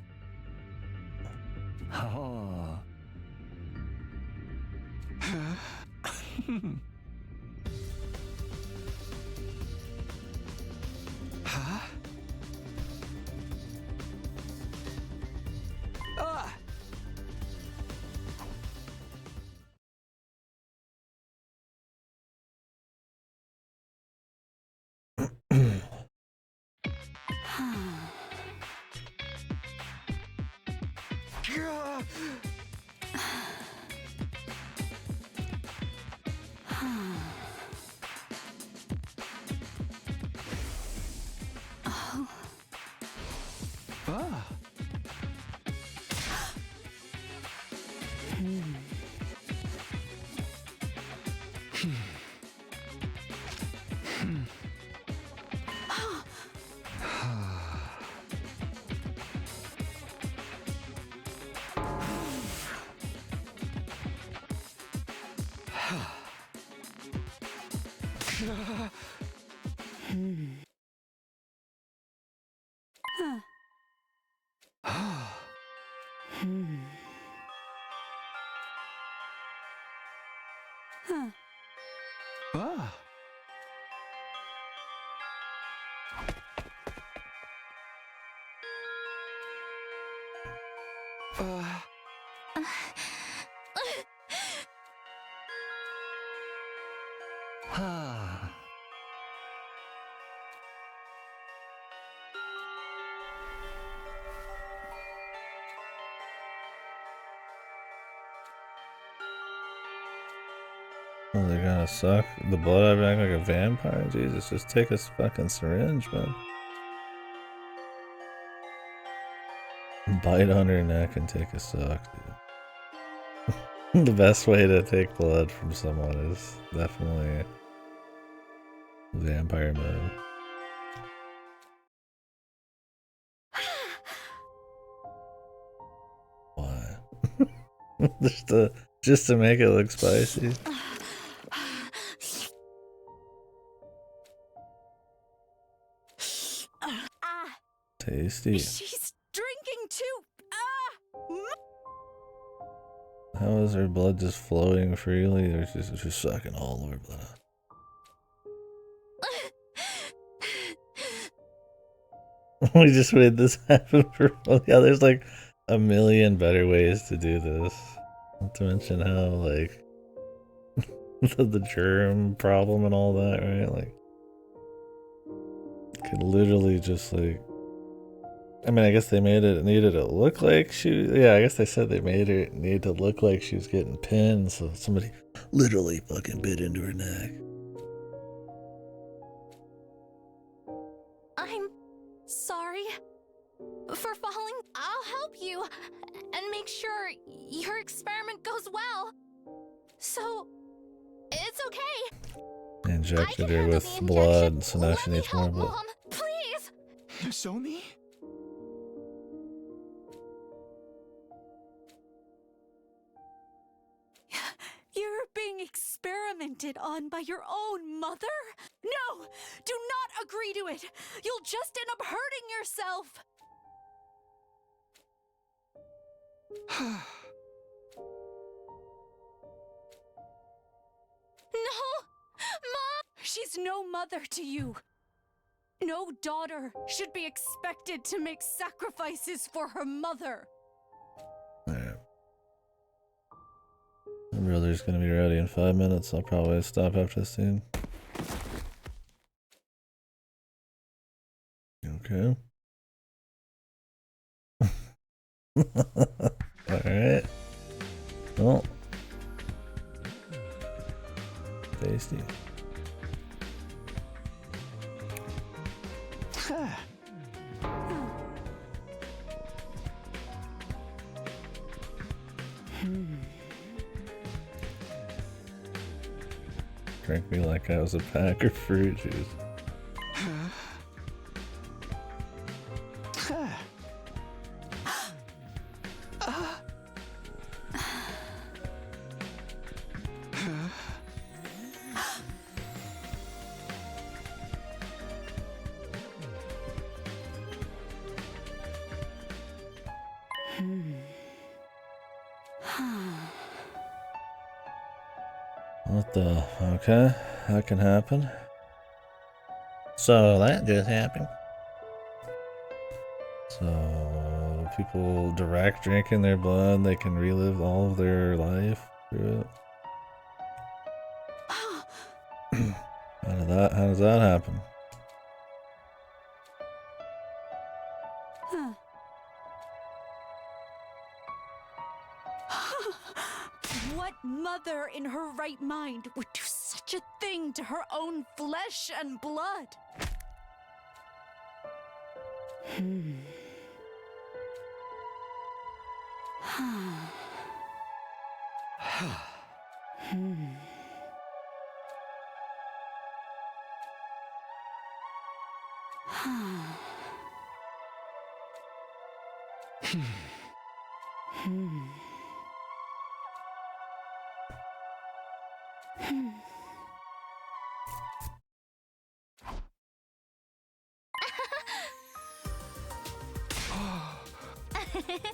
Ah! Ah. Ah. Ah. Oh, they're gonna suck the blood out of it like a vampire? Jesus, just take a fucking syringe, man. Bite on her neck and take a suck, dude. The best way to take blood from someone is definitely vampire mode. Why? just to make it look spicy. Tasty. She's drinking too. How is her blood just flowing freely, or just sucking all of her blood out? We just made this happen for yeah, there's like a million better ways to do this. Not to mention how like the germ problem and all that, right? Like could literally just like I mean, I guess they needed to look like yeah, I guess they said they made it need to look like she was getting pinned, so somebody literally fucking bit into her neck. I'm sorry for falling. I'll help you and make sure your experiment goes well. So, it's okay. Injected her with blood, so now she needs more blood. Mom, please! Nozomi? You're being experimented on by your own mother? No! Do not agree to it! You'll just end up hurting yourself! No! Mom! She's no mother to you. No daughter should be expected to make sacrifices for her mother. Alright. My brother's gonna be ready in 5 minutes. I'll probably stop after this scene. Okay. Alright. Well. Tasty. Drank me like I was a pack of fruit juice. What the? Okay, that can happen. So that just happened. So people direct drinking their blood, they can relive all of their life through it. How does that happen? What mother in her right mind would do such a thing to her own flesh and blood?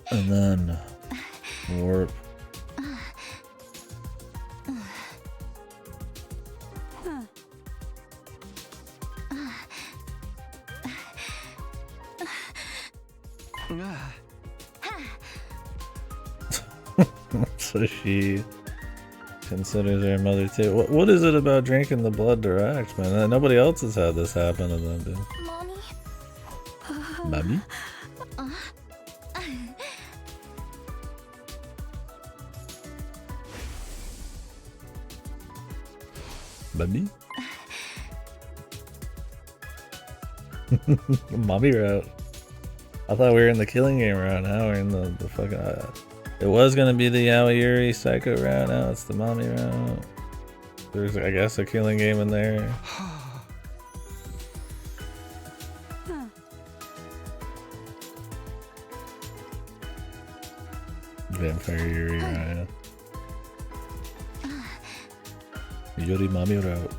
And then warp. So she considers her mother too. What is it about drinking the blood to Rax, man? Nobody else has had this happen to them, dude. Mommy? Mommy? Mommy? Mommy route. I thought we were in the killing game route. Now we're in the fucking. It was gonna be the Yaoyuri Psycho route. Now it's the mommy route. There's, I guess, a killing game in there. Vampire Yuri route. Yuri mommy route.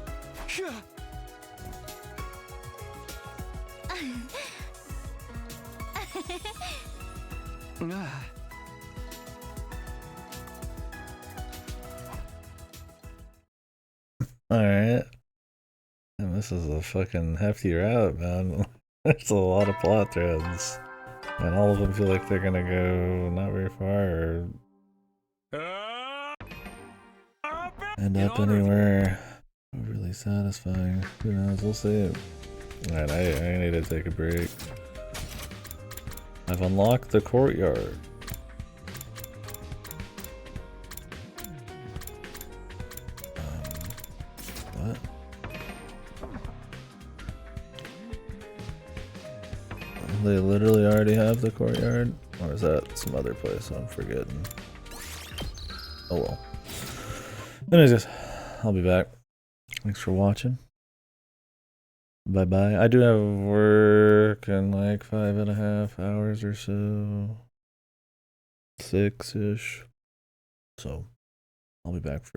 Alright. And this is a fucking hefty route, man. There's a lot of plot threads. And all of them feel like they're gonna go not very far or end up anywhere overly satisfying. Who knows? We'll see. Alright, I need to take a break. I've unlocked the courtyard. What? They literally already have the courtyard? Or is that some other place I'm forgetting? Oh well. Anyways, I'll be back. Thanks for watching. Bye bye. I do have work in like 5.5 hours or so. 6-ish. So I'll be back for